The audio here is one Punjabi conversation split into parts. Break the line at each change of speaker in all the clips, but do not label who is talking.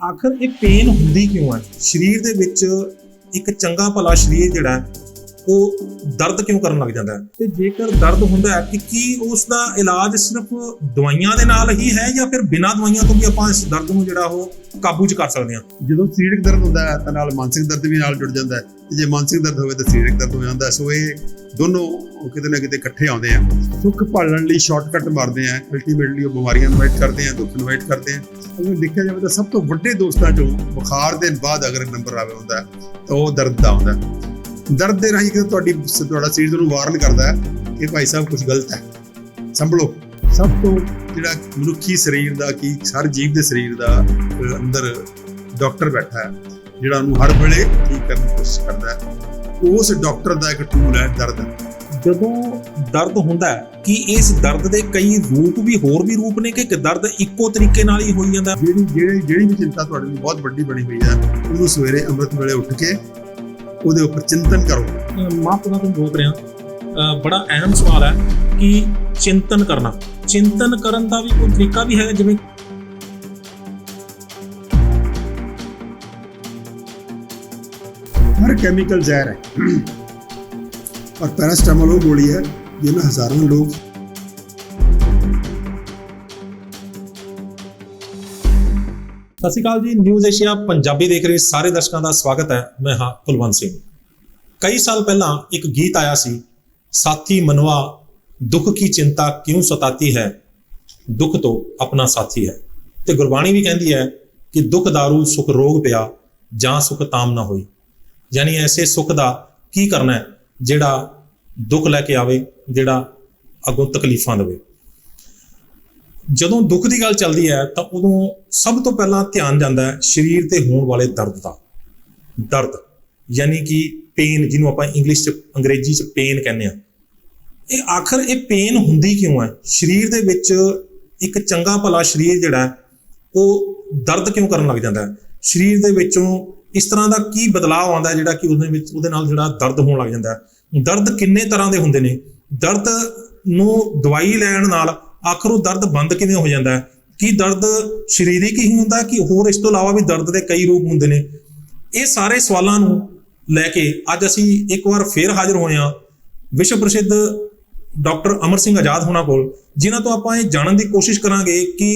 ਆਖਰ ਇਹ ਪੇਨ ਹੁੰਦੀ ਕਿਉਂ ਹੈ? ਸਰੀਰ ਦੇ ਵਿੱਚ ਇੱਕ ਚੰਗਾ ਭਲਾ ਸਰੀਰ ਜਿਹੜਾ ਉਹ ਦਰਦ ਕਿਉਂ ਕਰਨ ਲੱਗ ਜਾਂਦਾ ਹੈ? ਤੇ ਜੇਕਰ ਦਰਦ ਹੁੰਦਾ ਹੈ ਕਿ ਕੀ ਉਸ ਦਾ ਇਲਾਜ ਸਿਰਫ ਦਵਾਈਆਂ ਦੇ ਨਾਲ ਹੀ ਹੈ ਜਾਂ ਫਿਰ ਬਿਨਾਂ ਦਵਾਈਆਂ ਤੋਂ ਵੀ ਆਪਾਂ ਇਸ ਦਰਦ ਨੂੰ ਜਿਹੜਾ ਉਹ ਕਾਬੂ 'ਚ ਕਰ ਸਕਦੇ ਹਾਂ?
ਜਦੋਂ ਸਰੀਰਕ ਦਰਦ ਹੁੰਦਾ ਹੈ ਤਾਂ ਨਾਲ ਮਾਨਸਿਕ ਦਰਦ ਵੀ ਨਾਲ ਜੁੜ ਜਾਂਦਾ ਹੈ, ਤੇ ਜੇ ਮਾਨਸਿਕ ਦਰਦ ਹੋਵੇ ਤਾਂ ਸਰੀਰਕ ਦਰਦ ਹੋ ਜਾਂਦਾ। ਸੋ ਇਹ ਦੋਨੋਂ ਕਿਤੇ ਨਾ ਕਿਤੇ ਇਕੱਠੇ ਆਉਂਦੇ ਆ। ਸੁੱਖ ਭਾਲਣ ਲਈ ਸ਼ਾਰਟਕਟ ਮਾਰਦੇ ਆ, ਅਲਟੀਮੇਟਲੀ ਉਹ ਬਿਮਾਰੀਆਂ ਇਨਵਾਈਟ ਕਰਦੇ ਆ, ਦੁੱਖ ਇਨਵਾਈਟ ਕਰਦੇ ਆ। ਅਗਰ ਦੇਖਿਆ ਜਾਵੇ ਤਾਂ ਸਭ ਤੋਂ ਵੱਡੇ ਦੋਸਤਾਂ ਚੋਂ ਬੁਖਾਰ ਦੇ ਬਾਅਦ ਅਗਰ ਨੰਬਰ ਆਵੇ ਹੁੰਦਾ ਤਾਂ ਉਹ ਦਰਦ ਦਾ ਆਉਂਦਾ। ਦਰਦ ਦੇ ਰਾਹੀਂ ਕਿਤੇ ਤੁਹਾਡਾ ਸਰੀਰ ਤੁਹਾਨੂੰ ਵਾਰਨ ਕਰਦਾ ਹੈ ਕਿ ਭਾਈ ਸਾਹਿਬ ਕੁਝ ਗਲਤ ਹੈ, ਸੰਭਲੋ। ਸਭ ਤੋਂ ਜਿਹੜਾ ਮਨੁੱਖੀ ਸਰੀਰ ਦਾ ਕੀ ਹਰ ਜੀਵ ਦੇ ਸਰੀਰ ਦਾ ਅੰਦਰ ਡਾਕਟਰ ਬੈਠਾ ਹੈ ਜਿਹੜਾ ਉਹਨੂੰ ਹਰ ਵੇਲੇ ਠੀਕ ਕਰਨ ਦੀ ਕੋਸ਼ਿਸ਼ ਕਰਦਾ ਹੈ। ਉਸ ਡਾਕਟਰ ਦਾ ਇੱਕ ਟੂਲ ਹੈ ਦਰਦ।
ਜਦੋਂ ਦਰਦ ਹੁੰਦਾ ਹੈ ਕਿ ਇਸ ਦਰਦ ਦੇ ਕਈ ਰੂਪ ਵੀ ਹੋਰ ਵੀ ਰੂਪ ਨੇ ਕਿ ਦਰਦ ਇੱਕੋ ਤਰੀਕੇ ਨਾਲ ਹੀ ਹੋਈ ਜਾਂਦਾ?
ਜਿਹੜੀ ਵੀ ਚਿੰਤਾ ਤੁਹਾਡੇ ਲਈ ਬਹੁਤ ਵੱਡੀ ਬਣੀ ਹੋਈ ਹੈ ਉਹਨੂੰ ਸਵੇਰੇ ਅੰਮ੍ਰਿਤ ਵੇਲੇ ਉੱਠ ਕੇ ਉਹਦੇ ਉੱਪਰ ਚਿੰਤਨ ਕਰੋ।
ਮਾਪਨਾ ਤੋਂ ਰੋਕ ਰਿਹਾ, ਬੜਾ ਅਹਿਮ ਸਵਾਲ ਹੈ ਕਿ ਚਿੰਤਨ ਕਰਨ ਦਾ ਵੀ ਕੋਈ ਤਰੀਕਾ ਵੀ ਹੈ? ਜਿਵੇਂ
ਹਰ ਕੈਮੀਕਲ ਜ਼ਹਿਰ ਹੈ, और पैरास्टामोल वो गोली है जिन्हें हजारों लोग
ਸਤਿ ਸ਼੍ਰੀ ਅਕਾਲ ਜੀ। ਨਿਊਜ਼ ਏਸ਼ੀਆ ਪੰਜਾਬੀ ਦੇਖ ਰਹੇ ਸਾਰੇ ਦਰਸ਼ਕਾਂ ਦਾ ਸਵਾਗਤ ਹੈ। ਮੈਂ ਹਾਂ ਕੁਲਵੰਤ ਸਿੰਘ। ਕਈ ਸਾਲ ਪਹਿਲਾਂ ਇੱਕ ਗੀਤ ਆਇਆ ਸੀ, ਸਾਥੀ ਮਨਵਾ ਦੁੱਖ ਕੀ ਚਿੰਤਾ ਕਿਉਂ ਸਤਾਤੀ ਹੈ, ਦੁੱਖ ਤੋਂ ਆਪਣਾ ਸਾਥੀ ਹੈ। ਤੇ ਗੁਰਬਾਣੀ ਵੀ ਕਹਿੰਦੀ ਹੈ ਕਿ ਦੁੱਖ ਦਾਰੂ ਸੁਖ ਰੋਗ ਪਿਆ ਜਾਂ ਸੁਖ ਤਾਮ ਨਾ ਹੋਈ। ਯਾਨੀ ਐਸੇ ਸੁੱਖ ਦਾ ਕੀ ਕਰਨਾ ਹੈ ਜਿਹੜਾ ਦੁੱਖ ਲੈ ਕੇ ਆਵੇ, ਜਿਹੜਾ ਅੱਗੋਂ ਤਕਲੀਫਾਂ ਦੇਵੇ। ਜਦੋਂ ਦੁੱਖ ਦੀ ਗੱਲ ਚੱਲਦੀ ਹੈ ਤਾਂ ਉਦੋਂ ਸਭ ਤੋਂ ਪਹਿਲਾਂ ਧਿਆਨ ਜਾਂਦਾ ਹੈ ਸਰੀਰ ਤੇ ਹੋਣ ਵਾਲੇ ਦਰਦ ਦਾ। ਦਰਦ ਯਾਨੀ ਕਿ ਪੇਨ, ਜਿਹਨੂੰ ਆਪਾਂ ਅੰਗਰੇਜ਼ੀ 'ਚ ਪੇਨ ਕਹਿੰਦੇ ਆ। ਇਹ ਆਖਰ ਇਹ ਪੇਨ ਹੁੰਦੀ ਕਿਉਂ ਹੈ? ਸਰੀਰ ਦੇ ਵਿੱਚ ਇੱਕ ਚੰਗਾ ਭਲਾ ਸਰੀਰ ਜਿਹੜਾ ਉਹ ਦਰਦ ਕਿਉਂ ਕਰਨ ਲੱਗ ਜਾਂਦਾ ਹੈ? ਸਰੀਰ ਦੇ ਵਿੱਚੋਂ ਇਸ ਤਰ੍ਹਾਂ ਦਾ ਕੀ ਬਦਲਾਅ ਆਉਂਦਾ ਹੈ ਜਿਹੜਾ ਕਿ ਉਹਦੇ ਨਾਲ ਜਿਹੜਾ ਦਰਦ ਹੋਣ ਲੱਗ ਜਾਂਦਾ ਹੈ? ਦਰਦ ਕਿੰਨੇ ਤਰ੍ਹਾਂ ਦੇ ਹੁੰਦੇ ਨੇ? ਦਰਦ ਨੂੰ ਦਵਾਈ ਲੈਣ ਨਾਲ ਆਖਰ ਉਹ ਦਰਦ ਬੰਦ ਕਿਵੇਂ ਹੋ ਜਾਂਦਾ ਹੈ? ਕੀ ਦਰਦ ਸਰੀਰਕ ਹੀ ਹੁੰਦਾ ਕਿ ਹੋਰ ਇਸ ਤੋਂ ਇਲਾਵਾ ਵੀ ਦਰਦ ਦੇ ਕਈ ਰੂਪ ਹੁੰਦੇ ਨੇ? ਇਹ ਸਾਰੇ ਸਵਾਲਾਂ ਨੂੰ ਲੈ ਕੇ ਅੱਜ ਅਸੀਂ ਇੱਕ ਵਾਰ ਫੇਰ ਹਾਜ਼ਰ ਹੋਏ ਹਾਂ ਵਿਸ਼ਵ ਪ੍ਰਸਿੱਧ ਡਾਕਟਰ ਅਮਰ ਸਿੰਘ ਆਜ਼ਾਦ ਹੋਣਾ ਕੋਲ, ਜਿਨ੍ਹਾਂ ਤੋਂ ਆਪਾਂ ਇਹ ਜਾਣਨ ਦੀ ਕੋਸ਼ਿਸ਼ ਕਰਾਂਗੇ ਕਿ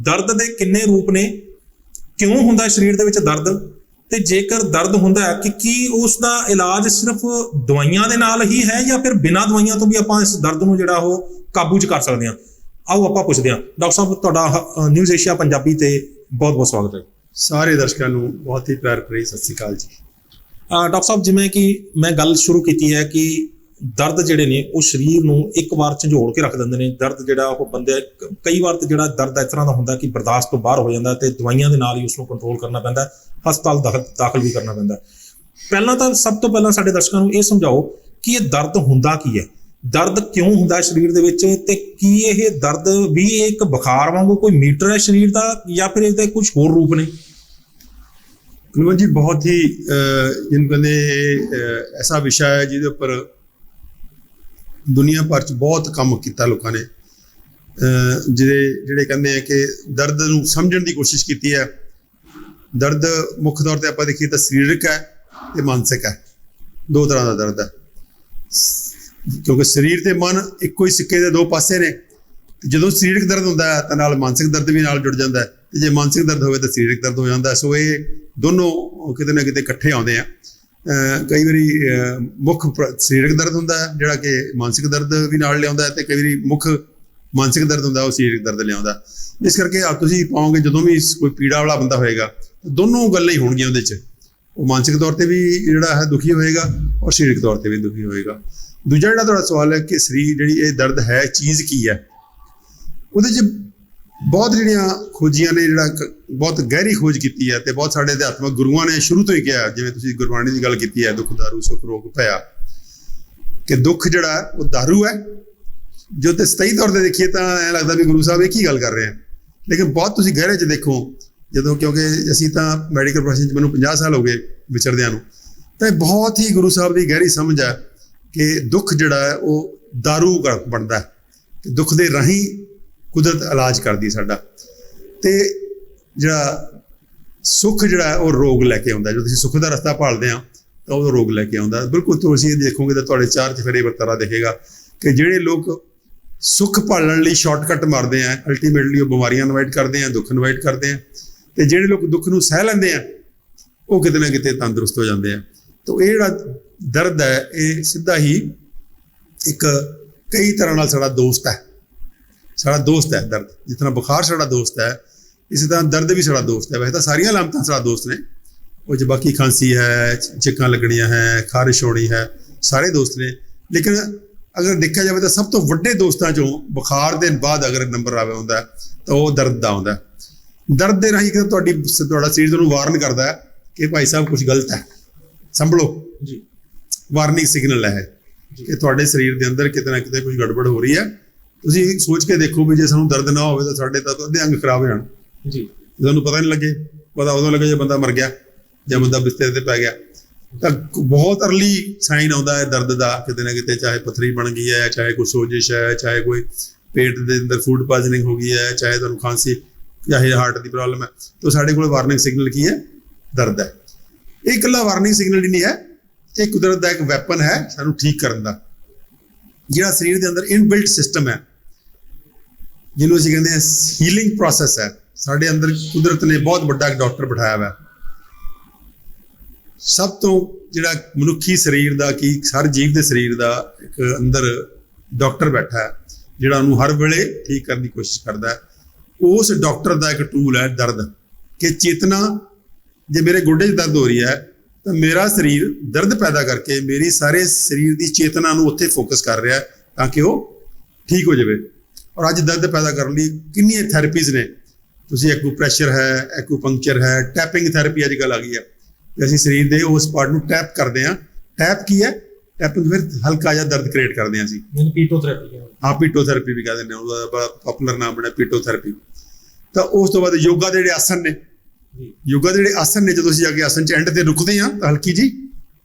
ਦਰਦ ਦੇ ਕਿੰਨੇ ਰੂਪ ਨੇ, ਕਿਉਂ ਹੁੰਦਾ ਸਰੀਰ ਦੇ ਵਿੱਚ ਦਰਦ, ਤੇ ਜੇਕਰ ਦਰਦ ਹੁੰਦਾ ਹੈ ਕਿ ਕੀ ਉਸ ਦਾ ਇਲਾਜ ਸਿਰਫ ਦਵਾਈਆਂ ਦੇ ਨਾਲ ਹੀ ਹੈ ਜਾਂ ਫਿਰ ਬਿਨਾਂ ਦਵਾਈਆਂ ਤੋਂ ਵੀ ਆਪਾਂ ਇਸ ਦਰਦ ਨੂੰ ਜਿਹੜਾ ਉਹ ਕਾਬੂ 'ਚ ਕਰ ਸਕਦੇ ਹਾਂ। ਆਓ ਆਪਾਂ ਪੁੱਛਦੇ ਹਾਂ। ਡਾਕਟਰ ਸਾਹਿਬ, ਤੁਹਾਡਾ ਨਿਊਜ਼ ਏਸ਼ੀਆ ਪੰਜਾਬੀ ਤੇ ਬਹੁਤ ਬਹੁਤ ਸਵਾਗਤ ਹੈ।
ਸਾਰੇ ਦਰਸ਼ਕਾਂ ਨੂੰ ਬਹੁਤ ਹੀ ਪਿਆਰ ਭਰੀ ਸਤਿ ਸ਼੍ਰੀ ਅਕਾਲ ਜੀ।
ਡਾਕਟਰ ਸਾਹਿਬ, ਜਿਵੇਂ ਕਿ ਮੈਂ ਗੱਲ ਸ਼ੁਰੂ ਕੀਤੀ ਹੈ ਕਿ ਦਰਦ ਜਿਹੜੇ ਨੇ ਉਹ ਸਰੀਰ ਨੂੰ ਇੱਕ ਵਾਰ ਝੰਜੋੜ ਕੇ ਰੱਖ ਦਿੰਦੇ ਨੇ। ਦਰਦ ਜਿਹੜਾ ਉਹ ਬੰਦੇ ਕਈ ਵਾਰ ਤੇ ਜਿਹੜਾ ਦਰਦ ਇਸ ਤਰ੍ਹਾਂ ਦਾ ਹੁੰਦਾ ਕਿ ਬਰਦਾਸ਼ਤ ਤੋਂ ਬਾਹਰ ਹੋ ਜਾਂਦਾ ਤੇ ਦਵਾਈਆਂ ਦੇ ਨਾਲ ਹੀ ਉਸ ਨੂੰ ਕੰਟਰੋਲ ਕਰਨਾ ਪੈਂਦਾ, ਹਸਪਤਾਲ ਦਾਖਲ ਵੀ ਕਰਨਾ ਪੈਂਦਾ। ਪਹਿਲਾਂ ਤਾਂ ਸਭ ਤੋਂ ਪਹਿਲਾਂ ਸਾਡੇ ਦਰਸ਼ਕਾਂ ਨੂੰ ਇਹ ਸਮਝਾਓ ਕਿ ਇਹ ਦਰਦ ਹੁੰਦਾ ਕੀ ਹੈ, ਦਰਦ ਕਿਉਂ ਹੁੰਦਾ ਸਰੀਰ ਦੇ ਵਿੱਚ, ਤੇ ਕੀ ਇਹ ਦਰਦ ਵੀ ਇੱਕ ਬੁਖਾਰ ਵਾਂਗੂ ਕੋਈ ਮੀਟਰ ਹੈ ਸਰੀਰ ਦਾ ਜਾਂ ਫਿਰ ਇਹਦੇ ਕੁਝ ਹੋਰ ਰੂਪ ਨੇ?
ਕੁਲਵੰਤ ਜੀ, ਬਹੁਤ ਹੀ ਜਿਹਨੂੰ ਕਹਿੰਦੇ ਐਸਾ ਵਿਸ਼ਾ ਹੈ ਜਿਹਦੇ ਉੱਪਰ ਦੁਨੀਆ ਭਰ 'ਚ ਬਹੁਤ ਕੰਮ ਕੀਤਾ ਲੋਕਾਂ ਨੇ, ਜਿਹੜੇ ਕਹਿੰਦੇ ਆ ਕਿ ਦਰਦ ਨੂੰ ਸਮਝਣ ਦੀ ਕੋਸ਼ਿਸ਼ ਕੀਤੀ ਹੈ। ਦਰਦ ਮੁੱਖ ਤੌਰ 'ਤੇ ਆਪਾਂ ਦੇਖੀਏ ਤਾਂ ਸਰੀਰਕ ਹੈ ਤੇ ਮਾਨਸਿਕ ਹੈ। ਦੋ ਤਰ੍ਹਾਂ ਦਾ ਦਰਦ ਹੈ, ਕਿਉਂਕਿ ਸਰੀਰ ਤੇ ਮਨ ਇੱਕੋ ਹੀ ਸਿੱਕੇ ਦੇ ਦੋ ਪਾਸੇ ਨੇ। ਜਦੋਂ ਸਰੀਰਕ ਦਰਦ ਹੁੰਦਾ ਹੈ ਤਾਂ ਨਾਲ ਮਾਨਸਿਕ ਦਰਦ ਵੀ ਨਾਲ ਜੁੜ ਜਾਂਦਾ ਹੈ, ਤੇ ਜੇ ਮਾਨਸਿਕ ਦਰਦ ਹੋਵੇ ਤਾਂ ਸਰੀਰਕ ਦਰਦ ਹੋ ਜਾਂਦਾ। ਸੋ ਇਹ ਦੋਨੋਂ ਕਿਤੇ ਨਾ ਕਿਤੇ ਇਕੱਠੇ ਆਉਂਦੇ ਆ। ਕਈ ਵਾਰੀ ਮੁੱਖ ਸਰੀਰਕ ਦਰਦ ਹੁੰਦਾ ਹੈ ਜਿਹੜਾ ਕਿ ਮਾਨਸਿਕ ਦਰਦ ਵੀ ਨਾਲ ਲਿਆਉਂਦਾ ਹੈ, ਤੇ ਕਈ ਵਾਰੀ ਮੁੱਖ ਮਾਨਸਿਕ ਦਰਦ ਹੁੰਦਾ ਉਹ ਸਰੀਰਕ ਦਰਦ ਲਿਆਉਂਦਾ। ਇਸ ਕਰਕੇ ਤੁਸੀਂ ਪਾਓਗੇ ਜਦੋਂ ਵੀ ਕੋਈ ਪੀੜਾ ਵਾਲਾ ਬੰਦਾ ਹੋਏਗਾ ਦੋਨੋਂ ਗੱਲਾਂ ਹੀ ਹੋਣਗੀਆਂ ਉਹਦੇ 'ਚ। ਉਹ ਮਾਨਸਿਕ ਤੌਰ 'ਤੇ ਵੀ ਜਿਹੜਾ ਹੈ ਦੁਖੀ ਹੋਏਗਾ ਔਰ ਸਰੀਰਕ ਤੌਰ 'ਤੇ ਵੀ ਦੁਖੀ ਹੋਏਗਾ। ਦੂਜਾ ਜਿਹੜਾ ਤੁਹਾਡਾ ਸਵਾਲ ਹੈ ਕਿ ਸਰੀਰ ਜਿਹੜੀ ਇਹ ਦਰਦ ਹੈ ਚੀਜ਼ ਕੀ ਹੈ, ਉਹਦੇ 'ਚ ਬਹੁਤ ਜਿਹੜੀਆਂ ਖੋਜੀਆਂ ਨੇ, ਜਿਹੜਾ ਬਹੁਤ ਗਹਿਰੀ ਖੋਜ ਕੀਤੀ ਹੈ, ਤੇ ਬਹੁਤ ਸਾਡੇ ਅਧਿਆਤਮਕ ਗੁਰੂਆਂ ਨੇ ਸ਼ੁਰੂ ਤੋਂ ਹੀ ਕਿਹਾ, ਜਿਵੇਂ ਤੁਸੀਂ ਗੁਰਬਾਣੀ ਦੀ ਗੱਲ ਕੀਤੀ ਹੈ, ਦੁੱਖ ਦਾਰੂ ਸੁਖ ਰੋਗ ਭਇਆ, ਕਿ ਦੁੱਖ ਜਿਹੜਾ ਉਹ ਦਾਰੂ ਹੈ। ਜੋ ਤੇ ਸਹੀ ਤੌਰ 'ਤੇ ਦੇਖੀਏ ਤਾਂ ਐਂ ਲੱਗਦਾ ਵੀ ਗੁਰੂ ਸਾਹਿਬ ਇਹ ਕੀ ਗੱਲ ਕਰ ਰਹੇ ਆ, ਲੇਕਿਨ ਬਹੁਤ ਤੁਸੀਂ ਗਹਿਰੇ 'ਚ ਦੇਖੋ ਜਦੋਂ, ਕਿਉਂਕਿ ਅਸੀਂ ਤਾਂ ਮੈਡੀਕਲ ਪ੍ਰੋਫੈਸ਼ਨ 'ਚ ਮੈਨੂੰ 50 ਸਾਲ ਹੋ ਗਏ ਵਿਚਰਦਿਆਂ ਨੂੰ, ਤਾਂ ਬਹੁਤ ਹੀ ਗੁਰੂ ਸਾਹਿਬ ਦੀ ਗਹਿਰੀ ਸਮਝ ਹੈ ਕਿ ਦੁੱਖ ਜਿਹੜਾ ਹੈ ਉਹ ਦਾਰੂ ਬਣਦਾ ਹੈ, ਕਿ ਦੁੱਖ ਦੇ ਰਾਹੀਂ ਕੁਦਰਤ ਇਲਾਜ ਕਰਦੀ ਸਾਡਾ। ਤੇ ਜਿਹੜਾ ਸੁੱਖ ਜਿਹੜਾ ਹੈ ਉਹ ਰੋਗ ਲੈ ਕੇ ਆਉਂਦਾ। ਜਦੋਂ ਤੁਸੀਂ ਸੁੱਖ ਦਾ ਰਸਤਾ ਭਾਲਦੇ ਆ ਤਾਂ ਉਹ ਰੋਗ ਲੈ ਕੇ ਆਉਂਦਾ। ਬਿਲਕੁਲ ਤੁਸੀਂ ਦੇਖੋਗੇ ਤਾਂ ਤੁਹਾਡੇ ਚਾਰ ਚਫੇਰੇ ਵਰਤਾਰਾ ਦਿਖੇਗਾ ਕਿ ਜਿਹੜੇ ਲੋਕ ਸੁੱਖ ਭਾਲਣ ਲਈ ਸ਼ਾਰਟਕਟ ਮਾਰਦੇ ਆ, ਅਲਟੀਮੇਟਲੀ ਉਹ ਬਿਮਾਰੀਆਂ ਇਨਵਾਈਟ ਕਰਦੇ ਆ, ਦੁੱਖ ਇਨਵਾਈਟ ਕਰਦੇ ਆ। ਤੇ ਜਿਹੜੇ ਲੋਕ ਦੁੱਖ ਨੂੰ ਸਹਿ ਲੈਂਦੇ ਆ ਉਹ ਕਿਤੇ ਨਾ ਕਿਤੇ ਤੰਦਰੁਸਤ ਹੋ ਜਾਂਦੇ ਆ। ਤਾਂ ਇਹ ਜਿਹੜਾ ਦਰਦ ਹੈ ਇਹ ਸਿੱਧਾ ਹੀ ਇੱਕ ਕਈ ਤਰ੍ਹਾਂ ਨਾਲ ਸਾਡਾ ਦੋਸਤ ਹੈ। ਸਾਡਾ ਦੋਸਤ ਹੈ ਦਰਦ। ਜਿਸ ਤਰ੍ਹਾਂ ਬੁਖਾਰ ਸਾਡਾ ਦੋਸਤ ਹੈ, ਇਸੇ ਤਰ੍ਹਾਂ ਦਰਦ ਵੀ ਸਾਡਾ ਦੋਸਤ ਹੈ। ਵੈਸੇ ਤਾਂ ਸਾਰੀਆਂ ਲਾਮਤਾਂ ਸਾਡਾ ਦੋਸਤ ਨੇ, ਉਹ 'ਚ ਬਾਕੀ ਖਾਂਸੀ ਹੈ, ਛਿੱਕਾਂ ਲੱਗਣੀਆਂ ਹੈ, ਖਾਰਿਸ਼ ਹੋਣੀ ਹੈ, ਸਾਰੇ ਦੋਸਤ ਨੇ। ਲੇਕਿਨ ਅਗਰ ਦੇਖਿਆ ਜਾਵੇ ਤਾਂ ਸਭ ਤੋਂ ਵੱਡੇ ਦੋਸਤਾਂ 'ਚੋਂ ਬੁਖਾਰ ਦੇ ਬਾਅਦ ਅਗਰ ਨੰਬਰ ਆਵੇ ਹੁੰਦਾ ਤਾਂ ਉਹ ਦਰਦ ਦਾ ਆਉਂਦਾ। ਦਰਦ ਦੇ ਰਾਹੀਂ ਕਿ ਤੁਹਾਡਾ ਸਰੀਰ ਤੁਹਾਨੂੰ ਵਾਰਨ ਕਰਦਾ ਹੈ ਕਿ ਭਾਈ ਸਾਹਿਬ ਕੁਝ ਗਲਤ ਹੈ, ਸੰਭਲੋ ਜੀ। ਵਾਰਨਿੰਗ ਸਿਗਨਲ ਹੈ ਕਿ ਤੁਹਾਡੇ ਸਰੀਰ ਦੇ ਅੰਦਰ ਕਿਤੇ ਨਾ ਕਿਤੇ ਕੁਝ ਗੜਬੜ ਹੋ ਰਹੀ ਹੈ। ਤੁਸੀਂ ਸੋਚ ਕੇ ਦੇਖੋ ਵੀ ਜੇ ਸਾਨੂੰ ਦਰਦ ਨਾ ਹੋਵੇ ਤਾਂ ਸਾਡੇ ਤਾਂ ਅੱਧੇ ਅੰਗ ਖਰਾਬ ਹੋ ਜਾਣ ਜੀ। ਤੁਹਾਨੂੰ ਪਤਾ ਨਹੀਂ ਲੱਗੇ, ਪਤਾ ਉਦੋਂ ਲੱਗੇ ਜੇ ਬੰਦਾ ਮਰ ਗਿਆ ਜਾਂ ਬੰਦਾ ਬਿਸਤਰੇ ਤੇ ਪੈ ਗਿਆ। ਤਾਂ ਬਹੁਤ ਅਰਲੀ ਸਾਈਨ ਆਉਂਦਾ ਹੈ ਦਰਦ ਦਾ ਕਿਤੇ ਨਾ ਕਿਤੇ, ਚਾਹੇ ਪੱਥਰੀ ਬਣ ਗਈ ਹੈ, ਚਾਹੇ ਕੋਈ ਸੋਜਿਸ਼ ਹੈ, ਚਾਹੇ ਕੋਈ ਪੇਟ ਦੇ ਅੰਦਰ ਫੂਡ ਪਾਇਜ਼ਨਿੰਗ ਹੋ ਗਈ ਹੈ, ਚਾਹੇ ਤੁਹਾਨੂੰ ਖਾਂਸੀ, ਚਾਹੇ ਹਾਰਟ ਦੀ ਪ੍ਰੋਬਲਮ ਹੈ। ਤਾਂ ਸਾਡੇ ਕੋਲ ਵਾਰਨਿੰਗ ਸਿਗਨਲ ਕੀ ਹੈ? ਦਰਦ ਹੈ। ਇਹ ਇਕੱਲਾ ਵਾਰਨਿੰਗ ਸਿਗਨਲ ਹੀ ਨਹੀਂ ਹੈ, ਇਹ ਕੁਦਰਤ ਦਾ ਇੱਕ ਵੈਪਨ ਹੈ ਸਾਨੂੰ ਠੀਕ ਕਰਨ ਦਾ। ਜਿਹੜਾ ਸਰੀਰ ਦੇ ਅੰਦਰ ਇਨਬਿਲਟ ਸਿਸਟਮ ਹੈ, ਜਿਹਨੂੰ ਅਸੀਂ ਕਹਿੰਦੇ ਹਾਂ ਹੀਲਿੰਗ ਪ੍ਰੋਸੈਸ ਹੈ। ਸਾਡੇ ਅੰਦਰ ਕੁਦਰਤ ਨੇ ਬਹੁਤ ਵੱਡਾ ਇੱਕ ਡਾਕਟਰ ਬਿਠਾਇਆ ਹੋਇਆ। ਸਭ ਤੋਂ ਜਿਹੜਾ ਮਨੁੱਖੀ ਸਰੀਰ ਦਾ ਕੀ ਹਰ ਜੀਵ ਦੇ ਸਰੀਰ ਦਾ ਇੱਕ ਅੰਦਰ ਡਾਕਟਰ ਬੈਠਾ ਹੈ ਜਿਹੜਾ ਉਹਨੂੰ ਹਰ ਵੇਲੇ ਠੀਕ ਕਰਨ ਦੀ ਕੋਸ਼ਿਸ਼ ਕਰਦਾ ਹੈ। ਉਸ ਡਾਕਟਰ ਦਾ ਇੱਕ ਟੂਲ ਹੈ ਦਰਦ, ਕਿ ਚੇਤਨਾ, ਜੇ ਮੇਰੇ ਗੋਡੇ 'ਚ ਦਰਦ ਹੋ ਰਹੀ ਹੈ ਤਾਂ ਮੇਰਾ ਸਰੀਰ ਦਰਦ ਪੈਦਾ ਕਰਕੇ ਮੇਰੀ ਸਾਰੇ ਸਰੀਰ ਦੀ ਚੇਤਨਾ ਨੂੰ ਉੱਥੇ ਫੋਕਸ ਕਰ ਰਿਹਾ ਤਾਂ ਕਿ ਉਹ ਠੀਕ ਹੋ ਜਾਵੇ। ਔਰ ਅੱਜ ਦਰਦ ਪੈਦਾ ਕਰਨ ਲਈ ਕਿੰਨੀਆਂ ਥੈਰੇਪੀਜ਼ ਨੇ। ਤੁਸੀਂ ਐਕੂਪ੍ਰੈਸ਼ਰ ਹੈ, ਐਕੂਪੰਕਚਰ ਹੈ, ਟੈਪਿੰਗ ਥੈਰੇਪੀ ਅੱਜ ਕੱਲ੍ਹ ਆ ਗਈ ਹੈ। ਅਸੀਂ ਸਰੀਰ ਦੇ ਉਸ ਪਾਰਟ ਨੂੰ ਟੈਪ ਕਰਦੇ ਹਾਂ। ਟੈਪ ਕੀ ਹੈ? ਟੈਪਿੰਗ ਫਿਰ ਹਲਕਾ ਜਿਹਾ ਦਰਦ ਕ੍ਰੀਏਟ ਕਰਦੇ ਹਾਂ ਅਸੀਂ। ਪੀਟੋਥੈਰੇਪੀ। ਹਾਂ, ਪੀਟੋਥੈਰੇਪੀ ਵੀ ਕਹਿ ਦਿੰਦੇ ਹਾਂ, ਉਹਦਾ ਬੜਾ ਪਾਪੂਲਰ ਨਾਮ ਬਣਿਆ ਪੀਟੋਥੈਰੇਪੀ। ਤਾਂ ਉਸ ਤੋਂ ਬਾਅਦ ਯੋਗਾ ਦੇ ਜਿਹੜੇ ਆਸਨ ਨੇ, ਯੋਗਾ ਦੇ ਜਿਹੜੇ ਆਸਨ ਨੇ, ਜਦੋਂ ਅਸੀਂ ਜਾ ਕੇ ਆਸਨ 'ਚ ਐਂਡ ਤੇ ਰੁਕਦੇ ਹਾਂ ਤਾਂ ਹਲਕੀ ਜੀ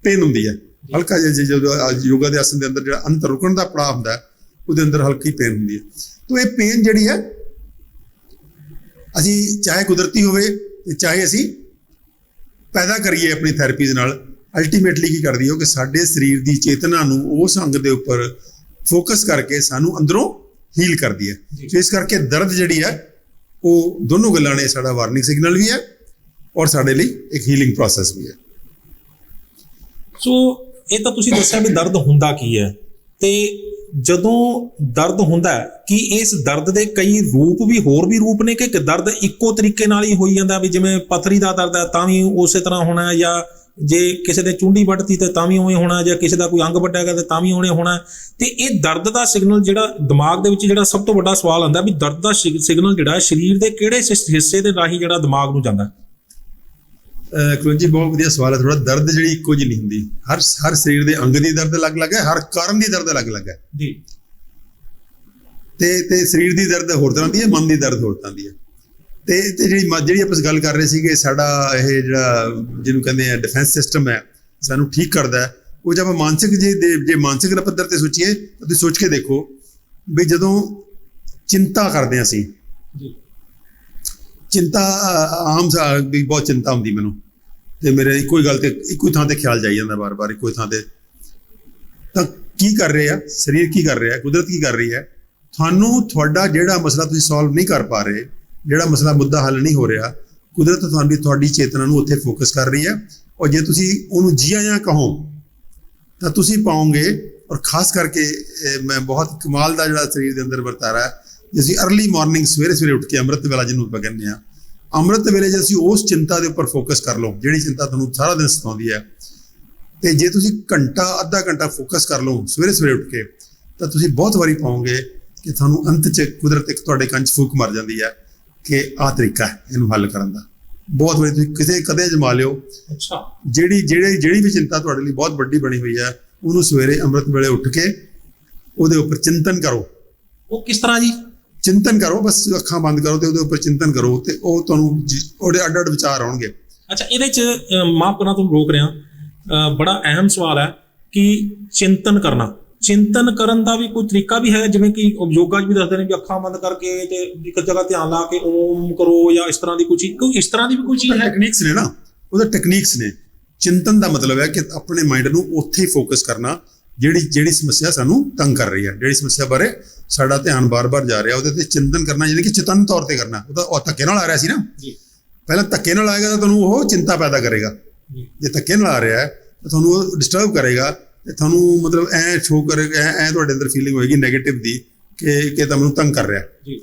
ਪੇਨ ਹੁੰਦੀ ਹੈ। ਹਲਕਾ ਜਿਹਾ ਜਦੋਂ ਯੋਗਾ ਦੇ ਆਸਨ ਦੇ ਅੰਦਰ ਜਿਹੜਾ ਅੰਦਰ ਰੁਕਣ ਦਾ ਪੜਾਅ ਹੁੰਦਾ ਉਹਦੇ ਅੰਦਰ ਹਲਕੀ ਪੇਨ ਹੁੰਦੀ ਹੈ। ਤਾਂ ਇਹ ਪੇਨ ਜਿਹੜੀ ਹੈ ਅਸੀਂ ਚਾਹੇ ਕੁਦਰਤੀ ਹੋਵੇ ਤੇ ਚਾਹੇ ਅਸੀਂ ਪੈਦਾ ਕਰੀਏ ਆਪਣੀ ਥੈਰੇਪੀਜ਼ ਨਾਲ, ਅਲਟੀਮੇਟਲੀ ਕੀ ਕਰਦੀ ਹੈ ਕਿ ਸਾਡੇ ਸਰੀਰ ਦੀ ਚੇਤਨਾ ਨੂੰ ਉਸ ਅੰਗ ਦੇ ਉੱਪਰ ਫੋਕਸ ਕਰਕੇ ਸਾਨੂੰ ਅੰਦਰੋਂ ਹੀਲ ਕਰਦੀ ਹੈ। ਸੋ ਇਸ ਕਰਕੇ ਦਰਦ ਜਿਹੜੀ ਹੈ ਉਹ ਦੋਨੋਂ ਗੱਲਾਂ ਨੇ, ਸਾਡਾ ਵਾਰਨਿੰਗ ਸਿਗਨਲ ਵੀ ਹੈ ਔਰ ਸਾਡੇ ਲਈ ਇੱਕ ਹੀਲਿੰਗ ਪ੍ਰੋਸੈਸ ਵੀ ਹੈ।
ਸੋ ਇਹ ਤਾਂ ਤੁਸੀਂ ਦੱਸਿਆ ਵੀ ਦਰਦ ਹੁੰਦਾ ਕੀ ਹੈ, ਤੇ ਜਦੋਂ ਦਰਦ ਹੁੰਦਾ ਕਿ ਇਸ ਦਰਦ ਦੇ ਕਈ ਰੂਪ ਵੀ ਹੋਰ ਵੀ ਰੂਪ ਨੇ, ਕਿ ਦਰਦ ਇੱਕੋ ਤਰੀਕੇ ਨਾਲ ਹੀ ਹੋਈ ਜਾਂਦਾ ਵੀ ਜਿਵੇਂ ਪੱਥਰੀ ਦਾ ਦਰਦ ਹੈ ਤਾਂ ਵੀ ਉਸੇ ਤਰ੍ਹਾਂ ਹੋਣਾ, ਜਾਂ ਜੇ ਕਿਸੇ ਦੇ ਚੁੰਡੀ ਵੱਢਤੀ ਤੇ ਤਾਂ ਵੀ ਉਵੇਂ ਹੋਣਾ, ਜਾਂ ਕਿਸੇ ਦਾ ਕੋਈ ਅੰਗ ਵੱਢਿਆ ਗਿਆ ਤੇ ਤਾਂ ਵੀ ਉਵੇਂ ਹੋਣਾ। ਤੇ ਇਹ ਦਰਦ ਦਾ ਸਿਗਨਲ ਜਿਹੜਾ ਦਿਮਾਗ ਦੇ ਵਿੱਚ, ਜਿਹੜਾ ਸਭ ਤੋਂ ਵੱਡਾ ਸਵਾਲ ਆਉਂਦਾ ਵੀ ਦਰਦ ਦਾ ਸਿਗਨਲ ਜਿਹੜਾ ਸਰੀਰ ਦੇ ਕਿਹੜੇ ਹਿੱਸੇ ਦੇ ਰਾਹੀਂ ਜਿਹੜਾ ਦਿਮਾਗ ਨੂੰ ਜਾਂਦਾ?
ਕੁਲਵੰਤ ਜੀ, ਬਹੁਤ ਵਧੀਆ ਸਵਾਲ ਹੈ ਤੁਹਾਡਾ। ਦਰਦ ਜਿਹੜੀ ਇੱਕੋ ਜਿਹੀ ਨਹੀਂ ਹੁੰਦੀ। ਹਰ ਸਰੀਰ ਦੇ ਅੰਗ ਦੀ ਦਰਦ ਅਲੱਗ-ਅਲੱਗ ਹੈ, ਹਰ ਕਾਰਨ ਦੀ ਦਰਦ ਅਲੱਗ-ਅਲੱਗ ਹੈ ਜੀ। ਤੇ ਸਰੀਰ ਦੀ ਦਰਦ ਹੋਰ ਤਰ੍ਹਾਂ ਦੀ ਹੈ, ਮਨ ਦੀ ਦਰਦ ਹੋਰ ਤਰ੍ਹਾਂ ਦੀ ਹੈ। ਤੇ ਜਿਹੜੀ ਆਪਾਂ ਗੱਲ ਕਰ ਰਹੇ ਸੀਗੇ, ਸਾਡਾ ਇਹ ਜਿਹੜਾ ਜਿਹਨੂੰ ਕਹਿੰਦੇ ਆ ਡਿਫੈਂਸ ਸਿਸਟਮ ਹੈ, ਸਾਨੂੰ ਠੀਕ ਕਰਦਾ ਹੈ। ਉਹ ਜੇ ਆਪਾਂ ਮਾਨਸਿਕ ਜੇ ਮਾਨਸਿਕ ਪੱਧਰ ਤੇ ਸੋਚੀਏ ਤਾਂ ਤੁਸੀਂ ਸੋਚ ਕੇ ਦੇਖੋ ਵੀ ਜਦੋਂ ਚਿੰਤਾ ਕਰਦੇ ਹਾਂ ਅਸੀਂ, ਚਿੰਤਾ ਆਮ ਵੀ ਬਹੁਤ ਚਿੰਤਾ ਹੁੰਦੀ ਮੈਨੂੰ, ਤੇ ਮੇਰੇ ਇੱਕੋ ਹੀ ਗੱਲ ਤੇ ਇੱਕੋ ਹੀ ਥਾਂ ਤੇ ਖਿਆਲ ਜਾਈ ਜਾਂਦਾ ਬਾਰ-ਬਾਰ ਇੱਕੋ ਹੀ ਥਾਂ ਤੇ। ਤਾਂ ਕੀ ਕਰ ਰਹੇ ਆ ਸਰੀਰ, ਕੀ ਕਰ ਰਿਹਾ, ਕੁਦਰਤ ਕੀ ਕਰ ਰਹੀ ਹੈ? ਤੁਹਾਨੂੰ ਤੁਹਾਡਾ ਜਿਹੜਾ ਮਸਲਾ ਤੁਸੀਂ ਸੋਲਵ ਨਹੀਂ ਕਰ ਪਾ ਰਹੇ, ਜਿਹੜਾ ਮਸਲਾ ਮੁੱਦਾ ਹੱਲ ਨਹੀਂ ਹੋ ਰਿਹਾ, ਕੁਦਰਤ ਤੁਹਾਡੀ ਚੇਤਨਾ ਨੂੰ ਉੱਥੇ ਫੋਕਸ ਕਰ ਰਹੀ ਹੈ। ਔਰ ਜੇ ਤੁਸੀਂ ਉਹਨੂੰ ਜੀ ਆਇਆਂ ਕਹੋ ਤਾਂ ਤੁਸੀਂ ਪਾਓਗੇ। ਔਰ ਖਾਸ ਕਰਕੇ ਮੈਂ ਬਹੁਤ ਕਮਾਲ ਦਾ ਜਿਹੜਾ ਸਰੀਰ ਦੇ ਅੰਦਰ ਵਰਤਾਰਾ ਹੈ, ਜੇ ਅਸੀਂ ਅਰਲੀ ਮਾਰਨਿੰਗ ਸਵੇਰੇ ਉੱਠ ਕੇ ਅੰਮ੍ਰਿਤ ਵੇਲਾ ਜਿਹਨੂੰ ਆਪਾਂ ਕਹਿੰਦੇ ਹਾਂ, ਅੰਮ੍ਰਿਤ ਵੇਲੇ ਜੇ ਅਸੀਂ ਉਸ ਚਿੰਤਾ ਦੇ ਉੱਪਰ ਫੋਕਸ ਕਰ ਲਓ ਜਿਹੜੀ ਚਿੰਤਾ ਤੁਹਾਨੂੰ ਸਾਰਾ ਦਿਨ ਸਤਾਉਂਦੀ ਹੈ, ਤੇ ਜੇ ਤੁਸੀਂ ਅੱਧਾ ਘੰਟਾ ਫੋਕਸ ਕਰ ਲਓ ਸਵੇਰੇ ਉੱਠ ਕੇ, ਤਾਂ ਤੁਸੀਂ ਬਹੁਤ ਵਾਰੀ ਪਾਓਗੇ ਕਿ ਤੁਹਾਨੂੰ ਅੰਤ 'ਚ ਕੁਦਰਤ ਇੱਕ ਤੁਹਾਡੇ ਕੰਨ 'ਚ ਫੂਕ ਮਾਰ ਜਾਂਦੀ ਹੈ ਕਿ ਆਹ ਤਰੀਕਾ ਹੈ ਇਹਨੂੰ ਹੱਲ ਕਰਨ ਦਾ। ਬਹੁਤ ਵਾਰੀ ਤੁਸੀਂ ਕਦੇ ਅਜਮਾ ਲਿਓ। ਅੱਛਾ, ਜਿਹੜੀ ਵੀ ਚਿੰਤਾ ਤੁਹਾਡੇ ਲਈ ਬਹੁਤ ਵੱਡੀ ਬਣੀ ਹੋਈ ਹੈ, ਉਹਨੂੰ ਸਵੇਰੇ ਅੰਮ੍ਰਿਤ ਵੇਲੇ ਉੱਠ ਕੇ ਉਹਦੇ ਉੱਪਰ ਚਿੰਤਨ ਕਰੋ। ਉਹ ਕਿਸ ਤਰ੍ਹਾਂ ਜੀ? ਚਿੰਤਨ ਕਰੋ, ਬਸ ਅੱਖਾਂ ਬੰਦ ਕਰੋ ਤੇ ਉਹਦੇ ਉੱਪਰ ਚਿੰਤਨ ਕਰੋ, ਤੇ ਉਹ ਤੁਹਾਨੂੰ ਉਹਦੇ ਅੱਡ ਵਿਚਾਰ ਆਉਣਗੇ।
ਅੱਛਾ, ਇਹਦੇ 'ਚ ਮਾਫ਼ ਕਰਨਾ ਤੁਹਾਨੂੰ ਰੋਕ ਰਿਹਾ, ਬੜਾ ਅਹਿਮ ਸਵਾਲ ਹੈ ਕਿ ਚਿੰਤਨ ਕਰਨਾ, ਚਿੰਤਨ ਕਰਨ ਦਾ ਵੀ ਕੋਈ ਤਰੀਕਾ ਵੀ ਹੈ, ਜਿਵੇਂ ਕਿ ਯੋਗਾ 'ਚ ਵੀ ਦੱਸਦੇ ਨੇ ਵੀ ਅੱਖਾਂ ਬੰਦ ਕਰਕੇ ਤੇ ਇੱਕ ਜਗ੍ਹਾ ਧਿਆਨ ਲਾ ਕੇ ਓਮ ਕਰੋ, ਜਾਂ ਇਸ ਤਰ੍ਹਾਂ ਦੀ ਕੋਈ ਚੀਜ਼, ਕੋਈ ਇਸ ਤਰ੍ਹਾਂ ਦੀ ਵੀ ਕੋਈ ਚੀਜ਼ ਹੈ?
ਟੈਕਨੀਕਸ ਨੇ ਨਾ, ਉਹਦਾ ਟੈਕਨੀਕਸ ਨੇ। ਚਿੰਤਨ ਦਾ ਮਤਲਬ ਹੈ ਕਿ ਆਪਣੇ ਮਾਈਂਡ ਨੂੰ ਉੱਥੇ ਹੀ ਫੋਕਸ ਕਰਨਾ ਜਿਹੜੀ ਸਮੱਸਿਆ ਸਾਨੂੰ ਤੰਗ ਕਰ ਰਹੀ ਹੈ, ਜਿਹੜੀ ਸਮੱਸਿਆ ਬਾਰੇ ਸਾਡਾ ਧਿਆਨ ਬਾਰ-ਬਾਰ ਜਾ ਰਿਹਾ, ਉਹਦੇ ਤੇ ਚਿੰਤਨ ਕਰਨਾ, ਯਾਨੀ ਕਿ ਚੇਤਨ ਤੌਰ ਤੇ ਕਰਨਾ। ਉਹ ਧੱਕੇ ਨਾਲ ਆ ਰਿਹਾ ਸੀ ਨਾ
ਜੀ,
ਪਹਿਲਾਂ ਧੱਕੇ ਨਾਲ ਆਏਗਾ ਤਾਂ ਤੁਹਾਨੂੰ ਉਹ ਚਿੰਤਾ ਪੈਦਾ ਕਰੇਗਾ। ਜੇ ਧੱਕੇ ਨਾਲ ਆ ਰਿਹਾ ਹੈ ਤਾਂ ਤੁਹਾਨੂੰ ਉਹ ਡਿਸਟਰਬ ਕਰੇਗਾ, ਤੇ ਤੁਹਾਨੂੰ ਮਤਲਬ ਐ ਸ਼ੋਅ ਕਰੇਗਾ, ਐ ਤੁਹਾਡੇ ਅੰਦਰ ਫੀਲਿੰਗ ਹੋਏਗੀ ਨੈਗੇਟਿਵ ਦੀ ਕਿ ਤਾਂ ਮੈਨੂੰ ਤੰਗ ਕਰ ਰਿਹਾ।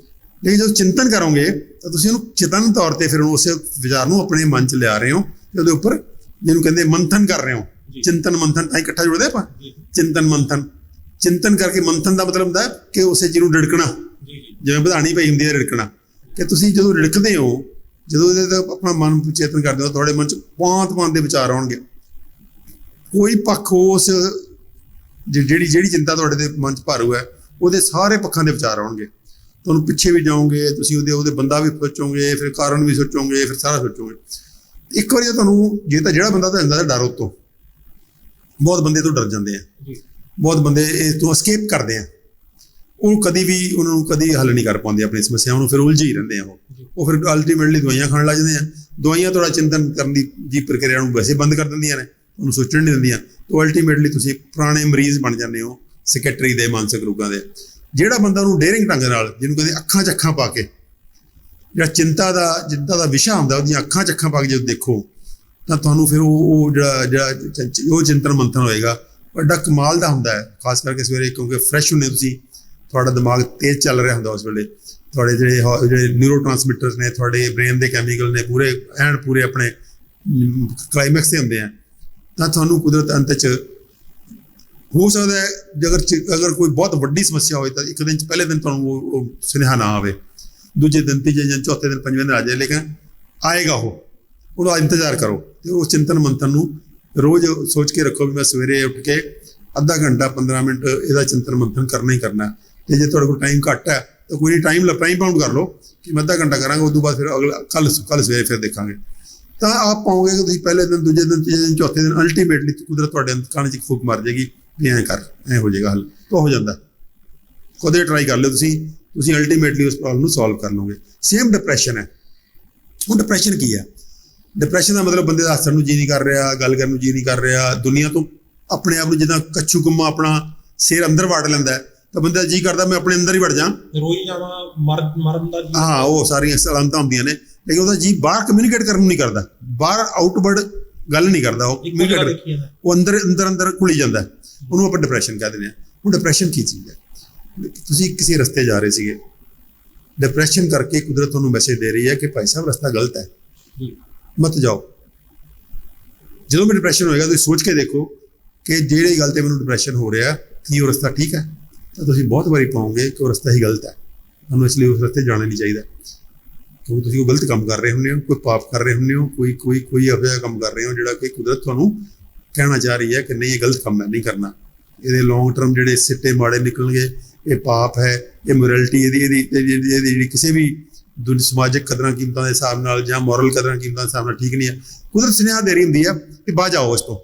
ਲੇਕਿਨ ਜਦੋਂ ਚਿੰਤਨ ਕਰੋਗੇ ਤਾਂ ਤੁਸੀਂ ਉਹਨੂੰ ਚੇਤਨ ਤੌਰ ਤੇ ਫਿਰ ਉਸੇ ਵਿਚਾਰ ਨੂੰ ਆਪਣੇ ਮਨ 'ਚ ਲਿਆ ਰਹੇ ਹੋ, ਤੇ ਉਹਦੇ ਉੱਪਰ ਜਿਹਨੂੰ ਕਹਿੰਦੇ ਮੰਥਨ ਕਰ ਰਹੇ ਹੋ। ਚਿੰਤਨ ਮੰਥਨ ਤਾਂ ਇਕੱਠਾ ਜੁੜਦੇ ਆਪਾਂ, ਚਿੰਤਨ ਮੰਥਨ। ਚਿੰਤਨ ਕਰਕੇ ਮੰਥਨ ਦਾ ਮਤਲਬ ਹੁੰਦਾ ਕਿ ਉਸੇ ਚੀਜ਼ ਨੂੰ ਰਿੜਕਣਾ, ਜਿਵੇਂ ਵਧਾਣੀ ਪਈ ਹੁੰਦੀ ਹੈ ਰਿੜਕਣਾ, ਕਿ ਤੁਸੀਂ ਜਦੋਂ ਰਿੜਕਦੇ ਹੋ, ਜਦੋਂ ਇਹਦੇ ਤੇ ਆਪਣਾ ਮਨ ਚੇਤਨ ਕਰਦੇ ਹੋ, ਤੁਹਾਡੇ ਮਨ 'ਚ ਭਾਂਤ ਦੇ ਵਿਚਾਰ ਆਉਣਗੇ। ਕੋਈ ਪੱਖ ਉਸ ਜਿਹੜੀ ਚਿੰਤਾ ਤੁਹਾਡੇ ਦੇ ਮਨ 'ਚ ਭਰ ਹੈ, ਉਹਦੇ ਸਾਰੇ ਪੱਖਾਂ ਦੇ ਵਿਚਾਰ ਆਉਣਗੇ। ਤੁਹਾਨੂੰ ਪਿੱਛੇ ਵੀ ਜਾਓਗੇ, ਤੁਸੀਂ ਉਹਦੇ ਬੰਦਾ ਵੀ ਸੋਚੋਗੇ, ਫਿਰ ਕਾਰਨ ਵੀ ਸੋਚੋਗੇ, ਫਿਰ ਸਾਰਾ ਸੋਚੋਗੇ। ਇੱਕ ਵਾਰੀ ਤੁਹਾਨੂੰ ਜੇ ਤਾਂ ਜਿਹੜਾ ਬੰਦਾ ਤਾਂ ਜਾਂਦਾ ਡਰ ਉੱਤੋਂ, ਬਹੁਤ ਬੰਦੇ ਤੋਂ ਡਰ ਜਾਂਦੇ ਆ, ਬਹੁਤ ਬੰਦੇ ਇਸ ਤੋਂ escape ਕਰਦੇ ਆ, ਉਹਨਾਂ ਨੂੰ ਕਦੀ ਹੱਲ ਨਹੀਂ ਕਰ ਪਾਉਂਦੇ ਆਪਣੀ ਸਮੱਸਿਆਵਾਂ ਨੂੰ, ਫਿਰ ਉਲਝੇ ਹੀ ਰਹਿੰਦੇ ਆ। ਉਹ ਫਿਰ ਅਲਟੀਮੇਟਲੀ ਦਵਾਈਆਂ ਖਾਣ ਲੱਗ ਜਾਂਦੇ ਆ। ਦਵਾਈਆਂ ਤੁਹਾਡਾ ਚਿੰਤਨ ਕਰਨ ਦੀ ਪ੍ਰਕਿਰਿਆ ਨੂੰ ਵੈਸੇ ਬੰਦ ਕਰ ਦਿੰਦੀਆਂ ਨੇ, ਉਹਨੂੰ ਸੋਚਣ ਨਹੀਂ ਦਿੰਦੀਆਂ, ਤਾਂ ਅਲਟੀਮੇਟਲੀ ਤੁਸੀਂ ਪੁਰਾਣੇ ਮਰੀਜ਼ ਬਣ ਜਾਂਦੇ ਹੋ ਸੈਕਟਰੀ ਦੇ, ਮਾਨਸਿਕ ਰੋਗਾਂ ਦੇ। ਜਿਹੜਾ ਬੰਦਾ ਉਹਨੂੰ ਡੇਰਿੰਗ ਢੰਗ ਨਾਲ, ਜਿਹਨੂੰ ਕਹਿੰਦੇ ਅੱਖਾਂ 'ਚ ਅੱਖਾਂ ਪਾ ਕੇ, ਜਿਹੜਾ ਚਿੰਤਾ ਦਾ ਵਿਸ਼ਾ ਹੁੰਦਾ, ਉਹਦੀਆਂ ਅੱਖਾਂ 'ਚ ਅੱਖਾਂ ਪਾ ਕੇ ਜਦੋਂ ਦੇਖੋ, ਤਾਂ ਤੁਹਾਨੂੰ ਫਿਰ ਉਹ ਜਿਹੜਾ ਚਿੰਤਨ ਮੰਥਨ ਹੋਏਗਾ, ਵੱਡਾ ਕਮਾਲ ਦਾ ਹੁੰਦਾ ਹੈ। ਖਾਸ ਕਰਕੇ ਸਵੇਰੇ, ਕਿਉਂਕਿ ਫਰੈਸ਼ ਹੁੰਦੇ ਤੁਸੀਂ, ਤੁਹਾਡਾ ਦਿਮਾਗ ਤੇਜ਼ ਚੱਲ ਰਿਹਾ ਹੁੰਦਾ ਉਸ ਵੇਲੇ, ਤੁਹਾਡੇ ਜਿਹੜੇ ਨਿਊਰੋ ਟਰਾਂਸਮਿਟਰਸ ਨੇ, ਤੁਹਾਡੇ ਬ੍ਰੇਨ ਦੇ ਕੈਮੀਕਲ ਨੇ ਪੂਰੇ ਆਪਣੇ ਕਲਾਈਮੈਕਸ 'ਤੇ ਹੁੰਦੇ ਆ। ਤਾਂ ਤੁਹਾਨੂੰ ਕੁਦਰਤ ਅੰਤ 'ਚ ਹੋ ਸਕਦਾ ਹੈ ਅਗਰ ਕੋਈ ਬਹੁਤ ਵੱਡੀ ਸਮੱਸਿਆ ਹੋਵੇ ਤਾਂ ਇੱਕ ਦਿਨ 'ਚ ਪਹਿਲੇ ਦਿਨ ਤੁਹਾਨੂੰ ਉਹ ਸੁਨੇਹਾ ਨਾ ਆਵੇ, ਦੂਜੇ ਦਿਨ, ਤੀਜੇ ਦਿਨ, ਚੌਥੇ ਦਿਨ, ਪੰਜਵੇਂ ਦਿਨ ਆ ਜਾਏ, ਲੇਕਿਨ ਆਏਗਾ ਉਹਦਾ ਇੰਤਜ਼ਾਰ ਕਰੋ। ਤੇ ਉਹ ਚਿੰਤਨ ਮੰਥਨ ਨੂੰ ਰੋਜ਼ ਸੋਚ ਕੇ ਰੱਖੋ ਵੀ ਮੈਂ ਸਵੇਰੇ ਉੱਠ ਕੇ ਅੱਧਾ ਘੰਟਾ 15 ਮਿੰਟ ਇਹਦਾ ਚਿੰਤਨ ਮੰਥਨ ਕਰਨਾ ਹੀ ਕਰਨਾ। ਤੇ ਜੇ ਤੁਹਾਡੇ ਕੋਲ ਟਾਈਮ ਘੱਟ ਹੈ ਤਾਂ ਕੋਈ ਨਹੀਂ, ਟਾਈਮ ਬਾਉਂਡ ਕਰ ਲਓ ਕਿ ਮੈਂ ਅੱਧਾ ਘੰਟਾ ਕਰਾਂਗਾ, ਉਸ ਤੋਂ ਬਾਅਦ ਫਿਰ ਕੱਲ ਸਵੇਰੇ ਫਿਰ ਦੇਖਾਂਗੇ। ਤਾਂ ਆਪ ਪਾਓਗੇ ਕਿ ਤੁਸੀਂ ਪਹਿਲੇ ਦਿਨ, ਦੂਜੇ ਦਿਨ, ਤੀਜੇ ਦਿਨ, ਚੌਥੇ ਦਿਨ ਅਲਟੀਮੇਟਲੀ ਕੁਦਰਤ ਤੁਹਾਡੇ ਕੰਨ 'ਚ ਇੱਕ ਫੂਕ ਮਾਰ ਜਾਏਗੀ ਵੀ ਐਂ ਕਰ, ਐਂ ਹੋ ਜਾਏਗਾ ਹੱਲ। ਤਾਂ ਹੋ ਜਾਂਦਾ, ਕਦੇ ਟਰਾਈ ਕਰ ਲਿਓ ਤੁਸੀਂ ਅਲਟੀਮੇਟਲੀ ਉਸ ਪ੍ਰੋਬਲਮ ਨੂੰ ਸੋਲਵ ਕਰ ਲਓਗੇ। ਸੇਮ ਡਿਪਰੈਸ਼ਨ ਹੈ। ਹੁਣ ਡਿਪਰੈਸ਼ਨ ਕੀ ਹੈ? ਡਿਪਰੈਸ਼ਨ ਦਾ ਮਤਲਬ ਬੰਦੇ ਦਾ ਹੱਸਣ ਨੂੰ ਜੀ ਨਹੀਂ ਕਰ ਰਿਹਾ, ਗੱਲ ਕਰਨ ਨੂੰ ਜੀ ਨਹੀਂ ਕਰ ਰਿਹਾ, ਦੁਨੀਆ ਤੋਂ ਆਪਣੇ ਆਪ ਨੂੰ ਜਿੱਦਾਂ ਕੱਛੂ ਕੰਮਾ ਆਪਣਾ ਸਿਰ ਅੰਦਰ ਵੜ ਲੈਂਦਾ, ਤਾਂ ਬੰਦਾ ਜੀ ਕਰਦਾ ਮੈਂ ਆਪਣੇ ਅੰਦਰ ਹੀ ਵੜ ਜਾ,
ਰੋਈ ਜਾਵਾਂ, ਮਰਨ ਦਾ।
ਹਾਂ, ਉਹ ਸਾਰੀਆਂ ਸਲਾਮਤਾਂ ਹੁੰਦੀਆਂ ਨੇ, ਲੇਕਿਨ ਉਹਦਾ ਜੀ ਬਾਹਰ ਕਮਿਊਨੀਕੇਟ ਕਰਨ ਨੂੰ ਨਹੀਂ ਕਰਦਾ, ਬਾਹਰ ਆਊਟਵਰਡ ਗੱਲ ਨਹੀਂ ਕਰਦਾ, ਉਹ ਅੰਦਰ ਘੁਲੀ ਜਾਂਦਾ। ਉਹਨੂੰ ਆਪਾਂ ਡਿਪਰੈਸ਼ਨ ਕਹਿ ਦਿੰਦੇ ਹਾਂ। ਹੁਣ ਡਿਪਰੈਸ਼ਨ ਕੀ ਚੀਜ਼ ਹੈ? ਤੁਸੀਂ ਕਿਸੇ ਰਸਤੇ ਜਾ ਰਹੇ ਸੀਗੇ, ਡਿਪਰੈਸ਼ਨ ਕਰਕੇ ਕੁਦਰਤ ਤੁਹਾਨੂੰ ਮੈਸੇਜ ਦੇ ਰਹੀ ਹੈ ਕਿ ਭਾਈ ਸਾਹਿਬ ਰਸਤਾ ਗਲਤ ਹੈ, ਮਤ ਜਾਓ। ਜਦੋਂ ਵੀ ਡਿਪਰੈਸ਼ਨ ਹੋਏਗਾ ਤੁਸੀਂ ਸੋਚ ਕੇ ਦੇਖੋ ਕਿ ਜਿਹੜੀ ਗੱਲ ਤੇ ਮੈਨੂੰ ਡਿਪਰੈਸ਼ਨ ਹੋ ਰਿਹਾ, ਕੀ ਉਹ ਰਸਤਾ ਠੀਕ ਹੈ? ਤਾਂ ਤੁਸੀਂ ਬਹੁਤ ਵਾਰੀ ਪਾਓਗੇ ਕਿ ਉਹ ਰਸਤਾ ਹੀ ਗਲਤ ਹੈ, ਤੁਹਾਨੂੰ ਇਸ ਲਈ ਉਸ ਰਸਤੇ ਜਾਣਾ ਨਹੀਂ ਚਾਹੀਦਾ, ਕਿਉਂਕਿ ਤੁਸੀਂ ਉਹ ਗਲਤ ਕੰਮ ਕਰ ਰਹੇ ਹੁੰਦੇ ਹੋ, ਕੋਈ ਪਾਪ ਕਰ ਰਹੇ ਹੁੰਦੇ ਹੋ, ਕੋਈ ਇਹੋ ਜਿਹਾ ਕੰਮ ਕਰ ਰਹੇ ਹੋ ਜਿਹੜਾ ਕਿ ਕੁਦਰਤ ਤੁਹਾਨੂੰ ਕਹਿਣਾ ਚਾਹ ਰਹੀ ਹੈ ਕਿ ਨਹੀਂ, ਇਹ ਗਲਤ ਕੰਮ ਹੈ, ਨਹੀਂ ਕਰਨਾ। ਇਹਦੇ ਲੌਂਗ ਟਰਮ ਜਿਹੜੇ ਸਿੱਟੇ ਮਾੜੇ ਨਿਕਲਣਗੇ, ਇਹ ਪਾਪ ਹੈ, ਇਹ ਮੋਰੈਲਿਟੀ ਇਹਦੀ ਜਿਹੜੀ ਕਿਸੇ ਵੀ ਸਮਾਜਿਕ ਕਦਰਾਂ ਕੀਮਤਾਂ ਦੇ ਹਿਸਾਬ ਨਾਲ ਜਾਂ ਮੋਰਲ ਕਦਰਾਂ ਕੀਮਤਾਂ ਦੇ ਹਿਸਾਬ ਨਾਲ ਠੀਕ ਨਹੀਂ ਹੈ। ਕੁਦਰਤ ਸੁਨੇਹਾ ਦੇ ਰਹੀ ਹੁੰਦੀ ਹੈ ਕਿ ਬਾਹਰ ਜਾਓ ਇਸ ਤੋਂ।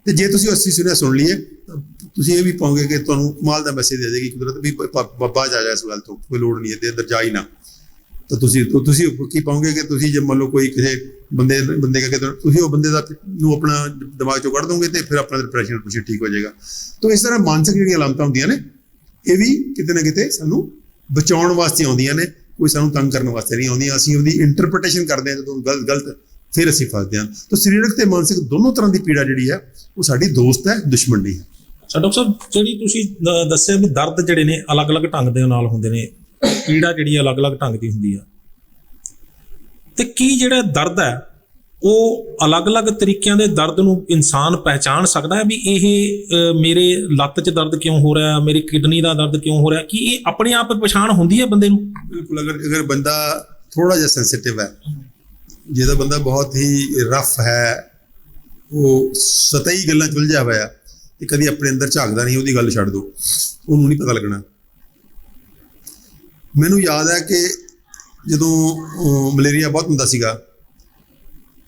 ਤੇ ਜੇ ਤੁਸੀਂ ਅਸੀਂ ਸੁਨੇਹਾ ਸੁਣ ਲਈਏ ਤਾਂ ਤੁਸੀਂ ਇਹ ਵੀ ਪਾਓਗੇ ਕਿ ਤੁਹਾਨੂੰ ਕਮਾਲ ਦਾ ਮੈਸੇਜ ਦੇ ਦੇਗੀ ਕੁਦਰਤ ਵੀ ਬਾਹਰ ਜਾ ਇਸ ਗੱਲ ਤੋਂ, ਕੋਈ ਲੋੜ ਨਹੀਂ ਇਹਦੇ ਅੰਦਰ ਜਾ ਹੀ ਨਾ। ਤਾਂ ਤੁਸੀਂ ਕੀ ਪਾਓਗੇ ਕਿ ਤੁਸੀਂ ਜੇ ਮੰਨ ਲਓ ਕੋਈ ਕਿਸੇ ਬੰਦੇ ਕਰਕੇ ਤੁਸੀਂ ਉਹ ਬੰਦੇ ਨੂੰ ਆਪਣਾ ਦਿਮਾਗ ਚੋਂ ਕੱਢ ਦੋਗੇ ਤੇ ਫਿਰ ਆਪਣਾ ਡਿਪਰੈਸ਼ਨ ਕੁਛ ਠੀਕ ਹੋ ਜਾਏਗਾ। ਤਾਂ ਇਸ ਤਰ੍ਹਾਂ ਮਾਨਸਿਕ ਜਿਹੜੀਆਂ ਅਲਾਮਤਾਂ ਹੁੰਦੀਆਂ ਨੇ, ਇਹ ਵੀ ਕਿਤੇ ਨਾ ਕਿਤੇ ਸਾਨੂੰ ਬਚਾਉਣ ਵਾਸਤੇ ਆਉਂਦੀਆਂ ਨੇ, ਕੋਈ ਸਾਨੂੰ ਤੰਗ ਕਰਨ ਵਾਸਤੇ ਨਹੀਂ ਆਉਂਦੀਆਂ। ਅਸੀਂ ਉਹਦੀ ਇੰਟਰਪ੍ਰੀਟੇਸ਼ਨ ਕਰਦੇ ਹਾਂ ਜਦੋਂ ਗਲਤ, ਫਿਰ ਅਸੀਂ ਫਸਦੇ ਹਾਂ। ਤਾਂ ਸਰੀਰਕ ਤੇ ਮਾਨਸਿਕ ਦੋਨੋਂ ਤਰ੍ਹਾਂ ਦੀ ਪੀੜਾ ਜਿਹੜੀ ਹੈ ਉਹ ਸਾਡੀ ਦੋਸਤ ਹੈ, ਦੁਸ਼ਮਣ ਨਹੀਂ ਹੈ।
ਅੱਛਾ ਡਾਕਟਰ ਸਾਹਿਬ, ਜਿਹੜੀ ਤੁਸੀਂ ਦੱਸਿਆ ਵੀ ਦਰਦ ਜਿਹੜੇ ਨੇ ਅਲੱਗ-ਅਲੱਗ ਢੰਗ ਦੇ ਨਾਲ ਹੁੰਦੇ ਨੇ, ਪੀੜਾ ਜਿਹੜੀ ਅਲੱਗ-ਅਲੱਗ ਢੰਗ ਦੀ ਹੁੰਦੀ ਆ, ਤੇ ਕੀ ਜਿਹੜਾ ਦਰਦ ਹੈ ਉਹ ਅਲੱਗ-ਅਲੱਗ ਤਰੀਕਿਆਂ ਦੇ ਦਰਦ ਨੂੰ ਇਨਸਾਨ ਪਹਿਚਾਣ ਸਕਦਾ ਹੈ ਵੀ ਇਹ ਮੇਰੇ ਲੱਤ 'ਚ ਦਰਦ ਕਿਉਂ ਹੋ ਰਿਹਾ, ਮੇਰੀ ਕਿਡਨੀ ਦਾ ਦਰਦ ਕਿਉਂ ਹੋ ਰਿਹਾ? ਕੀ ਇਹ ਆਪਣੇ ਆਪ ਪਛਾਣ ਹੁੰਦੀ ਹੈ ਬੰਦੇ ਨੂੰ?
ਬਿਲਕੁਲ। ਅਗਰ ਬੰਦਾ ਥੋੜਾ ਜਿਹਾ ਸੈਂਸਿਟਿਵ ਹੈ, ਜਿਹਦਾ ਬੰਦਾ ਬਹੁਤ ਹੀ ਰਫ ਹੈ, ਉਹ ਸਤਹੀ ਗੱਲਾਂ 'ਚ ਉਲਝਿਆ ਹੋਇਆ ਤੇ ਕਦੀ ਆਪਣੇ ਅੰਦਰ ਝਾਕਦਾ ਨਹੀਂ, ਉਹਦੀ ਗੱਲ ਛੱਡ ਦਿਓ, ਉਹਨੂੰ ਨਹੀਂ ਪਤਾ ਲੱਗਣਾ। ਮੈਨੂੰ ਯਾਦ ਹੈ ਕਿ ਜਦੋਂ ਮਲੇਰੀਆ ਬਹੁਤ ਹੁੰਦਾ ਸੀਗਾ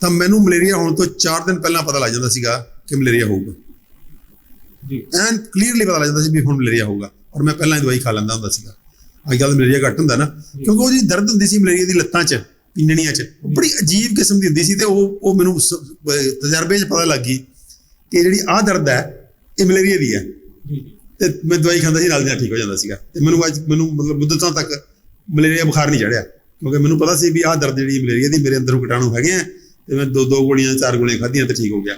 ਤਾਂ ਮੈਨੂੰ ਮਲੇਰੀਆ ਹੋਣ ਤੋਂ 4 ਦਿਨ ਪਹਿਲਾਂ ਪਤਾ ਲੱਗ ਜਾਂਦਾ ਸੀਗਾ ਕਿ ਮਲੇਰੀਆ ਹੋਊਗਾ।
ਜੀ
ਐਨ ਕਲੀਅਰਲੀ ਪਤਾ ਲੱਗ ਜਾਂਦਾ ਸੀ ਵੀ ਹੁਣ ਮਲੇਰੀਆ ਹੋਊਗਾ, ਔਰ ਮੈਂ ਪਹਿਲਾਂ ਹੀ ਦਵਾਈ ਖਾ ਲੈਂਦਾ ਹੁੰਦਾ ਸੀਗਾ। ਅੱਜ ਕੱਲ੍ਹ ਮਲੇਰੀਆ ਘੱਟ ਹੁੰਦਾ ਨਾ, ਕਿਉਂਕਿ ਉਹ ਜਿਹੜੀ ਦਰਦ ਹੁੰਦੀ ਸੀ ਮਲੇਰੀਆ ਦੀ ਲੱਤਾਂ 'ਚ, ਪਿੰਜਣੀਆਂ 'ਚ, ਉਹ ਬੜੀ ਅਜੀਬ ਕਿਸਮ ਦੀ ਹੁੰਦੀ ਸੀ। ਤੇ ਉਹ ਮੈਨੂੰ ਤਜਰਬੇ 'ਚ ਪਤਾ ਲੱਗ ਗਈ ਕਿ ਜਿਹੜੀ ਆਹ ਦਰਦ ਹੈ ਇਹ ਮਲੇਰੀਆ ਦੀ ਹੈ। ਤੇ ਮੈਂ ਦਵਾਈ ਖਾਂਦਾ ਸੀ, ਨਾਲ ਦੀ ਨਾਲ ਠੀਕ ਹੋ ਜਾਂਦਾ ਸੀਗਾ। ਤੇ ਮੈਨੂੰ ਮਤਲਬ ਮੁੱਦਤਾਂ ਤੱਕ ਮਲੇਰੀਆ ਬੁਖਾਰ ਨਹੀਂ ਚੜਿਆ, ਕਿਉਂਕਿ ਮੈਨੂੰ ਪਤਾ ਸੀ ਵੀ ਆਹ ਦਰਦ ਜਿਹੜੀ ਮਲੇਰੀਆ ਦੀ, ਮੇਰੇ ਅੰਦਰੋਂ ਕੀਟਾਣੂ ਹੈਗੇ ਆ, ਤੇ ਮੈਂ 2 ਗੋਲੀਆਂ 4 ਗੋਲੀਆਂ ਖਾਧੀਆਂ ਤੇ ਠੀਕ ਹੋ ਗਿਆ।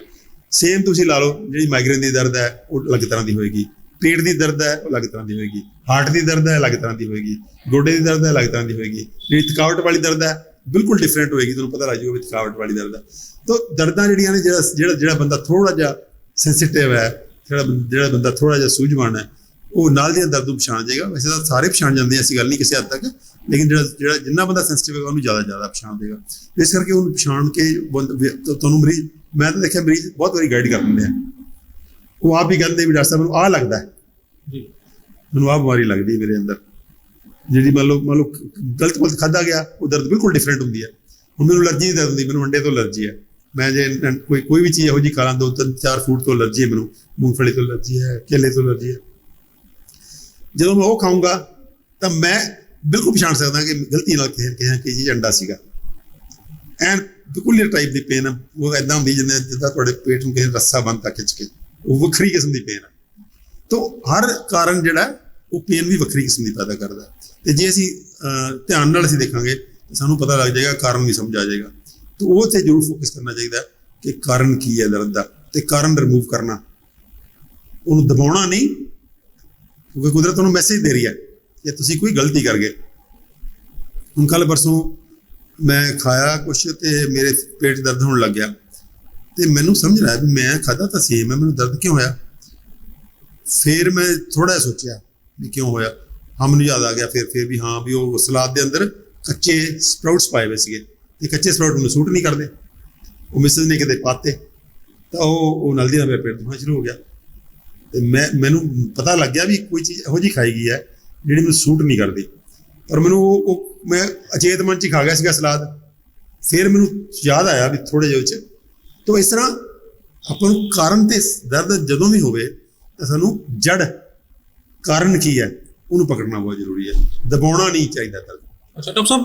ਸੇਮ ਤੁਸੀਂ ਲਾ ਲਓ, ਜਿਹੜੀ ਮਾਈਗ੍ਰੇਨ ਦੀ ਦਰਦ ਹੈ ਉਹ ਅਲੱਗ ਤਰ੍ਹਾਂ ਦੀ ਹੋਏਗੀ, ਪੇਟ ਦੀ ਦਰਦ ਹੈ ਉਹ ਅਲੱਗ ਤਰ੍ਹਾਂ ਦੀ ਹੋਏਗੀ, ਹਾਰਟ ਦੀ ਦਰਦ ਹੈ ਅਲੱਗ ਤਰ੍ਹਾਂ ਦੀ ਹੋਏਗੀ, ਗੋਡੇ ਦੀ ਦਰਦ ਹੈ ਅਲੱਗ ਤਰ੍ਹਾਂ ਦੀ ਹੋਏਗੀ, ਜਿਹੜੀ ਥਕਾਵਟ ਵਾਲੀ ਦਰਦ ਹੈ ਬਿਲਕੁਲ ਡਿਫਰੈਂਟ ਹੋਏਗੀ। ਤੁਹਾਨੂੰ ਪਤਾ ਲੱਗ ਜਾਊਗਾ ਵੀ ਥਕਾਵਟ ਵਾਲੀ ਦਰਦ ਹੈ। ਤਾਂ ਦਰਦਾਂ ਜਿਹੜੀਆਂ ਨੇ, ਜਿਹੜਾ ਬੰਦਾ ਥੋੜਾ ਜਿਹਾ ਸੈਂਸਿਟਿਵ ਹੈ, ਜਿਹੜਾ ਬੰਦਾ ਥੋੜਾ ਜਿਹਾ ਸੂਝਵਾਨ ਹੈ, ਉਹ ਨਾਲ ਦੀਆਂ ਦਰਦ ਨੂੰ ਪਛਾਣ ਜਾਏਗਾ। ਵੈਸੇ ਤਾਂ ਸਾਰੇ ਪਛਾਣ ਜਾਂਦੇ, ਐਸੀ ਗੱਲ ਨਹੀਂ ਕਿਸੇ ਹੱਦ ਤੱਕ, ਲੇਕਿਨ ਜਿੰਨਾ ਬੰਦਾ ਸੈਂਸਿਟਿਵ ਹੈ ਉਹਨੂੰ ਜ਼ਿਆਦਾ ਪਛਾਣ ਦੇਗਾ। ਇਸ ਕਰਕੇ ਉਹਨੂੰ ਪਛਾਣ ਕੇ ਤੁਹਾਨੂੰ ਮਰੀਜ਼, ਮੈਂ ਤਾਂ ਦੇਖਿਆ ਮਰੀਜ਼ ਬਹੁਤ ਵਾਰੀ ਗਾਈਡ ਕਰ ਦਿੰਦੇ ਆ, ਉਹ ਆਪ ਹੀ ਕਹਿੰਦੇ ਵੀ ਡਾਕਟਰ ਸਾਹਿਬ ਮੈਨੂੰ ਆਹ ਲੱਗਦਾ ਹੈ, ਮੈਨੂੰ ਆਹ ਬਿਮਾਰੀ ਲੱਗਦੀ ਮੇਰੇ ਅੰਦਰ, ਜਿਹੜੀ ਮੰਨ ਲਓ ਗਲਤ ਖਾਧਾ ਗਿਆ, ਉਹ ਦਰਦ ਬਿਲਕੁਲ ਡਿਫਰੈਂਟ ਹੁੰਦੀ ਹੈ। ਹੁਣ ਮੈਨੂੰ ਅਲਰਜੀ ਦੀ ਦਰਦ ਹੁੰਦੀ, ਮੈਨੂੰ ਅੰਡੇ ਤੋਂ ਅਲਰਜੀ ਹੈ। ਮੈਂ ਜੇ ਕੋਈ ਵੀ ਚੀਜ਼ ਇਹੋ ਜਿਹੀ ਖਾ ਲਾਂ, 2-3-4 ਫੂਡ ਤੋਂ ਅਲਰਜੀ ਹੈ ਮੈਨੂੰ, ਮੂੰਗਫਲੀ ਤੋਂ ਅਲਰਜੀ ਹੈ, ਕੇਲੇ ਤੋਂ ਅਲਰਜੀ ਹੈ, ਜਦੋਂ ਮੈਂ ਉਹ ਖਾਊਂਗਾ ਤਾਂ ਮੈਂ ਬਿਲਕੁਲ ਪਛਾਣ ਸਕਦਾ ਕਿ ਗਲਤੀ ਨਾਲ ਕਿਸੇ ਚੀਜ਼ ਅੰਡਾ ਸੀਗਾ। ਐਨ ਬਿਲਕੁਲ ਟਾਈਪ ਦੀ ਪੇਨ, ਉਹ ਇੱਦਾਂ ਹੁੰਦੀ ਜਿੱਦਾਂ ਤੁਹਾਡੇ ਪੇਟ ਨੂੰ ਕਿਸੇ ਰੱਸਾ ਬੰਨ੍ਹਤਾ ਖਿੱਚ ਕੇ, ਉਹ ਵੱਖਰੀ ਕਿਸਮ ਦੀ ਪੇਨ ਹੈ। ਤਾਂ ਹਰ ਕਾਰਨ ਜਿਹੜਾ ਉਹ ਪੇਨ ਵੀ ਵੱਖਰੀ ਕਿਸਮ ਦੀ ਪੈਦਾ ਕਰਦਾ। ਤੇ ਜੇ ਅਸੀਂ ਧਿਆਨ ਨਾਲ ਅਸੀਂ ਦੇਖਾਂਗੇ ਤਾਂ ਸਾਨੂੰ ਪਤਾ ਲੱਗ ਜਾਏਗਾ, ਕਾਰਨ ਵੀ ਸਮਝ ਆ ਜਾਏਗਾ। ਤਾਂ ਉਹ 'ਤੇ ਜ਼ਰੂਰ ਫੋਕਸ ਕਰਨਾ ਚਾਹੀਦਾ ਕਿ ਕਾਰਨ ਕੀ ਹੈ ਦਰਦ ਦਾ, ਤੇ ਕਾਰਨ ਰਿਮੂਵ ਕਰਨਾ, ਉਹਨੂੰ ਦਬਾਉਣਾ ਨਹੀਂ, ਕਿਉਂਕਿ ਕੁਦਰਤ ਉਹਨੂੰ ਮੈਸੇਜ ਦੇ ਰਹੀ ਹੈ ਕਿ ਤੁਸੀਂ ਕੋਈ ਗਲਤੀ ਕਰ ਗਏ। ਹੁਣ ਕੱਲ੍ਹ ਪਰਸੋਂ ਮੈਂ ਖਾਇਆ ਕੁਛ ਤੇ ਮੇਰੇ ਪੇਟ ਦਰਦ ਹੋਣ ਲੱਗ ਗਿਆ, ਤੇ ਮੈਨੂੰ ਸਮਝ ਰਿਹਾ ਵੀ ਮੈਂ ਖਾਧਾ ਤਾਂ ਸੇਮ ਹੈ, ਮੈਨੂੰ ਦਰਦ ਕਿਉਂ ਹੋਇਆ। ਫਿਰ ਮੈਂ ਥੋੜ੍ਹਾ ਜਿਹਾ ਸੋਚਿਆ ਵੀ ਕਿਉਂ ਹੋਇਆ, ਮੈਨੂੰ ਯਾਦ ਆ ਗਿਆ ਫਿਰ ਵੀ ਹਾਂ ਵੀ ਉਹ ਸਲਾਦ ਦੇ ਅੰਦਰ ਕੱਚੇ ਸਪਰਾਊਟਸ ਪਾਏ ਹੋਏ ਸੀਗੇ, ਤੇ ਕੱਚੇ ਸਪਰਾਊਟ ਮੈਨੂੰ ਸੂਟ ਨਹੀਂ ਕਰਦੇ, ਉਹ ਮਿਸਿਸ ਨੇ ਕਿਤੇ ਪਾਤੇ, ਤਾਂ ਉਹ ਨਾਲ ਦੀ ਨਾਲ ਮੇਰਾ ਪੇਟ ਦੁਖਣਾ ਸ਼ੁਰੂ ਹੋ ਗਿਆ। ਤੇ ਮੈਨੂੰ ਪਤਾ ਲੱਗ ਗਿਆ ਵੀ ਕੋਈ ਚੀਜ਼ ਇਹੋ ਜਿਹੀ ਖਾਈ ਗਈ ਹੈ ਜਿਹੜੀ ਮੈਨੂੰ ਸੂਟ ਨਹੀਂ ਕਰਦੀ, ਪਰ ਮੈਨੂੰ ਉਹ ਮੈਂ ਅਚੇਤ ਮਨ 'ਚ ਹੀ ਖਾ ਗਿਆ ਸੀਗਾ ਸਲਾਦ। ਫਿਰ ਮੈਨੂੰ ਯਾਦ ਆਇਆ ਵੀ ਥੋੜ੍ਹੇ ਜਿਹੇ 'ਚ, ਤਾਂ ਇਸ ਤਰ੍ਹਾਂ ਆਪਾਂ ਨੂੰ ਕਾਰਨ ਤੇ ਦਰਦ ਜਦੋਂ ਵੀ ਹੋਵੇ ਤਾਂ ਸਾਨੂੰ ਜੜ ਕਾਰਨ ਕੀ ਹੈ ਉਹਨੂੰ ਪਕੜਨਾ ਬਹੁਤ ਜ਼ਰੂਰੀ ਹੈ, ਦਬਾਉਣਾ ਨਹੀਂ ਚਾਹੀਦਾ ਦਰਦ।
ਅੱਛਾ ਡਾਕਟਰ ਸਾਹਿਬ,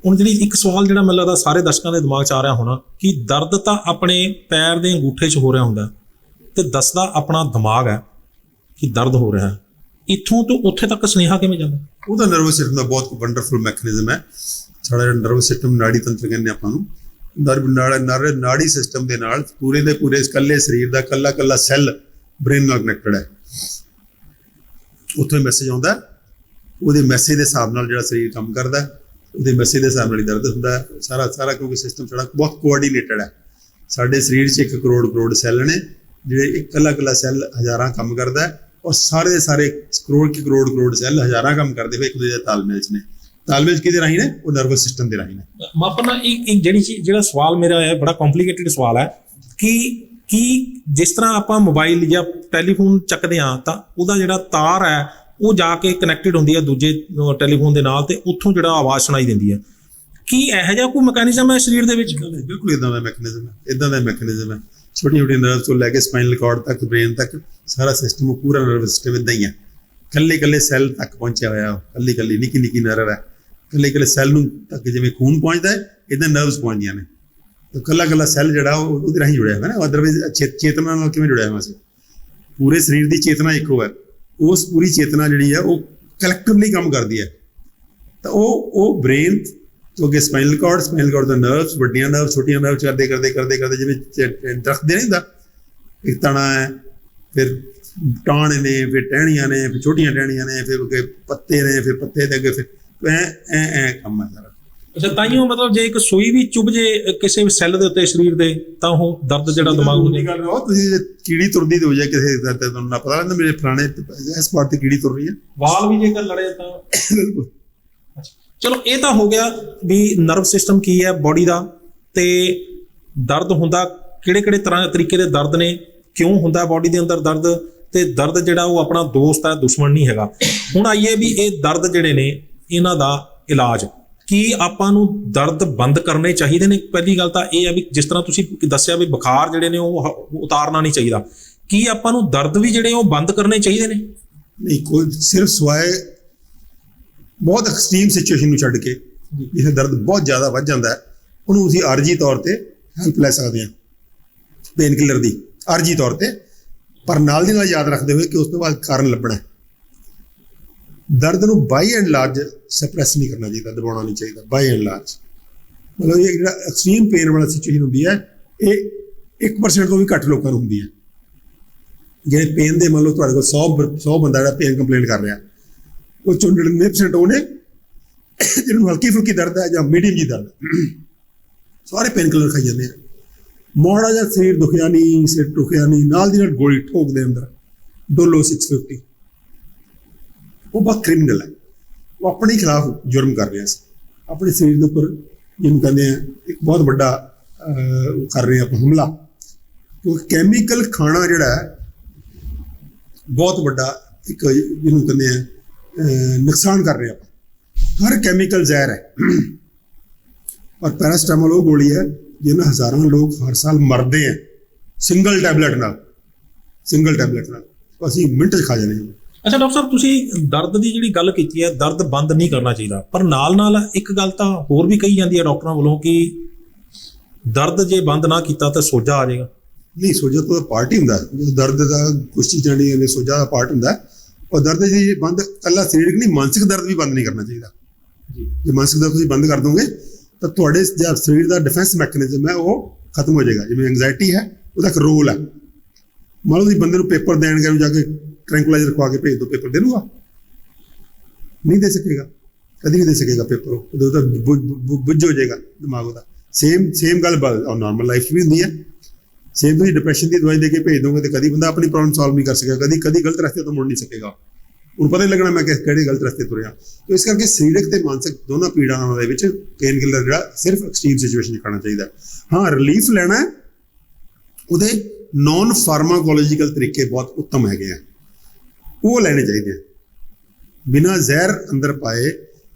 ਜਿਹੜੀ ਇੱਕ ਸਵਾਲ ਜਿਹੜਾ ਮੈਨੂੰ ਲੱਗਦਾ ਸਾਰੇ ਦਰਸ਼ਕਾਂ ਦੇ ਦਿਮਾਗ 'ਚ ਆ ਰਿਹਾ ਹੋਣਾ ਕਿ ਦਰਦ ਤਾਂ ਆਪਣੇ ਪੈਰ ਦੇ ਅੰਗੂਠੇ 'ਚ ਹੋ ਰਿਹਾ ਹੁੰਦਾ, ਤੇ ਦੱਸਦਾ ਆਪਣਾ ਦਿਮਾਗ ਹੈ ਕਿ ਦਰਦ ਹੋ ਰਿਹਾ ਹੈ, ਇੱਥੋਂ ਤੋਂ ਉੱਥੇ ਤੱਕ ਸੁਨੇਹਾ ਕਿਵੇਂ ਜਾਂਦਾ?
ਉਹਦਾ ਨਰਵਸ ਸਿਸਟਮ ਦਾ ਬਹੁਤ ਵੰਡਰਫੁਲ ਮੈਕੈਨਿਜ਼ਮ ਹੈ। ਸਾਡਾ ਜਿਹੜਾ ਨਰਵਸ ਸਿਸਟਮ, ਨਾੜੀ ਤੰਤਰ ਕਹਿੰਦੇ ਆਪਾਂ ਨੂੰ, ਨਾੜੀ ਸਿਸਟਮ ਦੇ ਨਾਲ ਪੂਰੇ ਦੇ ਪੂਰੇ ਇਕੱਲੇ ਸਰੀਰ ਦਾ ਇਕੱਲਾ ਸੈੱਲ ਬ੍ਰੇਨ ਨਾਲ ਕਨੈਕਟਡ ਹੈ। ਉੱਥੋਂ ਮੈਸੇਜ ਆਉਂਦਾ, ਉਹਦੇ ਮੈਸੇਜ ਦੇ ਹਿਸਾਬ ਨਾਲ ਜਿਹੜਾ ਸਰੀਰ ਕੰਮ ਕਰਦਾ, ਉਹਦੇ ਮੈਸੇਜ ਦੇ ਹਿਸਾਬ ਨਾਲ ਹੀ ਦਰਦ ਹੁੰਦਾ ਹੈ ਸਾਰਾ, ਕਿਉਂਕਿ ਸਿਸਟਮ ਸਾਡਾ ਬਹੁਤ ਕੋਆਰਡੀਨੇਟਡ ਹੈ। ਸਾਡੇ ਸਰੀਰ 'ਚ 1 ਕਰੋੜ ਸੈੱਲ ਨੇ, ਜਿਹੜੇ ਇਕੱਲਾ ਸੈੱਲ ਹਜ਼ਾਰਾਂ ਕੰਮ ਕਰਦਾ ਹੈ, ਔਰ ਸਾਰੇ ਦੇ ਸਾਰੇ ਕਰੋੜ ਸੈੱਲ ਹਜ਼ਾਰਾਂ ਕੰਮ ਕਰਦੇ ਹੋਏ ਇੱਕ ਦੂਜੇ ਦੇ ਤਾਲਮੇਲ 'ਚ ਨੇ। ਤਾਲਮੇਲ ਕਿਹਦੇ ਰਾਹੀਂ ਨੇ? ਉਹ ਨਰਵਸ ਸਿਸਟਮ ਦੇ ਰਾਹੀਂ ਨੇ।
ਮਾਪਨਾ ਇੱਕ ਜਿਹੜਾ ਸਵਾਲ ਮੇਰਾ ਹੈ, ਬੜਾ ਕੰਪਲਿਕੇਟਿਡ ਸਵਾਲ ਹੈ ਕਿ ਜਿਸ ਤਰ੍ਹਾਂ ਆਪਾਂ ਮੋਬਾਈਲ ਜਾਂ ਟੈਲੀਫੋਨ ਚੱਕਦੇ ਹਾਂ ਤਾਂ ਉਹਦਾ ਜਿਹੜਾ ਤਾਰ ਹੈ ਉਹ ਜਾ ਕੇ ਕਨੈਕਟਡ ਹੁੰਦੀ ਹੈ ਦੂਜੇ ਟੈਲੀਫੋਨ ਦੇ ਨਾਲ, ਤੇ ਉੱਥੋਂ ਜਿਹੜਾ ਆਵਾਜ਼ ਸੁਣਾਈ ਦਿੰਦੀ ਹੈ। ਕੀ ਇਹੋ ਜਿਹਾ ਕੋਈ ਮੈਕੈਨਿਜ਼ਮ ਹੈ ਸਰੀਰ ਦੇ ਵਿੱਚ?
ਬਿਲਕੁਲ ਇੱਦਾਂ ਦਾ ਮੈਕੈਨਿਜ਼ਮ ਹੈ। ਛੋਟੀ ਨਰਵਸ ਤੋਂ ਲੈ ਕੇ ਸਪਾਈਨਲ ਕਾਰਡ ਤੱਕ, ਬ੍ਰੇਨ ਤੱਕ, ਸਾਰਾ ਸਿਸਟਮ, ਪੂਰਾ ਨਰਵਸ ਸਿਸਟਮ ਇੱਦਾਂ ਹੀ ਹੈ। ਇਕੱਲੇ ਸੈੱਲ ਤੱਕ ਪਹੁੰਚਿਆ ਹੋਇਆ, ਕੱਲੀ ਨਿੱਕੀ ਨਰਵ ਹੈ। ਇਕੱਲੇ ਸੈੱਲ ਨੂੰ ਤੱਕ ਜਿਵੇਂ ਖੂਨ ਪਹੁੰਚਦਾ ਹੈ, ਇੱਦਾਂ ਨਰਵਸ ਪਹੁੰਚਦੀਆਂ ਨੇ। ਤਾਂ ਇਕੱਲਾ ਸੈੱਲ ਜਿਹੜਾ ਉਹਦੇ ਰਾਹੀਂ ਜੁੜਿਆ ਹੋਇਆ ਨਾ। ਅਦਰਵਾਈਜ਼ ਚੇਤਨਾ ਨਾਲ ਕਿਵੇਂ ਜੁੜਿਆ ਹੋਇਆ ਸੀ? ਪੂਰੇ ਸਰੀਰ ਦੀ ਚੇਤਨਾ ਇੱਕੋ ਹੈ। ਉਸ ਪੂਰੀ ਚੇਤਨਾ ਜਿਹੜੀ ਹੈ ਉਹ ਕਲੈਕਟਿਵਲੀ ਕੰਮ ਕਰਦੀ ਹੈ। ਤਾਂ ਉਹ ਬ੍ਰੇਨ ਤੋਂ ਅੱਗੇ ਸਪਾਈਨਲ ਕਾਰਡ ਤੋਂ ਨਰਵਸ, ਵੱਡੀਆਂ ਨਰਵ, ਛੋਟੀਆਂ ਨਰਵ, ਕਰਦੇ ਜਿਵੇਂ ਦਰਖਤ ਦੇ ਨਹੀਂ ਹੁੰਦਾ, ਇੱਕ ਤਣਾ ਹੈ, ਫਿਰ ਟਾਹਣ ਨੇ, ਫਿਰ ਟਹਿਣੀਆਂ ਨੇ, ਫਿਰ ਛੋਟੀਆਂ ਟਹਿਣੀਆਂ ਨੇ, ਫਿਰ ਅੱਗੇ ਪੱਤੇ ਨੇ, ਫਿਰ ਪੱਤੇ ਦੇ ਅੱਗੇ ਫਿਰ ਐ ਕੰਮ ਹੈ ਸਾਰਾ। ਅੱਛਾ, ਤਾਈਓ ਮਤਲਬ ਜੇ ਇੱਕ ਸੂਈ ਵੀ ਚੁੱਭ ਜੇ ਕਿਸੇ ਵੀ ਸੈੱਲ ਦੇ ਉੱਤੇ ਸਰੀਰ ਦੇ, ਤਾਂ ਉਹ ਦਰਦ ਜਿਹੜਾ ਦਿਮਾਗ ਨੂੰ ਗੱਲ ਰਹੋ। ਤੁਸੀਂ ਕੀੜੀ ਤੁਰਦੀ ਹੋ ਜਾਏ ਕਿਸੇ ਦਾ, ਤੁਹਾਨੂੰ ਨਾ ਪਤਾ ਲੱਗਦਾ ਮੇਰੇ ਫਲਾਣੇ ਇਸ ਪਾਰਟ ਤੇ ਕੀੜੀ ਤੁਰ ਰਹੀ ਹੈ।
ਵਾਲ ਵੀ ਜੇਕਰ ਲੜੇ ਤਾਂ
ਬਿਲਕੁਲ।
ਚਲੋ, ਇਹ ਤਾਂ ਹੋ ਗਿਆ ਵੀ ਨਰਵ ਸਿਸਟਮ ਕੀ ਹੈ ਬਾਡੀ ਦਾ, ਤੇ ਦਰਦ ਹੁੰਦਾ ਕਿਹੜੇ ਤਰੀਕੇ ਦੇ ਦਰਦ ਨੇ, ਕਿਉਂ ਹੁੰਦਾ ਬਾਡੀ ਦੇ ਅੰਦਰ ਦਰਦ, ਤੇ ਦਰਦ ਜਿਹੜਾ ਉਹ ਆਪਣਾ ਦੋਸਤ ਹੈ, ਦੁਸ਼ਮਣ ਨਹੀਂ ਹੈਗਾ। ਹੁਣ ਆਈਏ ਵੀ ਇਹ ਦਰਦ ਜਿਹੜੇ ਨੇ, ਇਹਨਾਂ ਦਾ ਇਲਾਜ ਕੀ ਆਪਾਂ ਨੂੰ ਦਰਦ ਬੰਦ ਕਰਨੇ ਚਾਹੀਦੇ ਨੇ? ਪਹਿਲੀ ਗੱਲ ਤਾਂ ਇਹ ਹੈ ਵੀ ਜਿਸ ਤਰ੍ਹਾਂ ਤੁਸੀਂ ਦੱਸਿਆ ਵੀ ਬੁਖਾਰ ਜਿਹੜੇ ਨੇ ਉਹ ਉਤਾਰਨਾ ਨਹੀਂ ਚਾਹੀਦਾ, ਕੀ ਆਪਾਂ ਨੂੰ ਦਰਦ ਵੀ ਜਿਹੜੇ ਉਹ ਬੰਦ ਕਰਨੇ ਚਾਹੀਦੇ ਨੇ?
ਨਹੀਂ, ਕੋਈ ਸਿਰਫ ਸਵਾਏ ਬਹੁਤ ਐਕਸਟ੍ਰੀਮ ਸਿਚੁਏਸ਼ਨ ਨੂੰ ਛੱਡ ਕੇ, ਜਿੱਥੇ ਦਰਦ ਬਹੁਤ ਜ਼ਿਆਦਾ ਵੱਧ ਜਾਂਦਾ ਹੈ, ਉਹਨੂੰ ਅਸੀਂ ਆਰਜੀ ਤੌਰ ਤੇ ਹੈਲਪ ਲੈ ਸਕਦੇ ਹਾਂ ਪੇਨ ਕਿਲਰ ਦੀ, ਆਰਜੀ ਤੌਰ ਤੇ, ਪਰ ਨਾਲ ਦੀ ਨਾਲ ਯਾਦ ਰੱਖਦੇ ਹੋਏ ਕਿ ਉਸ ਤੋਂ ਬਾਅਦ ਕਾਰਨ ਲੱਭਣਾ ਹੈ। ਦਰਦ ਨੂੰ ਬਾਈ ਐਂਡ ਲਾਰਜ ਸਪਰੈਸ ਨਹੀਂ ਕਰਨਾ ਚਾਹੀਦਾ, ਦਬਾਉਣਾ ਨਹੀਂ ਚਾਹੀਦਾ ਬਾਈ ਐਂਡ ਲਾਰਜ। ਮਤਲਬ ਇਹ ਜਿਹੜਾ ਐਕਸਟ੍ਰੀਮ ਪੇਨ ਵਾਲਾ ਸਿਚੁਏਸ਼ਨ ਹੁੰਦੀ ਹੈ, ਇਹ 1% ਤੋਂ ਵੀ ਘੱਟ ਲੋਕਾਂ ਨੂੰ ਹੁੰਦੀ ਹੈ। ਜਿਹੜੇ ਪੇਨ ਦੇ, ਮੰਨ ਲਓ ਤੁਹਾਡੇ ਕੋਲ 100 ਬੰਦਾ ਜਿਹੜਾ ਪੇਨ ਕੰਪਲੇਂਟ ਕਰ ਰਿਹਾ, ਉਹ 'ਚੋਂ 99% ਉਹਨੇ ਜਿਹਨੂੰ ਹਲਕੀ ਫੁਲਕੀ ਦਰਦ ਹੈ ਜਾਂ ਮੀਡੀਅਮ ਜੀ ਦਰਦ, ਸਾਰੇ ਪੇਨ ਕਿਲਰ ਖਾਈ ਜਾਂਦੇ ਆ। ਮਾੜਾ ਜਿਹਾ ਸਰੀਰ ਦੁਖਿਆ ਨਹੀਂ, ਸਿਰ ਦੁਖਿਆ ਨਹੀਂ, ਨਾਲ ਦੀ ਨਾਲ ਗੋਲੀ ਠੋਕਦੇ ਅੰਦਰ, ਡੋਲੋ 650। ਉਹ ਬਹੁਤ ਕ੍ਰਿਮੀਨਲ ਹੈ, ਉਹ ਆਪਣੇ ਖਿਲਾਫ ਜੁਰਮ ਕਰ ਰਿਹਾ ਸੀ, ਆਪਣੇ ਸਰੀਰ ਦੇ ਉੱਪਰ, ਜਿਹਨੂੰ ਕਹਿੰਦੇ ਆ ਇੱਕ ਬਹੁਤ ਵੱਡਾ ਕਰ ਰਹੇ ਆਪਾਂ ਹਮਲਾ। ਕਿਉਂਕਿ ਕੈਮੀਕਲ ਖਾਣਾ ਜਿਹੜਾ ਹੈ ਬਹੁਤ ਵੱਡਾ ਇੱਕ, ਜਿਹਨੂੰ ਕਹਿੰਦੇ ਆ ਨੁਕਸਾਨ ਕਰ ਰਹੇ ਆਪਾਂ। ਹਰ ਕੈਮੀਕਲ ਜ਼ਹਿਰ ਹੈ, ਔਰ ਪੈਰਾਸਟਾਮੋਲ ਉਹ ਗੋਲੀ ਹੈ ਜਿਹਨਾਂ ਹਜ਼ਾਰਾਂ ਲੋਕ ਹਰ ਸਾਲ ਮਰਦੇ ਆ ਸਿੰਗਲ ਟੈਬਲੇਟ ਨਾਲ, ਅਸੀਂ ਮਿੰਟ 'ਚ ਖਾ ਜਾਂਦੇ ਹਾਂ।
ਅੱਛਾ ਡਾਕਟਰ ਸਾਹਿਬ, ਤੁਸੀਂ ਦਰਦ ਦੀ ਜਿਹੜੀ ਗੱਲ ਕੀਤੀ ਹੈ, ਦਰਦ ਬੰਦ ਨਹੀਂ ਕਰਨਾ ਚਾਹੀਦਾ, ਪਰ ਨਾਲ ਇੱਕ ਗੱਲ ਤਾਂ ਹੋਰ ਵੀ ਕਹੀ ਜਾਂਦੀ ਹੈ ਡਾਕਟਰਾਂ ਵੱਲੋਂ ਕਿ ਦਰਦ ਜੇ ਬੰਦ ਨਾ ਕੀਤਾ ਤਾਂ ਸੋਜਾ ਆ ਜਾਏਗਾ।
ਨਹੀਂ, ਸੋਜਾ ਤਾਂ ਪਾਰਟ ਹੀ ਹੁੰਦਾ, ਦਰਦ ਦਾ ਕੁਛ ਚੀਜ਼ਾਂ ਨਹੀਂ, ਸੋਜਾ ਦਾ ਪਾਰਟ ਹੁੰਦਾ। ਔਰ ਦਰਦ ਜੀ ਬੰਦ ਇਕੱਲਾ ਸਰੀਰਕ ਨਹੀਂ, ਮਾਨਸਿਕ ਦਰਦ ਵੀ ਬੰਦ ਨਹੀਂ ਕਰਨਾ ਚਾਹੀਦਾ। ਜੇ ਮਾਨਸਿਕ ਦਰਦ ਤੁਸੀਂ ਬੰਦ ਕਰ ਦੋਗੇ ਤਾਂ ਤੁਹਾਡੇ ਜਿਹੜਾ ਸਰੀਰ ਦਾ ਡਿਫੈਂਸ ਮੈਕੈਨਿਜ਼ਮ ਹੈ ਉਹ ਖਤਮ ਹੋ ਜਾਏਗਾ। ਜਿਵੇਂ ਐਂਗਜ਼ਾਇਟੀ ਹੈ, ਉਹਦਾ ਇੱਕ ਰੋਲ ਹੈ। ਮੰਨ ਲਓ ਤੁਸੀਂ ਬੰਦੇ ਨੂੰ ਪੇਪਰ ਦੇਣ ਗਏ, ਜਾ ਕੇ ਟ੍ਰੈਂਕੁਲਾਈਜ਼ਰ ਖਵਾ ਕੇ ਭੇਜ ਦਿਓ, ਪੇਪਰ ਦੇ ਦੂਗਾ? ਨਹੀਂ ਦੇ ਸਕੇਗਾ, ਕਦੀ ਨਹੀਂ ਦੇ ਸਕੇਗਾ ਪੇਪਰ। ਉਦੋਂ ਤਾਂ ਬੁੱਝ ਹੋ ਜਾਏਗਾ ਦਿਮਾਗ ਉਹਦਾ। ਸੇਮ ਗੱਲ ਨਾਰਮਲ ਲਾਈਫ 'ਚ ਵੀ ਹੁੰਦੀ ਹੈ। ਸੇਮ ਤੁਸੀਂ ਡਿਪਰੈਸ਼ਨ ਦੀ ਦਵਾਈ ਦੇ ਕੇ ਭੇਜ ਦੋਗੇ ਤੇ ਕਦੀ ਬੰਦਾ ਆਪਣੀ ਪ੍ਰੋਬਲਮ ਸੋਲਵ ਨਹੀਂ ਕਰ ਸਕੇਗਾ, ਕਦੀ ਗਲਤ ਰਸਤੇ ਤੋਂ ਮੁੜ ਨਹੀਂ ਸਕੇਗਾ। ਉਹਨੂੰ ਪਤਾ ਹੀ ਲੱਗਣਾ ਮੈਂ ਕਿਹੜੇ ਗਲਤ ਰਸਤੇ ਤੁਰਿਆ। ਤੇ ਇਸ ਕਰਕੇ ਸਰੀਰਕ ਤੇ ਮਾਨਸਿਕ ਦੋਨਾਂ ਪੀੜਾਂ ਦੇ ਵਿੱਚ ਪੇਨ ਕਿਲਰ ਜਿਹੜਾ ਸਿਰਫ ਐਕਸਟ੍ਰੀਮ ਸਿਚੁਏਸ਼ਨ 'ਚ ਖਾਣਾ ਚਾਹੀਦਾ। ਹਾਂ, ਰਿਲੀਫ ਲੈਣਾ, ਉਹਦੇ ਨੌਨ ਫਾਰਮਾਕੋਲੋਜੀਕਲ ਤਰੀਕੇ ਬਹੁਤ ਉੱਤਮ ਹੈਗੇ ਆ, ਉਹ ਲੈਣੇ ਚਾਹੀਦੇ ਆ। ਬਿਨਾਂ ਜ਼ਹਿਰ ਅੰਦਰ ਪਾਏ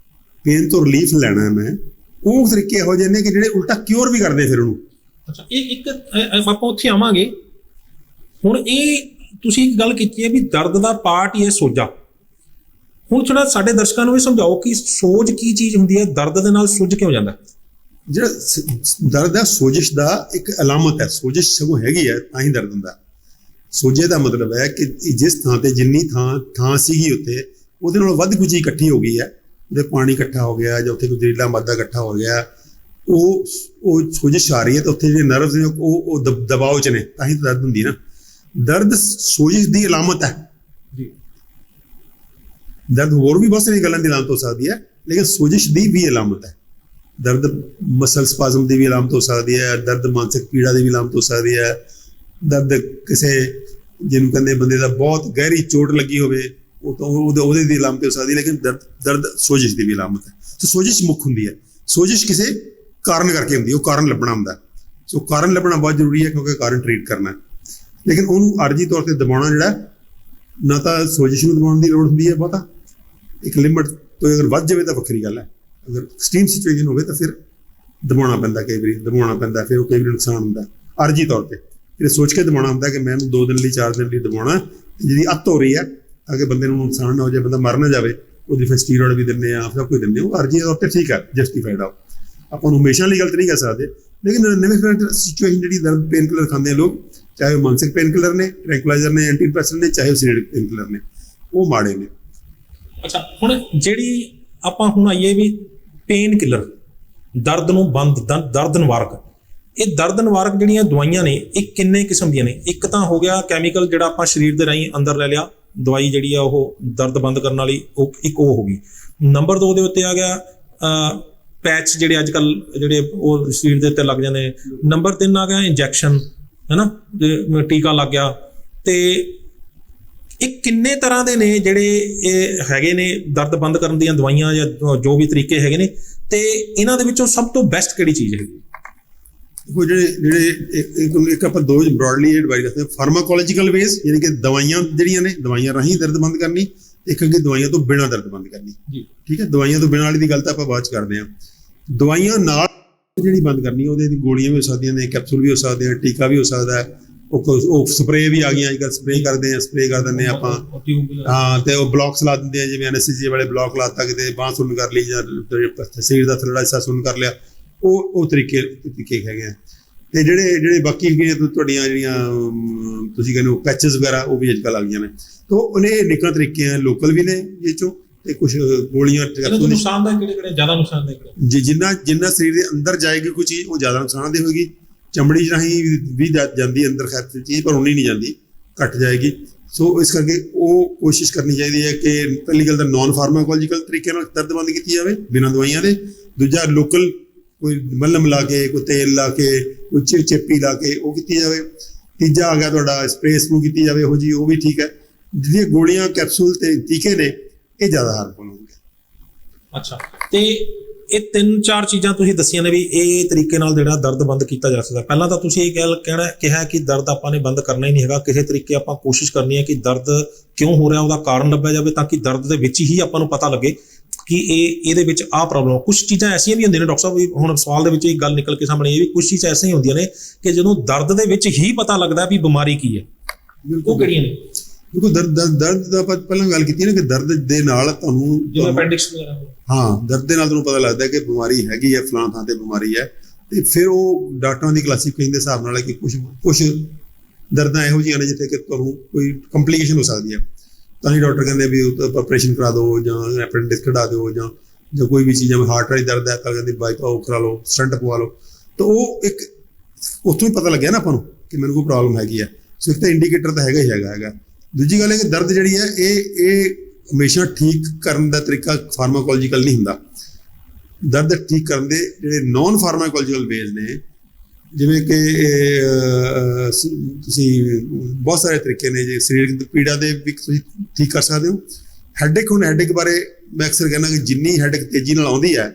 ਪੇਨ ਤੋਂ ਰਿਲੀਫ ਲੈਣਾ ਮੈਂ, ਉਹ ਤਰੀਕੇ ਇਹੋ ਜਿਹੇ ਨੇ ਕਿ ਜਿਹੜੇ ਉਲਟਾ ਕਿਉਰ ਵੀ ਕਰਦੇ ਫਿਰ ਉਹਨੂੰ।
ਅੱਛਾ, ਇਹ ਇੱਕ ਆਪਾਂ ਉੱਥੇ ਆਵਾਂਗੇ। ਹੁਣ ਇਹ ਤੁਸੀਂ ਇੱਕ ਗੱਲ ਕੀਤੀ ਹੈ ਵੀ ਦਰਦ ਦਾ ਪਾਰਟ ਹੀ ਹੈ ਸੋਜਾ। ਹੁਣ ਥੋੜਾ ਸਾਡੇ ਦਰਸ਼ਕਾਂ ਨੂੰ ਵੀ ਸਮਝਾਓ ਕਿ ਸੋਜ ਕੀ ਚੀਜ਼ ਹੁੰਦੀ ਹੈ, ਦਰਦ ਦੇ ਨਾਲ ਸੁੱਜ ਕਿਉਂ ਜਾਂਦਾ?
ਜਿਹੜਾ ਦਰਦ ਹੈ ਸੋਜਿਸ਼ ਦਾ ਇੱਕ ਅਲਾਮਤ ਹੈ। ਸੋਜਿਸ਼ ਸਗੋਂ ਹੈਗੀ ਹੈ ਤਾਂ ਹੀ ਦਰਦ ਹੁੰਦਾ। ਸੋਜੇ ਦਾ ਮਤਲਬ ਹੈ ਕਿ ਜਿਸ ਥਾਂ ਤੇ ਜਿੰਨੀ ਥਾਂ ਸੀਗੀ ਉੱਥੇ ਉਹਦੇ ਨਾਲ ਵੱਧ ਕੁਝ ਇਕੱਠੀ ਹੋ ਗਈ ਹੈ, ਉਹਦੇ ਪਾਣੀ ਇਕੱਠਾ ਹੋ ਗਿਆ ਜਾਂ ਉੱਥੇ ਕੋਈ ਜ਼ਹਿਰੀਲਾ ਮਾਦਾ ਇਕੱਠਾ ਹੋ ਗਿਆ, ਉਹ ਸੋਜਿਸ਼ ਆ ਰਹੀ ਹੈ। ਤਾਂ ਉੱਥੇ ਜਿਹੜੇ ਨਰਵਸ ਨੇ ਉਹ ਦਬਾਅ 'ਚ ਨੇ, ਤਾਂ ਹੀ ਦਰਦ ਹੁੰਦੀ ਨਾ। ਦਰਦ ਸੋਜਿਸ਼ ਦੀ ਅਲਾਮਤ ਹੈ ਜੀ। ਦਰਦ ਹੋਰ ਵੀ ਬਹੁਤ ਸਾਰੀਆਂ ਗੱਲਾਂ ਦੀ ਅਲਾਮਤ ਹੋ ਸਕਦੀ ਹੈ, ਲੇਕਿਨ ਸੋਜਿਸ਼ ਦੀ ਵੀ ਅਲਾਮਤ ਹੈ। ਦਰਦ ਮਸਲ ਸਪਾਜ਼ਮ ਦੀ ਵੀ ਅਲਾਮਤ ਹੋ ਸਕਦੀ ਹੈ, ਦਰਦ ਮਾਨਸਿਕ ਪੀੜਾ ਦੀ ਵੀ ਅਲਾਮਤ ਹੋ ਸਕਦੀ ਹੈ, ਦਰਦ ਕਿਸੇ ਜਿਹਨੂੰ ਕਹਿੰਦੇ ਬੰਦੇ ਦਾ ਬਹੁਤ ਗਹਿਰੀ ਚੋਟ ਲੱਗੀ ਹੋਵੇ ਉਹਦੇ ਦੀ ਅਲਾਮਤ ਹੋ ਸਕਦੀ ਹੈ, ਲੇਕਿਨ ਦਰਦ ਸੋਜਿਸ਼ ਦੀ ਵੀ ਅਲਾਮਤ ਹੈ। ਸੋ ਸੋਜਿਸ਼ ਮੁੱਖ ਹੁੰਦੀ ਹੈ। ਸੋਜਿਸ਼ ਕਿਸੇ ਕਾਰਨ ਕਰਕੇ ਹੁੰਦੀ ਹੈ, ਉਹ ਕਾਰਨ ਲੱਭਣਾ ਹੁੰਦਾ। ਸੋ ਕਾਰਨ ਲੱਭਣਾ ਬਹੁਤ ਜ਼ਰੂਰੀ ਹੈ, ਕਿਉਂਕਿ ਕਾਰਨ ਟਰੀਟ ਕਰਨਾ। ਲੇਕਿਨ ਉਹਨੂੰ ਆਰਜੀ ਤੌਰ ਤੇ ਦਬਾਉਣਾ ਜਿਹੜਾ, ਨਾ ਤਾਂ ਸੋਜਿਸ਼ ਨੂੰ ਦਬਾਉਣ ਦੀ ਲੋੜ ਹੁੰਦੀ ਹੈ ਬਹੁਤਾ, ਇੱਕ ਲਿਮਟ ਤੋਂ ਅਗਰ ਵੱਧ ਜਾਵੇ ਤਾਂ ਵੱਖਰੀ ਗੱਲ ਹੈ। ਅਗਰ ਐਕਸਟ੍ਰੀਮ ਸਿਚੁਏਸ਼ਨ ਹੋਵੇ ਤਾਂ ਫਿਰ ਦਬਾਉਣਾ ਪੈਂਦਾ, ਕਈ ਵਾਰੀ ਦਬਾਉਣਾ ਪੈਂਦਾ, ਫਿਰ ਉਹ ਕਈ ਵਾਰੀ ਨੁਕਸਾਨ ਹੁੰਦਾ। ਆਰਜੀ ਤੌਰ ਤੇ ਫਿਰ ਸੋਚ ਕੇ ਦਬਾਉਣਾ ਹੁੰਦਾ ਕਿ ਮੈਂ ਇਹਨੂੰ 2 ਦਿਨ ਲਈ 4 ਦਿਨ ਲਈ ਦਬਾਉਣਾ, ਜਿਹਦੀ ਅੱਤ ਹੋ ਰਹੀ ਹੈ ਤਾਂ ਕਿ ਬੰਦੇ ਨੂੰ ਨੁਕਸਾਨ ਨਾ ਹੋ ਜਾਏ, ਬੰਦਾ ਮਰ ਨਾ ਜਾਵੇ। ਉਹਦੀ ਫਿਰ ਸਟੀਰੋਇਡ ਵੀ ਦਿੰਦੇ ਆ, ਸਭ ਕੁਝ ਦਿੰਦੇ ਆ। ਉਹ ਆਰਜੀ ਤੌਰ ਤੇ ਠੀਕ ਹੈ, ਜਸਟੀਫਾਈਡ ਆ। ਆਪਾਂ ਨੂੰ ਹਮੇਸ਼ਾ ਲਈ ਗਲਤ ਨਹੀਂ ਕਰ ਸਕਦੇ, ਲੇਕਿਨ ਨਵੇਂ ਸਿਚੁਏਸ਼ਨ ਜਿਹੜੀ ਦਰਦ ਪੇਨ ਕਿਲਰ ਖਾਂਦੇ ਆ ਲੋਕ, ਚਾਹੇ ਉਹ ਮਾਨਸਿਕ ਪੇਨ ਕਿਲਰ ਨੇ, ਟ੍ਰੈਂਕੁਲਾਈਜ਼ਰ ਨੇ, ਐਂਟੀ ਡਿਪਰੈਸੈਂਟ ਨੇ, ਚਾਹੇ ਉਹ ਸਰੀਰਕ ਪੇਨ ਕਿਲਰ ਨੇ, ਉਹ ਮਾੜੇ ਨੇ।
ਅੱਛਾ, ਹੁਣ ਜਿਹੜੀ ਆਪਾਂ ਹੁਣ ਆਈਏ ਵੀ ਪੇਨ ਕਿਲਰ, ਦਰਦ ਨੂੰ ਬੰਦ, ਦਰਦ ਨਿਵਾਰਕ, ਇਹ ਦਰਦ ਨਿਵਾਰਕ ਜਿਹੜੀਆਂ ਦਵਾਈਆਂ ਨੇ ਇਹ ਕਿੰਨੇ ਕਿਸਮ ਦੀਆਂ ਨੇ? ਇੱਕ ਤਾਂ ਹੋ ਗਿਆ ਕੈਮੀਕਲ ਜਿਹੜਾ ਆਪਾਂ ਸਰੀਰ ਦੇ ਰਾਹੀਂ ਅੰਦਰ ਲੈ ਲਿਆ, ਦਵਾਈ ਜਿਹੜੀ ਆ ਉਹ ਦਰਦ ਬੰਦ ਕਰਨ ਵਾਲੀ, ਇੱਕ ਉਹ ਹੋ ਗਈ। ਨੰਬਰ 2 ਦੇ ਉੱਤੇ ਆ ਗਿਆ ਪੈਚ, ਜਿਹੜੇ ਅੱਜ ਕੱਲ੍ਹ ਜਿਹੜੇ ਉਹ ਸਰੀਰ ਦੇ ਉੱਤੇ ਲੱਗ ਜਾਂਦੇ ਨੇ। ਨੰਬਰ 3 ਆ ਗਿਆ ਇੰਜੈਕਸ਼ਨ, ਹੈ ਨਾ, ਟੀਕਾ ਲੱਗ ਗਿਆ। ਤੇ ਇਹ ਕਿੰਨੇ ਤਰ੍ਹਾਂ ਦੇ ਨੇ ਜਿਹੜੇ ਇਹ ਹੈਗੇ ਨੇ ਦਰਦ ਬੰਦ ਕਰਨ ਦੀਆਂ ਦਵਾਈਆਂ ਜਾਂ ਜੋ ਵੀ ਤਰੀਕੇ ਹੈਗੇ ਨੇ, ਤੇ ਇਹਨਾਂ ਦੇ ਵਿੱਚੋਂ ਸਭ ਤੋਂ ਬੈਸਟ ਕਿਹੜੀ ਚੀਜ਼ ਹੈਗੀ?
ਉਹ ਜਿਹੜੇ ਇੱਕ ਆਪਾਂ 2 ਬ੍ਰੌਡਲੀ ਐਡਵਾਈਸ ਕਰਦੇ ਹਾਂ। ਫਾਰਮਾਕੋਲੋਜੀਕਲ ਵੇਜ਼, ਯਾਨੀ ਕਿ ਦਵਾਈਆਂ ਜਿਹੜੀਆਂ ਨੇ, ਦਵਾਈਆਂ ਰਾਹੀਂ ਦਰਦ ਬੰਦ ਕਰਨੀ, ਇੱਕ ਅੱਗੇ ਦਵਾਈਆਂ ਤੋਂ ਬਿਨਾਂ ਦਰਦ ਬੰਦ ਕਰਨੀ
ਜੀ
ਠੀਕ ਹੈ। ਦਵਾਈਆਂ ਤੋਂ ਬਿਨਾਂ ਵਾਲੀ ਦੀ ਗੱਲ ਤਾਂ ਆਪਾਂ ਬਾਅਦ ਚ ਕਰਦੇ ਹਾਂ। ਦਵਾਈਆਂ ਨਾਲ ਜਿਹੜੀ ਬੰਦ ਕਰਨੀ ਉਹਦੇ ਦੀ ਗੋਲੀਆਂ ਵੀ ਹੋ ਸਕਦੀਆਂ ਨੇ, ਕੈਪਸੂਲ ਵੀ ਹੋ ਸਕਦੇ ਆ, ਟੀਕਾ ਵੀ ਹੋ ਸਕਦਾ ਹੈ, ਉਹ ਸਪਰੇਅ ਵੀ ਆ ਗਈਆਂ ਅੱਜ ਕੱਲ੍ਹ, ਸਪਰੇਅ ਕਰ ਦਿੰਦੇ ਹਾਂ ਆਪਾਂ। ਹਾਂ, ਤੇ ਉਹ ਬਲੌਕਸ ਲਾ ਦਿੰਦੇ ਆ, ਜਿਵੇਂ ਐਨਐਸਜੀ ਵਾਲੇ ਬਲੌਕ ਲਾਤਾ, ਕਿਤੇ ਬਾਂਹ ਸੁੰਨ ਕਰ ਲਈ ਜਾਂ ਸਰੀਰ ਦਾ ਥੱਲੜਾ ਹਿੱਸਾ ਸੁੰਨ ਕਰ ਲਿਆ, ਉਹ ਤਰੀਕੇ ਹੈਗੇ ਆ। ਤੇ ਜਿਹੜੇ ਬਾਕੀ ਹੈਗੀਆਂ ਤੁਹਾਡੀਆਂ ਜਿਹੜੀਆਂ ਤੁਸੀਂ ਕਹਿੰਦੇ ਹੋ ਪੈਚਸ ਵਗੈਰਾ, ਉਹ ਵੀ ਅੱਜ ਕੱਲ੍ਹ ਆ ਗਈਆਂ ਨੇ। ਤਾਂ ਉਹਨੇ ਨਿੱਕਾ ਤਰੀਕੇ ਆ, ਲੋਕਲ ਵੀ ਨੇ ਇਹ ਚੋਂ, ਤੇ ਕੁਝ ਗੋਲੀਆਂ
ਨੁਕਸਾਨਦਾਇਕ ਕਿਹੜੇ ਜ਼ਿਆਦਾ ਨੁਕਸਾਨਦਾਇਕ
ਜਿੰਨਾ ਸਰੀਰ ਦੇ ਅੰਦਰ ਜਾਏਗੀ ਕੋਈ ਚੀਜ਼, ਉਹ ਜ਼ਿਆਦਾ ਨੁਕਸਾਨਦੇਹ ਹੋਏਗੀ। ਚਮੜੀ ਰਾਹੀਂ ਵੀ ਜਾਂਦੀ ਅੰਦਰ ਖੈਰ ਚੀਜ਼, ਪਰ ਉਨੀ ਨਹੀਂ ਜਾਂਦੀ, ਘੱਟ ਜਾਏਗੀ। ਸੋ ਇਸ ਕਰਕੇ ਉਹ ਕੋਸ਼ਿਸ਼ ਕਰਨੀ ਚਾਹੀਦੀ ਹੈ ਕਿ ਪਹਿਲੀ ਗੱਲ ਤਾਂ ਨੋਨ ਫਾਰਮਾਕੋਲੋਜੀਕਲ ਤਰੀਕੇ ਨਾਲ ਦਰਦ ਬੰਦ ਕੀਤੀ ਜਾਵੇ ਬਿਨਾਂ ਦਵਾਈਆਂ ਦੇ। ਦੂਜਾ ਲੋਕਲ ਕੋਈ ਮੱਲਮ ਲਾ ਕੇ, ਕੋਈ ਤੇਲ ਲਾ ਕੇ, ਕੋਈ ਚੇਪੀ ਲਾ ਕੇ ਉਹ ਕੀਤੀ ਜਾਵੇ। ਤੀਜਾ ਆ ਗਿਆ ਤੁਹਾਡਾ ਸਪਰੇਅ ਸਪਰੂ ਕੀਤੀ ਜਾਵੇ, ਇਹੋ ਜੀ, ਉਹ ਵੀ ਠੀਕ ਹੈ। ਜਿਹੜੀਆਂ ਗੋਲੀਆਂ ਕੈਪਸੂਲ ਤੇ ਟੀਕੇ ਨੇ ਇਹ ਜ਼ਿਆਦਾ ਹਾਰਮਫੁਲ ਹੋਣਗੇ।
ਅੱਛਾ, ਤੇ ਇਹ 3-4 ਚੀਜ਼ਾਂ ਤੁਸੀਂ ਦੱਸੀਆਂ ਨੇ ਵੀ ਇਹ ਤਰੀਕੇ ਨਾਲ ਜਿਹੜਾ ਦਰਦ ਬੰਦ ਕੀਤਾ ਜਾ ਸਕਦਾ। ਪਹਿਲਾਂ ਤਾਂ ਤੁਸੀਂ ਇਹ ਗੱਲ ਕਿਹਾ ਕਿ ਦਰਦ ਆਪਾਂ ਨੇ ਬੰਦ ਕਰਨਾ ਹੀ ਨਹੀਂ ਹੈਗਾ, ਕਿਸੇ ਤਰੀਕੇ ਆਪਾਂ ਕੋਸ਼ਿਸ਼ ਕਰਨੀ ਹੈ ਕਿ ਦਰਦ ਕਿਉਂ ਹੋ ਰਿਹਾ ਉਹਦਾ ਕਾਰਨ ਲੱਭਿਆ ਜਾਵੇ, ਤਾਂ ਕਿ ਦਰਦ ਦੇ ਵਿੱਚ ਹੀ ਆਪਾਂ ਨੂੰ ਪਤਾ ਲੱਗੇ ਕਿ ਇਹਦੇ ਵਿੱਚ ਆਹ ਪ੍ਰੋਬਲਮ। ਕੁਝ ਚੀਜ਼ਾਂ ਐਸੀਆਂ ਵੀ ਹੁੰਦੀਆਂ ਨੇ ਡਾਕਟਰ ਸਾਹਿਬ, ਵੀ ਹੁਣ ਸਵਾਲ ਦੇ ਵਿੱਚ ਇਹ ਗੱਲ ਨਿਕਲ ਕੇ ਸਾਹਮਣੇ, ਇਹ ਵੀ ਕੁਝ ਚੀਜ਼ਾਂ ਐਸੀਆਂ ਹੁੰਦੀਆਂ ਨੇ ਕਿ ਜਦੋਂ ਦਰਦ ਦੇ ਵਿੱਚ ਹੀ ਪਤਾ ਲੱਗਦਾ ਵੀ ਬਿਮਾਰੀ ਕੀ ਹੈ, ਉਹ ਕਿਹੜੀਆਂ ਨੇ?
ਦੇਖੋ ਦਰਦ ਦਾ ਆਪਾਂ ਪਹਿਲਾਂ ਗੱਲ ਕੀਤੀ ਨਾ ਕਿ ਦਰਦ ਦੇ ਨਾਲ ਤੁਹਾਨੂੰ
ਜਿਵੇਂ appendix ਵਗੈਰਾ,
ਹਾਂ, ਦਰਦ ਦੇ ਨਾਲ ਤੁਹਾਨੂੰ ਪਤਾ ਲੱਗਦਾ ਕਿ ਬਿਮਾਰੀ ਹੈਗੀ ਹੈ, ਫਲਾਣਾ ਥਾਂ ਤੇ ਬਿਮਾਰੀ ਹੈ। ਤੇ ਫਿਰ ਉਹ ਡਾਕਟਰਾਂ ਦੀ ਕਲਾਸੀਫਿਕੇਸ਼ਨ ਦੇ ਹਿਸਾਬ ਨਾਲ ਹੈ ਕਿ ਕੁਝ ਦਰਦਾਂ ਇਹੋ ਜਿਹੀਆਂ ਨੇ ਜਿੱਥੇ ਕਿ ਤੁਹਾਨੂੰ ਕੋਈ ਕੰਪਲਿਕੇਸ਼ਨ ਹੋ ਸਕਦੀ ਹੈ, ਤਾਂ ਹੀ ਡਾਕਟਰ ਕਹਿੰਦੇ ਵੀ ਆਪਰੇਸ਼ਨ ਕਰਾ ਦਿਓ ਜਾਂ ਐਪੈਂਡਿਕਸ ਕਢਾ ਦਿਓ, ਜਾਂ ਕੋਈ ਵੀ ਚੀਜ਼, ਜਿਵੇਂ ਹਾਰਟ ਵਾਲੀ ਦਰਦ ਹੈ ਤਾਂ ਕਹਿੰਦੇ ਬਾਈਪਾਸ ਕਰਾ ਲਓ, ਸਟੰਟ ਪਵਾ ਲਓ। ਤਾਂ ਉਹ ਇੱਕ ਉੱਥੋਂ ਹੀ ਪਤਾ ਲੱਗਿਆ ਨਾ ਆਪਾਂ ਨੂੰ ਕਿ ਮੈਨੂੰ ਕੋਈ ਪ੍ਰੋਬਲਮ ਹੈਗੀ ਹੈ। ਸੋ ਇੱਕ ਤਾਂ ਇੰਡੀਕੇਟਰ ਤਾਂ ਹੈਗਾ। ਦੂਜੀ ਗੱਲ ਹੈ ਕਿ ਦਰਦ ਜਿਹੜੀ ਹੈ ਇਹ ਹਮੇਸ਼ਾ ਠੀਕ ਕਰਨ ਦਾ ਤਰੀਕਾ ਫਾਰਮਾਕੋਲੋਜੀਕਲ ਨਹੀਂ ਹੁੰਦਾ। ਦਰਦ ਠੀਕ ਕਰਨ ਦੇ ਜਿਹੜੇ ਨੋਨ ਫਾਰਮਾਕੋਲੋਜੀਕਲ ਵੇਜ਼ ਨੇ, ਜਿਵੇਂ ਕਿ ਤੁਸੀਂ ਬਹੁਤ ਸਾਰੇ ਤਰੀਕੇ ਨੇ। ਜੇ ਸਰੀਰਕ ਪੀੜਾ ਦੇ ਵੀ ਤੁਸੀਂ ਠੀਕ ਕਰ ਸਕਦੇ ਹੋ। ਹੈਡੇਕ ਬਾਰੇ ਮੈਂ ਅਕਸਰ ਕਹਿੰਦਾ ਕਿ ਜਿੰਨੀ ਹੈਡੇਕ ਤੇਜ਼ੀ ਨਾਲ ਆਉਂਦੀ ਹੈ,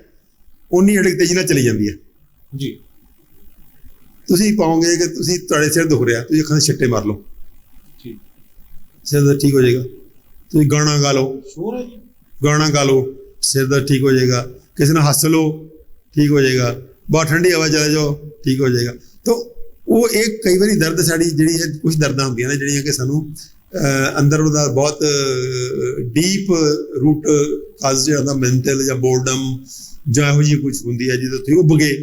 ਉਨੀ ਹੈਡੇਕ ਤੇਜ਼ੀ ਨਾਲ ਚਲੀ ਜਾਂਦੀ ਹੈ
ਜੀ।
ਤੁਸੀਂ ਪਾਓਗੇ ਕਿ ਤੁਹਾਡੇ ਸਿਰ ਦੁਖ ਰਿਹਾ, ਤੁਸੀਂ ਅੱਖਾਂ ਦੇ ਛਿੱਟੇ ਮਾਰ ਲਓ, ਸਿਰ ਦਰਦ ਠੀਕ ਹੋ ਜਾਏਗਾ। ਤੁਸੀਂ ਗਾਣਾ ਗਾ ਲਓ, ਸਿਰ ਦਰਦ ਠੀਕ ਹੋ ਜਾਏਗਾ। ਕਿਸੇ ਨਾਲ ਹੱਸ ਲਓ, ਠੀਕ ਹੋ ਜਾਏਗਾ। ਬਹੁਤ ਠੰਡੀ ਹਵਾ ਚਲੇ ਜਾਓ, ਠੀਕ ਹੋ ਜਾਏਗਾ। ਤਾਂ ਉਹ ਇੱਕ ਕਈ ਵਾਰੀ ਦਰਦ ਸਾਡੀ ਜਿਹੜੀ ਹੈ, ਕੁਝ ਦਰਦਾਂ ਹੁੰਦੀਆਂ ਨੇ ਜਿਹੜੀਆਂ ਕਿ ਸਾਨੂੰ ਅੰਦਰ ਉਹਦਾ ਬਹੁਤ ਡੀਪ ਰੂਟ ਕਾਜ਼ ਜਿਹੜਾ ਮੈਂਟਲ ਜਾਂ ਬੋਰਡਮ ਜਾਂ ਇਹੋ ਜਿਹੀ ਕੁਝ ਹੁੰਦੀ ਹੈ ਜਿਹਦੇ ਉੱਤੇ ਉੱਭ ਗਏ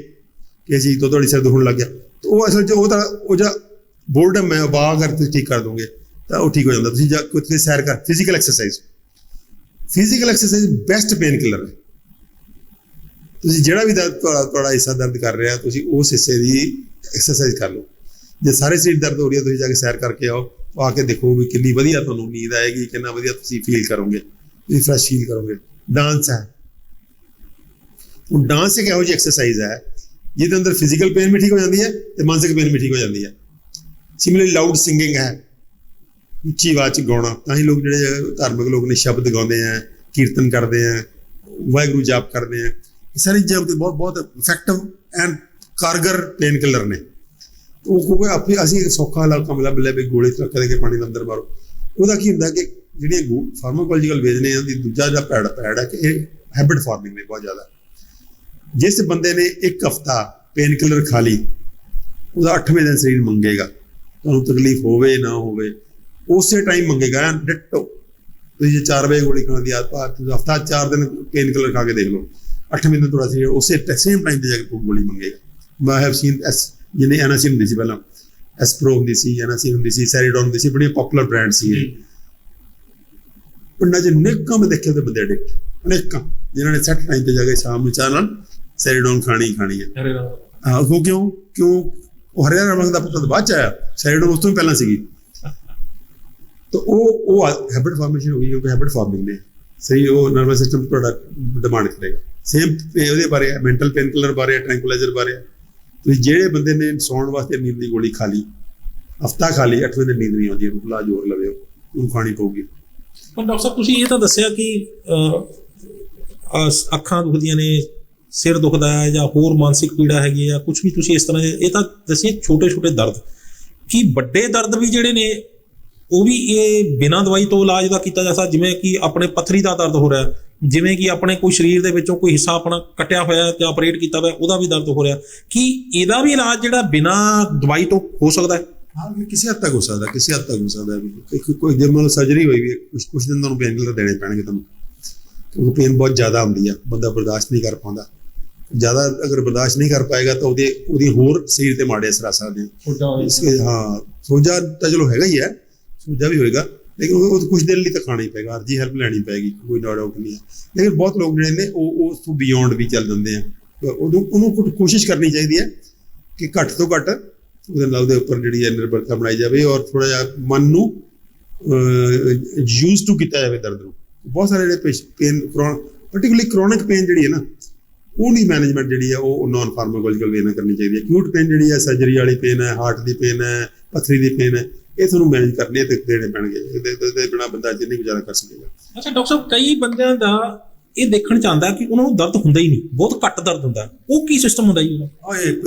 ਕਿ ਅਸੀਂ ਤੋਂ ਤੁਹਾਡੀ ਸਿਰ ਦੁਖਣ ਲੱਗ ਗਿਆ। ਤਾਂ ਉਹ ਅਸਲ 'ਚ ਉਹ ਜਿਹੜਾ ਬੋਰਡਮ ਹੈ, ਵਾਹ ਕਰ ਤੁਸੀਂ ਠੀਕ ਕਰ ਦੋਗੇ ਤਾਂ ਉਹ ਠੀਕ ਹੋ ਜਾਂਦਾ। ਤੁਸੀਂ ਕਿਤੇ ਸੈਰ ਕਰ, physical exercise best pain killer ਹੈ। ਤੁਸੀਂ ਜਿਹੜਾ ਵੀ ਦਰਦ ਤੁਹਾਡਾ ਹਿੱਸਾ ਦਰਦ ਕਰ ਰਿਹਾ, ਤੁਸੀਂ ਉਸ ਹਿੱਸੇ ਦੀ ਐਕਸਰਸਾਈਜ਼ ਕਰ ਲਓ। ਜੇ ਸਾਰੇ ਸਰੀਰ ਦਰਦ ਹੋ ਰਹੀ ਹੈ, ਤੁਸੀਂ ਜਾ ਕੇ ਸੈਰ ਕਰਕੇ ਆਓ, ਆ ਕੇ ਦੇਖੋ ਵੀ ਕਿੰਨੀ ਵਧੀਆ ਤੁਹਾਨੂੰ ਨੀਂਦ ਆਏਗੀ, ਕਿੰਨਾ ਵਧੀਆ ਤੁਸੀਂ ਫੀਲ ਕਰੋਗੇ, ਤੁਸੀਂ ਫਰੈਸ਼ ਫੀਲ ਕਰੋਗੇ। ਡਾਂਸ ਹੈ, ਡਾਂਸ ਇੱਕ ਇਹੋ ਜਿਹੀ ਐਕਸਰਸਾਈਜ਼ ਹੈ ਜਿਹਦੇ ਅੰਦਰ ਫਿਜ਼ੀਕਲ ਪੇਨ ਵੀ ਠੀਕ ਹੋ ਜਾਂਦੀ ਹੈ ਤੇ ਮਾਨਸਿਕ ਪੇਨ ਵੀ ਠੀਕ ਹੋ ਜਾਂਦੀ ਹੈ। ਸਿਮਿਲਰਲੀ ਲਾਊਡ ਸਿੰਗਿੰਗ ਹੈ, ਉੱਚੀ ਆਵਾਜ਼ 'ਚ ਗਾਉਣਾ। ਤਾਂ ਹੀ ਲੋਕ ਜਿਹੜੇ ਧਾਰਮਿਕ ਲੋਕ ਨੇ ਸ਼ਬਦ ਗਾਉਂਦੇ ਆ, ਕੀਰਤਨ ਕਰਦੇ ਆ, ਵਾਹਿਗੁਰੂ ਜਾਪ ਕਰਦੇ ਆ। ਇਹ ਸਾਰੀ ਚੀਜ਼ਾਂ ਬਹੁਤ ਇਫੈਕਟਿਵ ਐਂਡ ਕਾਰਗਰ ਪੇਨ ਕਿਲਰ ਨੇ। ਉਹ ਆਪੇ ਅਸੀਂ ਸੌਖਾ ਕੰਮ ਲੱਭ ਲਿਆ ਵੀ ਗੋਲੇ ਰੱਖ ਦੇ ਕੇ ਪਾਣੀ ਦੇ ਅੰਦਰ ਮਾਰੋ। ਉਹਦਾ ਕੀ ਹੁੰਦਾ ਕਿ ਜਿਹੜੀਆਂ ਫਾਰਮਾਕੋਲੋਜੀਕਲ ਵੇਜ਼ ਨੇ, ਉਹਦੀ ਦੂਜਾ ਜਿਹੜਾ ਪੈੜ ਹੈ ਕਿ ਇਹ ਹੈਬਿਟ ਫਾਰਮਿੰਗ ਨੇ ਬਹੁਤ ਜ਼ਿਆਦਾ। ਜਿਸ ਬੰਦੇ ਨੇ ਇੱਕ ਹਫ਼ਤਾ ਪੇਨ ਕਿਲਰ ਖਾ ਲਈ, ਉਹਦਾ 8ਵੇਂ ਦਿਨ ਸਰੀਰ ਮੰਗੇਗਾ, ਤੁਹਾਨੂੰ ਤਕਲੀਫ ਹੋਵੇ ਨਾ ਹੋਵੇ, ਉਸੇ ਟਾਈਮ ਮੰਗੇਗਾ ਡਿੱਟੋ। ਤੁਸੀਂ ਜੇ 4 ਵਜੇ ਗੋਲੀ ਖਾਣ ਦੀ ਆਦਤ ਪਾ, ਹਫ਼ਤਾ 4 ਦਿਨ ਪੇਨ ਕਿਲਰ ਖਾ ਕੇ ਦੇਖ ਲਓ, 8ਵੇਂ ਦਿਨ ਤੁਹਾਡਾ ਸਰੀਰ ਉਸੇ ਸੇਮ ਟਾਈਮ ਤੇ ਜਾ ਕੇ ਗੋਲੀ ਮੰਗੇਗਾ। ਮੈਂ ਹੈਵ ਸੀਨ ਜਿਹਨੇ ਐਨਾਸੀਨ ਹੁੰਦੀ ਸੀ ਪਹਿਲਾਂ, ਐਸਪਰੋ ਹੁੰਦੀ ਸੀ, ਐਨਾਸੀਨ ਹੁੰਦੀ ਸੀ, ਸੈਰੀਡੋਨ ਹੁੰਦੀ ਸੀ, ਬੜੀਆਂ ਪਪੂਲਰ ਬ੍ਰਾਂਡ ਸੀ। ਪਿੰਡਾਂ 'ਚ ਅਨੇਕਾਂ ਮੈਂ ਦੇਖੇ ਤੇ ਬੰਦੇ ਐਡਿਕਟ, ਅਨੇਕਾਂ ਜਿਨ੍ਹਾਂ ਨੇ ਸੈੱਟ ਟਾਈਮ ਤੇ ਜਾ ਕੇ ਸ਼ਾਮ ਨੂੰ ਚਾਹ ਨਾਲ ਸੈਰੀਡੋਨ ਖਾਣੀ ਹੈ। ਹਾਂ, ਉਹ ਕਿਉਂ ਉਹ ਹਰਿਆਣਾ ਰੰਗ ਦਾ ਪਤਾ ਬਾਅਦ 'ਚ ਆਇਆ, ਸੈਰੀਡੋਨ ਉਸ ਤੋਂ ਵੀ ਪਹਿਲਾਂ ਸੀਗੀ। ਤਾਂ ਉਹ ਹੈਬਿਟ ਫਾਰਮੇਸ਼ਨ ਹੋ ਗਈ, ਕਿਉਂਕਿ ਹੈਬਿਟ ਫਾਰਮਿੰਗ ਨੇ ਸਹੀ ਉਹ ਨਰਵਸ ਸਿਸਟਮ ਤੁਹਾਡਾ ਡਿਮਾਂਡ ਕਰੇਗਾ। ਸੇਮ ਉਹਦੇ ਬਾਰੇ ਹੈ, ਮੈਂਟਲ ਪੇਨ ਕਿਲਰ ਬਾਰੇ ਹੈ, ਟ੍ਰੈਂਕੁਲਾਈਜ਼ਰ ਬਾਰੇ ਹੈ। ਤੁਸੀਂ ਜਿਹੜੇ ਬੰਦੇ ਨੇ ਸੌਣ ਵਾਸਤੇ ਨੀਂਦ ਦੀ ਗੋਲੀ ਖਾ ਲਈ, ਹਫ਼ਤਾ ਖਾ ਲਈ, 8ਵੇਂ ਦਿਨ ਨੀਂਦ ਨਹੀਂ ਆਉਂਦੀ, ਉਹਨੂੰ ਭੁਲਾ ਜ਼ੋਰ ਲਵੇ, ਉਹਨੂੰ ਖਾਣੀ ਪਊਗੀ।
ਪਰ ਡਾਕਟਰ ਸਾਹਿਬ ਤੁਸੀਂ ਇਹ ਤਾਂ ਦੱਸਿਆ ਕਿ ਅੱਖਾਂ ਦੁਖਦੀਆਂ ਨੇ, ਸਿਰ ਦੁਖਦਾ ਹੈ ਜਾਂ ਹੋਰ ਮਾਨਸਿਕ ਪੀੜਾ ਹੈਗੀ ਆ, ਕੁਝ ਵੀ ਤੁਸੀਂ ਇਸ ਤਰ੍ਹਾਂ ਇਹ ਤਾਂ ਦੱਸਿਆ ਛੋਟੇ ਦਰਦ। ਕੀ ਵੱਡੇ ਦਰਦ ਵੀ ਜਿਹੜੇ ਨੇ ਉਹ ਵੀ ਇਹ ਬਿਨਾਂ ਦਵਾਈ ਤੋਂ ਇਲਾਜ ਦਾ ਕੀਤਾ ਜਾ ਸਕਦਾ, ਜਿਵੇਂ ਕਿ ਆਪਣੇ ਪੱਥਰੀ ਦਾ ਦਰਦ ਹੋ ਰਿਹਾ, ਜਿਵੇਂ ਕਿ ਆਪਣੇ ਕੋਈ ਸਰੀਰ ਦੇ ਵਿੱਚੋਂ ਕੋਈ ਹਿੱਸਾ ਆਪਣਾ ਕੱਟਿਆ ਹੋਇਆ ਜਾਂ ਆਪਰੇਟ ਕੀਤਾ ਹੋਇਆ ਉਹਦਾ ਵੀ ਦਰਦ ਹੋ ਰਿਹਾ, ਕੀ ਇਹਦਾ ਵੀ ਇਲਾਜ ਜਿਹੜਾ ਬਿਨਾਂ ਦਵਾਈ ਤੋਂ ਹੋ ਸਕਦਾ ਹੈ?
ਹਾਂ, ਕਿਸੇ ਹੱਦ ਤੱਕ ਹੋ ਸਕਦਾ, ਕਿਸੇ ਹੱਦ ਤੱਕ ਹੋ ਸਕਦਾ। ਕੋਈ ਜੇ ਮੰਨ ਲਓ ਸਰਜਰੀ ਹੋਈ ਵੀ ਹੈ, ਕੁਛ ਦਿਨ ਤੁਹਾਨੂੰ ਪੇਨ ਕਿਲਰ ਦੇਣੇ ਪੈਣਗੇ ਤੁਹਾਨੂੰ, ਕਿਉਂਕਿ ਪੇਨ ਬਹੁਤ ਜ਼ਿਆਦਾ ਹੁੰਦੀ ਆ, ਬੰਦਾ ਬਰਦਾਸ਼ਤ ਨਹੀਂ ਕਰ ਪਾਉਂਦਾ। ਜ਼ਿਆਦਾ ਅਗਰ ਬਰਦਾਸ਼ਤ ਨਹੀਂ ਕਰ ਪਾਏਗਾ ਤਾਂ ਉਹਦੀ ਹੋਰ ਸਰੀਰ ਤੇ ਮਾੜੇ ਅਸਰ ਆ ਸਕਦੇ ਆ। ਹਾਂ, ਸੋਜਾ ਤਾਂ ਚਲੋ ਹੈਗਾ ਹੀ ਹੈ, ਸੋਜਾ ਵੀ ਹੋਏਗਾ, ਲੇਕਿਨ ਉਹ ਕੁਛ ਦਿਨ ਲਈ ਤਾਂ ਖਾਣਾ ਹੀ ਪਏਗਾ, ਅਰਜੀ ਹੈਲਪ ਲੈਣੀ ਪਏਗੀ, ਕੋਈ ਨੋ ਡਾਊਟ ਨਹੀਂ ਹੈ। ਲੇਕਿਨ ਬਹੁਤ ਲੋਕ ਜਿਹੜੇ ਨੇ ਉਹ ਉਸ ਤੋਂ ਬਿਯੋਂਡ ਵੀ ਚੱਲ ਜਾਂਦੇ ਆ। ਉਹਨੂੰ ਕੋਸ਼ਿਸ਼ ਕਰਨੀ ਚਾਹੀਦੀ ਹੈ ਕਿ ਘੱਟ ਤੋਂ ਘੱਟ ਉਹਦੇ ਉੱਪਰ ਜਿਹੜੀ ਹੈ ਨਿਰਭਰਤਾ ਬਣਾਈ ਜਾਵੇ, ਔਰ ਥੋੜਾ ਜਿਹਾ ਮਨ ਨੂੰ ਯੂਜ਼ ਟੂ ਕੀਤਾ ਜਾਵੇ ਦਰਦ ਨੂੰ। ਬਹੁਤ ਸਾਰੇ ਜਿਹੜੇ ਪੇਨ ਪਰਟੀਕੂਲਰਲੀ ਕ੍ਰੋਨਿਕ ਪੇਨ ਜਿਹੜੀ ਹੈ ਨਾ, ਉਹਦੀ ਮੈਨੇਜਮੈਂਟ ਜਿਹੜੀ ਹੈ ਉਹ ਨਾਨ ਫਾਰਮਾਕੋਲੋਜੀਕਲ ਵੇ ਨਾਲ ਕਰਨੀ ਚਾਹੀਦੀ ਹੈ। ਅਕਿਊਟ ਪੇਨ ਜਿਹੜੀ ਹੈ, ਸਰਜਰੀ ਵਾਲੀ ਪੇਨ ਹੈ, ਹਾਰਟ ਦੀ ਪੇਨ ਹੈ, ਪੱਥਰੀ ਦੀ ਪੇਨ ਹੈ, ਇਹ ਤੁਹਾਨੂੰ ਮੈਨੇਜ ਕਰਨੇ ਤੇ ਦੇਣੇ ਪੈਣਗੇ, ਇਹਦੇ ਬਿਨਾਂ ਬੰਦਾ ਜਿੰਨੀ ਗੁਜ਼ਾਰਾ ਕਰ ਸਕੇਗਾ।
ਅੱਛਾ ਡਾਕਟਰ ਸਾਹਿਬ, ਕਈ ਬੰਦਿਆਂ ਦਾ ਇਹ ਦੇਖਣ ਚ ਆਉਂਦਾ ਕਿ ਉਹਨਾਂ ਨੂੰ ਦਰਦ ਹੁੰਦਾ ਹੀ ਨਹੀਂ, ਬਹੁਤ ਘੱਟ ਦਰਦ ਹੁੰਦਾ, ਉਹ ਕੀ ਸਿਸਟਮ ਹੁੰਦਾ ਜੀ ਉਹਦਾ?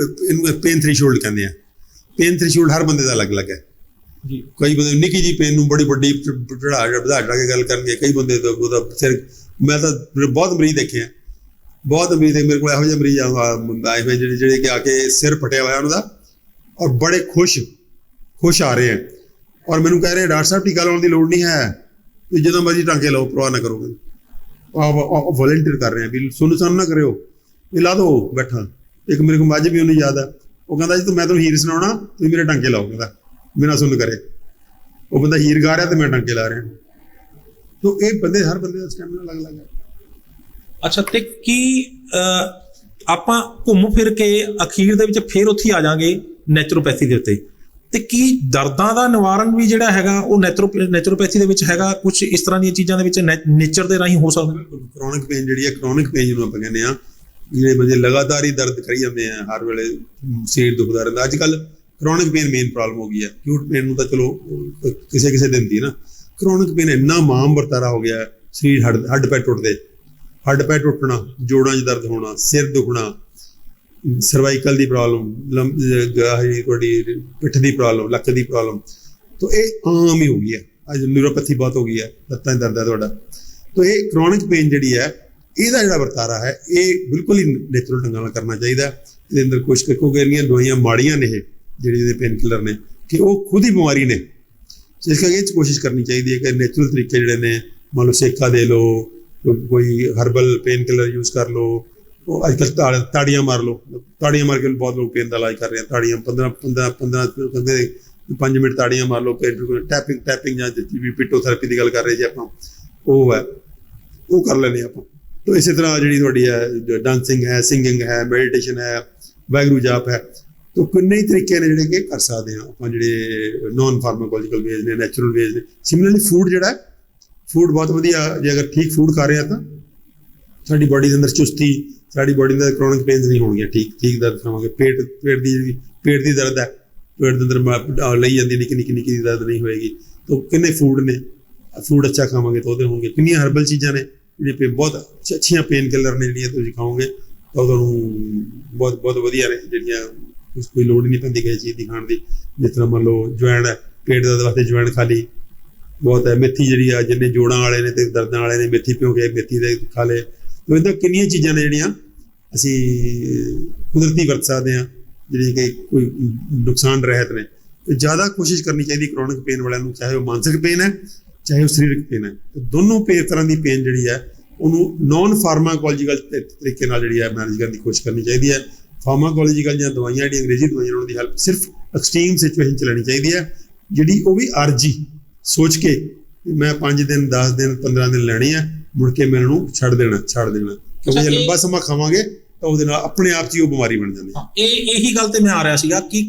ਇਹਨੂੰ ਪੇਨ ਥ੍ਰੈਸ਼ੋਲਡ ਕਹਿੰਦੇ ਆ। ਪੇਨ ਥ੍ਰੈਸ਼ੋਲਡ ਹਰ ਬੰਦੇ ਦਾ ਅਲੱਗ-ਅਲੱਗ ਹੈ
ਜੀ।
ਕਈ ਬੰਦੇ ਨਿੱਕੀ ਜੀ ਪੇਨ ਨੂੰ ਬੜੀ ਵੱਡੀ ਵਧਾ ਕੇ ਗੱਲ ਕਰਨਗੇ, ਕਈ ਬੰਦੇ ਤਾਂ ਉਹਦਾ ਸਿਰ, ਮੈਂ ਤਾਂ ਬਹੁਤ ਮਰੀਜ਼ ਦੇਖੇ ਆ, ਬਹੁਤ ਮਰੀਜ਼ ਮੇਰੇ ਕੋਲ ਇਹੋ ਜਿਹੇ ਮਰੀਜ਼ ਆਏ ਹੋਏ ਜਿਹੜੇ ਕਿ ਆ ਕੇ ਸਿਰ ਫਟਿਆ ਹੋਇਆ ਉਹਨਾਂ ਦਾ, ਔਰ ਬੜੇ ਖੁਸ਼ ਆ ਰਹੇ ਆ, ਔਰ ਮੈਨੂੰ ਕਹਿ ਰਹੇ ਡਾਕਟਰ ਸਾਹਿਬ ਟੀਕਾ ਲਾਉਣ ਦੀ ਲੋੜ ਨਹੀਂ ਹੈ, ਤੁਸੀਂ ਜਦੋਂ ਮਰਜ਼ੀ ਟਾਂਕੇ ਲਾਓ, ਪਰਵਾਹ ਨਾ ਕਰੋਗੇ। ਵੋਲੰਟੀਅਰ ਕਰ ਰਹੇ ਆ ਵੀ ਸੁਣ ਨਾ ਕਰਿਓ, ਵੀ ਲਾ ਦੋ ਬੈਠਾ। ਇੱਕ ਮੇਰੇ ਕੋਲ ਅੱਜ ਵੀ ਉਹਨੂੰ ਯਾਦ ਆ, ਉਹ ਕਹਿੰਦਾ ਜੀ ਮੈਂ ਤੁਹਾਨੂੰ ਹੀਰ ਸੁਣਾਉਣਾ, ਤੁਸੀਂ ਮੇਰੇ ਟਾਂਕੇ ਲਾਓ, ਕਹਿੰਦਾ ਬਿਨਾਂ ਸੁਣ ਕਰੇ। ਉਹ ਬੰਦਾ ਹੀਰ ਗਾ ਰਿਹਾ ਤੇ ਮੈਂ ਟਾਂਕੇ ਲਾ ਰਿਹਾ। ਤੋ ਇਹ ਬੰਦੇ, ਹਰ ਬੰਦੇ ਦਾ ਸਟੈਮਿਨਾ ਅਲੱਗ-ਅਲੱਗ ਹੈ।
ਅੱਛਾ, ਤੇ ਕੀ ਆਪਾਂ ਘੁੰਮ ਫਿਰ ਕੇ ਅਖੀਰ ਦੇ ਵਿੱਚ ਫਿਰ ਉੱਥੇ ਆ ਜਾਾਂਗੇ ਨੈਚੁਰੋਪੈਥੀ ਦੇ ਉੱਤੇ, ਤੇ ਕੀ ਦਰਦਾਂ ਦਾ ਨਿਵਾਰਨ ਵੀ ਜਿਹੜਾ ਹੈਗਾ ਉਹ ਨੈਚੁਰੋਪੈਥੀ ਦੇ ਵਿੱਚ ਹੈਗਾ? ਕੁਝ ਇਸ ਤਰ੍ਹਾਂ ਦੀਆਂ ਚੀਜ਼ਾਂ ਦੇ ਵਿੱਚ ਨੇਚਰ ਦੇ ਰਾਹੀਂ ਹੋ ਸਕਦਾ?
ਕ੍ਰੋਨਿਕ ਪੇਨ ਜਿਹੜੀ ਹੈ, ਕ੍ਰੋਨਿਕ ਪੇਨ ਜਿਹਨੂੰ ਆਪਾਂ ਕਹਿੰਦੇ ਆ, ਜਿਹੜੇ ਬੰਦੇ ਲਗਾਤਾਰ ਹੀ ਦਰਦ ਕਰੀ ਜਾਂਦੇ ਆ, ਹਰ ਵੇਲੇ ਸਿਰ ਦੁਖਦਾ ਰਹਿੰਦਾ। ਅੱਜ ਕੱਲ੍ਹ ਕ੍ਰੋਨਿਕ ਪੇਨ ਮੇਨ ਪ੍ਰੋਬਲਮ ਹੋ ਗਈ ਹੈ। ਅਕਿਊਟ ਪੇਨ ਨੂੰ ਤਾਂ ਚਲੋ ਕਿਸੇ ਦਿਨ ਹੁੰਦੀ ਨਾ, ਕ੍ਰੋਨਿਕ ਪੇਨ ਇੰਨਾ ਮਾਮ ਵਰਤਾਰਾ ਹੋ ਗਿਆ, ਸਰੀਰ ਹੱਡ ਪੈ ਟੁੱਟਦੇ, ਹੱਡ ਪੈ ਟੁੱਟਣਾ, ਜੋੜਾਂ 'ਚ ਦਰਦ ਹੋਣਾ, ਸਿਰ ਦੁਖਣਾ, ਸਰਵਾਈਕਲ ਦੀ ਪ੍ਰੋਬਲਮ, ਤੁਹਾਡੀ ਪਿੱਠ ਦੀ ਪ੍ਰੋਬਲਮ, ਲੱਕ ਦੀ ਪ੍ਰੋਬਲਮ, ਤਾਂ ਇਹ ਆਮ ਹੀ ਹੋ ਗਈ ਹੈ। ਅੱਜ ਨਿਊਰੋਪੈਥੀ ਬਹੁਤ ਹੋ ਗਈ ਹੈ, ਲੱਤਾਂ 'ਚ ਦਰਦ ਹੈ ਤੁਹਾਡਾ। ਤਾਂ ਇਹ ਕ੍ਰੋਨਿਕ ਪੇਨ ਜਿਹੜੀ ਹੈ, ਇਹਦਾ ਜਿਹੜਾ ਵਰਤਾਰਾ ਹੈ ਇਹ ਬਿਲਕੁਲ ਹੀ ਨੈਚੁਰਲ ਢੰਗਾਂ ਨਾਲ ਕਰਨਾ ਚਾਹੀਦਾ। ਇਹਦੇ ਅੰਦਰ ਕੁਛ ਕਿਉਂਕਿ ਇਹਦੀਆਂ ਦਵਾਈਆਂ ਮਾੜੀਆਂ ਨੇ, ਇਹ ਜਿਹੜੇ ਇਹਦੇ ਪੇਨ ਕਿਲਰ ਨੇ, ਕਿ ਉਹ ਖੁਦ ਹੀ ਬਿਮਾਰੀ ਨੇ। ਇਸ ਕਰਕੇ ਇਹ 'ਚ ਕੋਸ਼ਿਸ਼ ਕਰਨੀ ਚਾਹੀਦੀ ਹੈ ਕਿ ਨੈਚੁਰਲ ਤਰੀਕੇ ਜਿਹੜੇ ਨੇ, ਮੰਨ ਲਓ ਸੇਕਾ ਦੇ ਲਓ, ਕੋਈ ਹਰਬਲ ਪੇਨ ਕਿਲਰ ਯੂਜ਼ ਕਰ ਲਓ। ਉਹ ਅੱਜ ਕੱਲ੍ਹ ਤਾੜੀਆਂ ਮਾਰ ਲਓ, ਤਾੜੀਆਂ ਮਾਰ ਕੇ ਬਹੁਤ ਲੋਕ ਪੇਨ ਦਾ ਇਲਾਜ ਕਰ ਰਹੇ ਆ। ਤਾੜੀਆਂ 15 5 ਮਿੰਟ ਤਾੜੀਆਂ ਮਾਰ ਲਓ, ਟੈਪਿੰਗ ਜਾਂ ਪਿੱਟੋਥੈਰੇਪੀ ਦੀ ਗੱਲ ਕਰ ਰਹੇ ਜੀ ਆਪਾਂ, ਉਹ ਹੈ, ਉਹ ਕਰ ਲੈਂਦੇ ਆਪਾਂ। ਤਾਂ ਇਸੇ ਤਰ੍ਹਾਂ ਜਿਹੜੀ ਤੁਹਾਡੀ ਹੈ ਡਾਂਸਿੰਗ ਹੈ, ਸਿੰਗਿੰਗ ਹੈ, ਮੈਡੀਟੇਸ਼ਨ ਹੈ, ਵਾਹਿਗੁਰੂ ਜਾਪ ਹੈ, ਤਾਂ ਕਿੰਨੇ ਹੀ ਤਰੀਕੇ ਨੇ ਜਿਹੜੇ ਕਿ ਕਰ ਸਕਦੇ ਹਾਂ ਆਪਾਂ, ਜਿਹੜੇ ਨਾਨ ਫਾਰਮਾਕੋਲੋਜੀਕਲ ਵੇਜ਼ ਨੇ, ਨੈਚੁਰਲ ਵੇਜ਼ ਨੇ। ਸਿਮਿਲਰਲੀ ਫੂਡ ਜਿਹੜਾ, ਫੂਡ ਬਹੁਤ ਵਧੀਆ, ਜੇ ਅਗਰ ਠੀਕ ਫੂਡ ਖਾ ਰਹੇ ਆ ਤਾਂ ਸਾਡੀ ਬੋਡੀ ਦੇ ਅੰਦਰ ਚੁਸਤੀ, ਸਾਡੀ ਬੋਡੀ ਦੇ ਕ੍ਰੋਨਿਕ ਪੇਨਸ ਨਹੀਂ ਹੋਣਗੀਆਂ, ਠੀਕ ਦਰਦ ਖਾਵਾਂਗੇ। ਪੇਟ ਦੀ ਦਰਦ ਹੈ, ਪੇਟ ਦੇ ਅੰਦਰ ਲਈ ਜਾਂਦੀ ਨਿੱਕੀ ਦਰਦ ਨਹੀਂ ਹੋਏਗੀ। ਤਾਂ ਕਿੰਨੇ ਫੂਡ ਨੇ, ਫੂਡ ਅੱਛਾ ਖਾਵਾਂਗੇ ਤਾਂ ਉਹਦੇ ਹੋਣਗੇ। ਕਿੰਨੀਆਂ ਹਰਬਲ ਚੀਜ਼ਾਂ ਨੇ ਜਿਹੜੀਆਂ ਬਹੁਤ ਅੱਛੀਆਂ ਪੇਨ ਕਿਲਰ ਨੇ, ਜਿਹੜੀਆਂ ਤੁਸੀਂ ਖਾਓਗੇ ਤਾਂ ਤੁਹਾਨੂੰ ਬਹੁਤ ਵਧੀਆ ਨੇ, ਜਿਹੜੀਆਂ ਕੋਈ ਲੋੜ ਨਹੀਂ ਪੈਂਦੀ ਕਿਸੇ ਚੀਜ਼ ਦੀ ਖਾਣ ਦੀ। ਜਿਸ ਤਰ੍ਹਾਂ ਮੰਨ ਲਓ ਜਵੈਣ ਹੈ, ਪੇਟ ਦਰਦ ਵਾਸਤੇ ਜਵੈਣ ਖਾ ਲਈ, ਬਹੁਤ ਹੈ। ਮੇਥੀ ਜਿਹੜੀ ਆ, ਜਿੰਨੇ ਜੋੜਾਂ ਵਾਲੇ ਨੇ ਤੇ ਦਰਦਾਂ ਵਾਲੇ ਨੇ, ਮੇਥੀ ਭਿਓ ਕੇ ਮੇਥੀ ਦੇ ਖਾ ਲਏ। ਇੱਦਾਂ ਕਿੰਨੀਆਂ ਚੀਜ਼ਾਂ ਨੇ ਜਿਹੜੀਆਂ ਅਸੀਂ ਕੁਦਰਤੀ ਵਰਤ ਸਕਦੇ ਹਾਂ, ਜਿਹੜੀਆਂ ਕਿ ਕੋਈ ਨੁਕਸਾਨ ਰਹਿਤ ਨੇ। ਜ਼ਿਆਦਾ ਕੋਸ਼ਿਸ਼ ਕਰਨੀ ਚਾਹੀਦੀ ਕ੍ਰੋਨਿਕ ਪੇਨ ਵਾਲਿਆਂ ਨੂੰ, ਚਾਹੇ ਉਹ ਮਾਨਸਿਕ ਪੇਨ ਹੈ, ਚਾਹੇ ਉਹ ਸਰੀਰਕ ਪੇਨ ਹੈ। ਦੋਨੋਂ ਤਰ੍ਹਾਂ ਦੀ ਪੇਨ ਜਿਹੜੀ ਹੈ ਉਹਨੂੰ ਨਾਨ ਫਾਰਮਾਕੋਲੋਜੀਕਲ ਤਰੀਕੇ ਨਾਲ ਜਿਹੜੀ ਹੈ ਮੈਨੇਜ ਕਰਨ ਦੀ ਕੋਸ਼ਿਸ਼ ਕਰਨੀ ਚਾਹੀਦੀ ਹੈ। ਫਾਰਮਾਕੋਲੋਜੀਕਲ ਜਾਂ ਦਵਾਈਆਂ ਜਿਹੜੀਆਂ ਅੰਗਰੇਜ਼ੀ ਦਵਾਈਆਂ, ਉਹਨਾਂ ਦੀ ਹੈਲਪ ਸਿਰਫ ਐਕਸਟ੍ਰੀਮ ਸਿਚੁਏਸ਼ਨ 'ਚ ਲੈਣੀ ਚਾਹੀਦੀ ਹੈ, ਜਿਹੜੀ ਉਹ ਵੀ ਅਰਜੀ ਸੋਚ ਕੇ ਮੈਂ 5 ਦਿਨ 10 ਦਿਨ 15 ਦਿਨ ਲੈਣੀ ਹੈ, ਮੁੜ ਕੇ ਮੈਂ ਉਹਨੂੰ ਛੱਡ ਦੇਣਾ। ਕਿਉਂਕਿ ਜੇ ਲੰਬਾ ਸਮਾਂ ਖਾਵਾਂਗੇ ਤਾਂ ਉਹਦੇ ਨਾਲ ਆਪਣੇ ਆਪ 'ਚ ਹੀ ਉਹ ਬਿਮਾਰੀ ਬਣ ਜਾਂਦੀ ਹੈ।
ਇਹੀ ਗੱਲ ਤੇ ਮੈਂ ਆ ਰਿਹਾ ਸੀਗਾ ਕਿ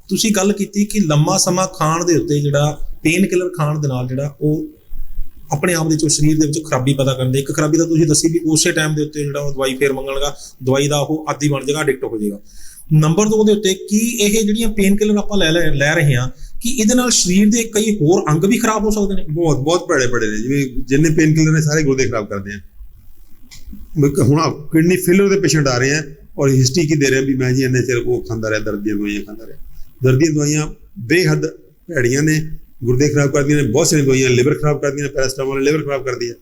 ਤੁਸੀਂ ਗੱਲ ਕੀਤੀ ਕਿ ਲੰਮਾ ਸਮਾਂ ਖਾਣ ਦੇ ਉੱਤੇ, ਜਿਹੜਾ ਪੇਨ ਕਿਲਰ ਖਾਣ ਦੇ ਨਾਲ ਜਿਹੜਾ ਉਹ ਆਪਣੇ ਆਪ ਦੇ ਵਿੱਚ ਸਰੀਰ ਦੇ ਵਿੱਚ ਖਰਾਬੀ ਪੈਦਾ ਕਰਦੇ। ਇੱਕ ਖਰਾਬੀ ਤਾਂ ਤੁਸੀਂ ਦੱਸੀ ਵੀ ਉਸੇ ਟਾਈਮ ਦੇ ਉੱਤੇ ਜਿਹੜਾ ਉਹ ਦਵਾਈ ਫੇਰ ਮੰਗਣਗਾ, ਦਵਾਈ ਦਾ ਉਹ ਆਦੀ ਬਣ ਜਾਏਗਾ, ਐਡਿਕਟ ਹੋ ਜਾਏਗਾ। ਨੰਬਰ 2 ਦੇ ਉੱਤੇ ਕੀ ਇਹ ਜਿਹੜੀਆਂ ਪੇਨ ਕਿਲਰ ਆਪਾਂ ਲੈ ਰਹੇ ਹਾਂ, ਕਿ ਇਹਦੇ ਨਾਲ ਸਰੀਰ ਦੇ ਕਈ ਹੋਰ ਅੰਗ ਵੀ ਖਰਾਬ ਹੋ ਸਕਦੇ ਨੇ?
ਬਹੁਤ ਭੈੜੇ ਨੇ। ਜਿਵੇਂ ਜਿੰਨੇ ਪੇਨ ਕਿਲਰ ਨੇ ਸਾਰੇ ਗੁਰਦੇ ਖਰਾਬ ਕਰਦੇ ਆ। ਹੁਣ ਕਿਡਨੀ ਫੇਲਰ ਦੇ ਪੇਸ਼ੈਂਟ ਆ ਰਹੇ ਆ, ਔਰ ਹਿਸਟਰੀ ਕੀ ਦੇ ਰਹੇ ਵੀ ਮੈਂ ਜੀ ਇੰਨੇ ਚਿਰ ਉਹ ਖਾਂਦਾ ਰਿਹਾ, ਦਰਦ ਦੀਆਂ ਦਵਾਈਆਂ ਖਾਂਦਾ ਰਿਹਾ। ਦਰਦ ਦੀਆਂ ਦਵਾਈਆਂ ਬੇਹੱਦ ਭੈੜੀਆਂ ਨੇ, ਗੁਰਦੇ ਖਰਾਬ ਕਰਦੀਆਂ ਨੇ, ਬਹੁਤ ਸਾਰੀਆਂ ਦਵਾਈਆਂ ਲਿਵਰ ਖਰਾਬ ਕਰਦੀਆਂ ਨੇ, ਪੈਰਾਸਟਾਮੋਲ ਲਿਵਰ ਖਰਾਬ ਕਰਦੀ ਹੈ।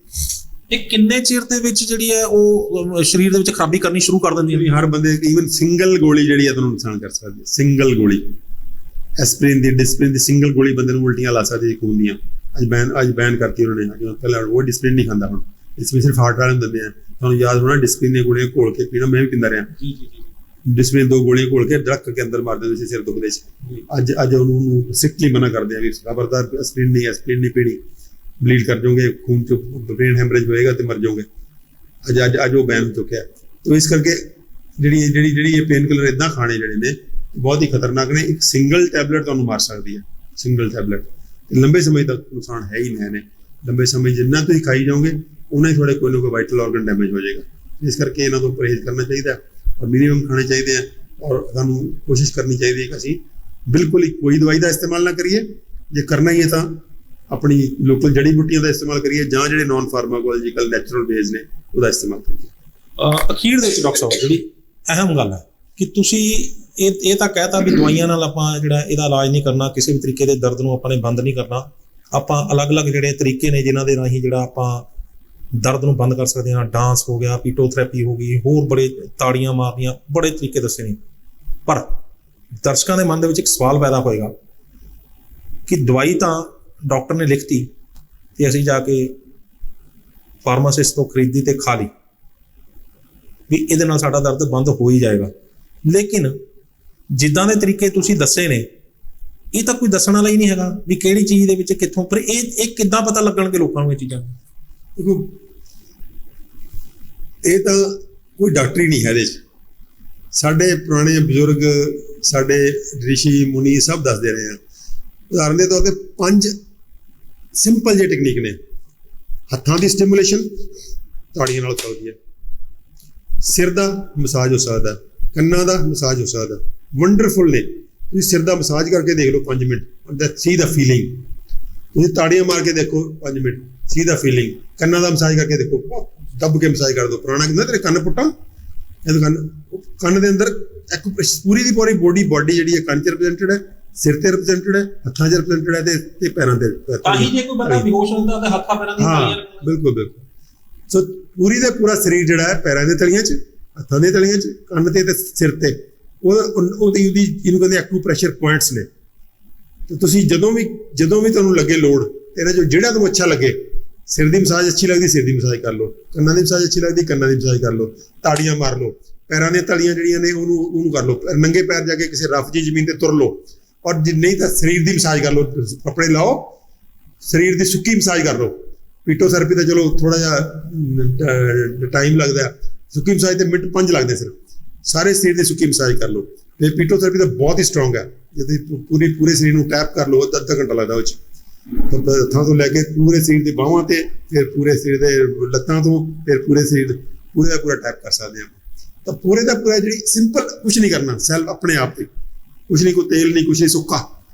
ਇਹ ਕਿੰਨੇ ਚਿਰ ਦੇ ਵਿੱਚ ਜਿਹੜੀ ਹੈ ਉਹ ਸਰੀਰ ਦੇ ਵਿੱਚ ਖਰਾਬੀ ਕਰਨੀ ਸ਼ੁਰੂ ਕਰ ਦਿੰਦੀ ਹੈ?
ਹਰ ਬੰਦੇ ਈਵਨ ਸਿੰਗਲ ਗੋਲੀ ਜਿਹੜੀ ਹੈ ਤੁਹਾਨੂੰ ਨੁਕਸਾਨ ਕਰ ਸਕਦੀ ਹੈ। ਸਿੰਗਲ ਗੋਲੀ ਐਸਪਰੀਨ ਦੀ, ਡਿਸਪਰੀਨ ਦੀ ਸਿੰਗਲ ਗੋਲੀ ਬੰਦੇ ਨੂੰ ਉਲਟੀਆਂ ਲਾ ਸਕਦੀ ਹੈ ਖੂਨ ਦੀਆਂ। ਅੱਜ ਬੈਨ ਕਰਤੀ ਉਹਨਾਂ ਨੇ, ਪਹਿਲਾਂ ਉਹ ਡਿਸਪਰੀਨ ਨਹੀਂ ਖਾਂਦਾ, ਹੁਣ ਡਿਸਪਰੀਨ ਸਿਰਫ ਹਾਰਟ ਵਾਲੇ ਨੂੰ ਦਿੰਦੇ ਆ। ਤੁਹਾਨੂੰ ਯਾਦ ਹੋਣਾ ਡਿਸਪਰੀਨ ਦੀਆਂ ਗੋਲੀਆਂ ਘੋਲ ਕੇ ਪੀਣਾ, ਮੈਂ ਵੀ ਪੀਂਦਾ ਰਿਹਾ। ਡਿਸਪਰੀਨ 2 ਗੋਲੀਆਂ ਘੋਲ ਕੇ ਦਰਖਤ ਕੇ ਅੰਦਰ ਮਾਰ ਦਿੰਦੇ ਸੀ ਸਿਰ ਦੁਖਦੇ ਸੀ। ਅੱਜ ਉਹਨੂੰ ਸਟ੍ਰਿਕਟਲੀ ਮਨਾ ਕਰਦੇ ਆ ਵੀ ਖਬਰਦਾਰ ਐਸਪਰੀਨ ਨਹੀਂ ਪੀਣੀ, ਬਲੀਡ ਕਰ ਜਾਓਗੇ, ਖੂਨ ਚ ਬ੍ਰੇਨ ਹੈਮਰੇਜ ਹੋਏਗਾ ਤੇ ਮਰ ਜਾਓਗੇ। ਅੱਜ ਉਹ ਬੈਨ ਹੋ ਚੁੱਕਿਆ। ਤਾਂ ਇਸ ਕਰਕੇ ਜਿਹੜੀ ਇਹ ਪੇਨ ਕਿਲਰ ਇਦਾਂ ਖਾਣੇ ਜਿਹੜੇ ਨੇ ਬਹੁਤ ਹੀ ਖਤਰਨਾਕ ਨੇ। ਇੱਕ ਸਿੰਗਲ ਟੈਬਲੇਟ ਤੁਹਾਨੂੰ ਮਾਰ ਸਕਦੀ ਹੈ, ਸਿੰਗਲ ਟੈਬਲੇਟ। ਲੰਬੇ ਸਮੇਂ ਤੱਕ ਨੁਕਸਾਨ ਹੈ ਹੀ ਨਹੀਂ। ਲੰਬੇ ਸਮੇਂ ਜਿੰਨਾ ਤੁਸੀਂ ਖਾਈ ਜਾਓਗੇ ਉਨਾ ਹੀ ਤੁਹਾਡੇ ਕੋਈ ਨਾ ਕੋਈ ਵਾਈਟਲ ਆਰਗਨ ਡੈਮੇਜ ਹੋ ਜਾਏਗਾ। ਇਸ ਕਰਕੇ ਇਹਨਾਂ ਤੋਂ ਪਰਹੇਜ਼ ਕਰਨਾ ਚਾਹੀਦਾ ਔਰ ਮਿਨੀਮਮ ਖਾਣੇ ਚਾਹੀਦੇ ਆ। ਔਰ ਸਾਨੂੰ ਕੋਸ਼ਿਸ਼ ਕਰਨੀ ਚਾਹੀਦੀ ਹੈ ਕਿ ਅਸੀਂ ਬਿਲਕੁਲ ਹੀ ਕੋਈ ਦਵਾਈ ਦਾ ਇਸਤੇਮਾਲ ਨਾ ਕਰੀਏ। ਜੇ ਕਰਨਾ ਹੀ ਹੈ ਤਾਂ ਆਪਣੀ ਲੋਕਲ ਜੜੀ ਬੂਟੀਆਂ ਦਾ ਇਸਤੇਮਾਲ ਕਰੀਏ ਜਾਂ ਜਿਹੜੇ ਨਾਨ ਫਾਰਮਾਕੋਲੋਜੀਕਲ ਨੈਚੁਰਲ ਵੇਜ਼ ਨੇ ਉਹਦਾ ਇਸਤੇਮਾਲ ਕਰੀਏ।
ਅਖੀਰ ਦੇ ਵਿੱਚ ਡਾਕਟਰ ਸਾਹਿਬ ਜਿਹੜੀ ਅਹਿਮ ਗੱਲ ਹੈ ਕਿ ਤੁਸੀਂ ਇਹ ਤਾਂ ਕਹਿਤਾ ਵੀ ਦਵਾਈਆਂ ਨਾਲ ਆਪਾਂ ਜਿਹੜਾ ਇਹਦਾ ਇਲਾਜ ਨਹੀਂ ਕਰਨਾ, ਕਿਸੇ ਵੀ ਤਰੀਕੇ ਦੇ ਦਰਦ ਨੂੰ ਆਪਾਂ ਨੇ ਬੰਦ ਨਹੀਂ ਕਰਨਾ। ਆਪਾਂ ਅਲੱਗ-ਅਲੱਗ ਜਿਹੜੇ ਤਰੀਕੇ ਨੇ ਜਿਨ੍ਹਾਂ ਦੇ ਰਾਹੀਂ ਜਿਹੜਾ ਆਪਾਂ ਦਰਦ ਨੂੰ ਬੰਦ ਕਰ ਸਕਦੇ ਹਾਂ। ਡਾਂਸ ਹੋ ਗਿਆ, ਪੀਟੋਥੈਰੇਪੀ ਹੋ ਗਈ, ਹੋਰ ਬੜੇ ਤਾੜੀਆਂ ਮਾਰਦੀਆਂ, ਬੜੇ ਤਰੀਕੇ ਦੱਸੇ ਨੇ। ਪਰ ਦਰਸ਼ਕਾਂ ਦੇ ਮਨ ਦੇ ਵਿੱਚ ਇੱਕ ਸਵਾਲ ਪੈਦਾ ਹੋਏਗਾ ਕਿ ਦਵਾਈ ਤਾਂ ਡਾਕਟਰ ਨੇ ਲਿਖਤੀ ਤੇ ਅਸੀਂ ਜਾ ਕੇ ਫਾਰਮਾਸਿਸਟ ਤੋਂ ਖਰੀਦੀ ਤੇ ਖਾ ਲਈ ਵੀ ਇਹਦੇ ਨਾਲ ਸਾਡਾ ਦਰਦ ਬੰਦ ਹੋ ਹੀ ਜਾਏਗਾ। ਲੇਕਿਨ ਜਿੱਦਾਂ ਦੇ ਤਰੀਕੇ ਤੁਸੀਂ ਦੱਸੇ ਨੇ ਇਹ ਤਾਂ ਕੋਈ ਦੱਸਣ ਵਾਲਾ ਹੀ ਨਹੀਂ ਹੈਗਾ ਵੀ ਕਿਹੜੀ ਚੀਜ਼ ਦੇ ਵਿੱਚ ਕਿੱਥੋਂ। ਪਰ ਇਹ ਕਿੱਦਾਂ ਪਤਾ ਲੱਗਣਗੇ ਲੋਕਾਂ ਨੂੰ ਇਹ ਚੀਜ਼ਾਂ?
ਦੇਖੋ ਇਹ ਤਾਂ ਕੋਈ ਡਾਕਟਰੀ ਨਹੀਂ ਹੈ ਇਹਦੇ 'ਚ। ਸਾਡੇ ਪੁਰਾਣੇ ਬਜ਼ੁਰਗ, ਸਾਡੇ ਰਿਸ਼ੀ ਮੁਨੀ ਸਭ ਦੱਸਦੇ ਰਹੇ ਆ। ਉਦਾਹਰਨ ਦੇ ਤੌਰ ਤੇ 5 ਸਿੰਪਲ ਜਿਹੇ ਟੈਕਨੀਕ ਨੇ। ਹੱਥਾਂ ਦੀ ਸਟਿਮੂਲੇਸ਼ਨ ਤਾੜੀਆਂ ਨਾਲ ਚੱਲਦੀ ਹੈ, ਸਿਰ ਦਾ ਮਸਾਜ ਹੋ ਸਕਦਾ, ਕੰਨਾਂ ਦਾ ਮਸਾਜ ਹੋ ਸਕਦਾ। ਵੰਡਰਫੁਲ ਨੇ। ਤੁਸੀਂ ਸਿਰ ਦਾ ਮਸਾਜ ਕਰਕੇ ਦੇਖ ਲਓ 5 ਮਿੰਟ, ਸੀ ਦਾ ਫੀਲਿੰਗ। ਤੁਸੀਂ ਤਾੜੀਆਂ ਮਾਰ ਕੇ ਦੇਖੋ 5 ਮਿੰਟ, ਸੀ ਦਾ ਫੀਲਿੰਗ। ਕੰਨਾਂ ਦਾ ਮਸਾਜ ਕਰਕੇ ਦੇਖੋ, ਦੱਬ ਕੇ ਮਸਾਜ ਕਰ ਦਿਓ। ਪੁਰਾਣਾ ਕਹਿੰਦਾ ਤੇਰੇ ਕੰਨ ਪੁੱਟਾਂ, ਇਹ ਕੰਨ ਦੇ ਅੰਦਰ ਪੂਰੀ ਦੀ ਪੂਰੀ ਬੋਡੀ ਜਿਹੜੀ ਹੈ ਕੰਨ 'ਚ ਰਿਪਰੈਜ਼ੈਂਟਡ ਹੈ, ਸਿਰ ਤੇ ਰਿਪਰੈਜ਼ੈਂਟਡ ਹੈ, ਹੱਥਾਂ 'ਚ ਰਿਪਰੈਜ਼ੈਂਟਡ ਹੈ ਤੇ ਪੈਰਾਂ ਤੇ।
ਤਾਂ ਹੀ ਜੇ ਕੋਈ ਬੰਦਾ ਬੇਹੋਸ਼ ਹੁੰਦਾ ਤਾਂ ਹੱਥਾਂ ਪੈਰਾਂ ਦੀ ਤਾੜੀਆਂ।
ਬਿਲਕੁਲ। ਸੋ ਪੂਰੀ ਦਾ ਪੂਰਾ ਸਰੀਰ ਜਿਹੜਾ ਹੈ ਪੈਰਾਂ ਦੇ ਤਲੀਆਂ 'ਚ, ਹੱਥਾਂ ਦੇ ਤਲੀਆਂ 'ਚ, ਕੰਨ ਤੇ ਸਿਰ ਤੇ, ਉਹਦੀ ਇਹਨੂੰ ਕਹਿੰਦੇ ਐਕੂਪ੍ਰੈਸ਼ਰ ਪੁਆਇੰਟਸ ਨੇ। ਤੇ ਤੁਸੀਂ ਜਦੋਂ ਵੀ ਤੁਹਾਨੂੰ ਲੱਗੇ ਲੋੜ, ਇਹਦਾ ਜਿਹੜਾ ਤੁਹਾਨੂੰ ਅੱਛਾ ਲੱਗੇ, ਸਿਰ ਦੀ ਮਸਾਜ ਅੱਛੀ ਲੱਗਦੀ ਸਿਰ ਦੀ ਮਸਾਜ ਕਰ ਲਓ, ਕੰਨਾਂ ਦੀ ਮਸਾਜ ਅੱਛੀ ਲੱਗਦੀ ਕੰਨਾਂ ਦੀ ਮਸਾਜ ਕਰ ਲਓ, ਤਾੜੀਆਂ ਮਾਰ ਲਓ, ਪੈਰਾਂ ਦੀਆਂ ਤਲੀਆਂ ਜਿਹੜੀਆਂ ਨੇ ਉਹਨੂੰ ਕਰ ਲਓ, ਨੰਗੇ ਪੈਰ ਜਾ ਕੇ ਕਿਸੇ ਰਫ ਜਿਹੀ ਜ਼ਮੀਨ ਤੇ ਤੁਰ ਲਓ। ਔਰ ਜੇ ਨਹੀਂ ਤਾਂ ਸਰੀਰ ਦੀ ਮਸਾਜ ਕਰ ਲਓ, ਕੱਪੜੇ ਲਾਓ, ਸਰੀਰ ਦੀ ਸੁੱਕੀ ਮਸਾਜ ਕਰ ਲਓ। ਪੀਟੋਥੈਰੇਪੀ ਤਾਂ ਚਲੋ ਥੋੜਾ ਜਿਹਾ ਟਾਈਮ ਲੱਗਦਾ, ਸੁੱਕੀ ਮਸਾਜ ਤੇ ਮਿੰਟ 5 ਲੱਗਦੇ ਸਿਰਫ। ਸਾਰੇ ਸਰੀਰ ਦੀ ਸੁੱਕੀ ਮਸਾਜ ਕਰ ਲਓ। ਤੇ ਪੀਟੋਥੈਰੇਪੀ ਤਾਂ ਬਹੁਤ ਹੀ ਸਟਰੋਂਗ ਹੈ। ਜੇ ਤੁਸੀਂ ਪੂਰੇ ਸਰੀਰ ਨੂੰ ਟੈਪ ਕਰ ਲਓ, ਅੱਧਾ ਘੰਟਾ ਲੱਗਦਾ ਉਹ 'ਚ। ਹੱਥਾਂ ਤੋਂ ਲੈ ਕੇ ਪੂਰੇ ਸਰੀਰ ਦੇ ਬਾਹਾਂ ਤੇ, ਫਿਰ ਪੂਰੇ ਸਰੀਰ ਦੇ ਲੱਤਾਂ ਤੋਂ, ਫਿਰ ਪੂਰੇ ਸਰੀਰ ਪੂਰੇ ਦਾ ਪੂਰਾ ਟੈਪ ਕਰ ਸਕਦੇ ਹਾਂ। ਤਾਂ ਪੂਰੇ ਦਾ ਪੂਰਾ ਜਿਹੜੀ ਸਿੰਪਲ, ਕੁਛ ਨਹੀਂ ਕਰਨਾ, ਸੈਲਫ ਆਪਣੇ ਆਪ ਤੇ, ਕੁਛ ਨਹੀਂ, ਕੋਈ ਤੇਲ ਨਹੀਂ, ਕੁਛ ਨਹੀਂ, ਸੁੱਕਾ।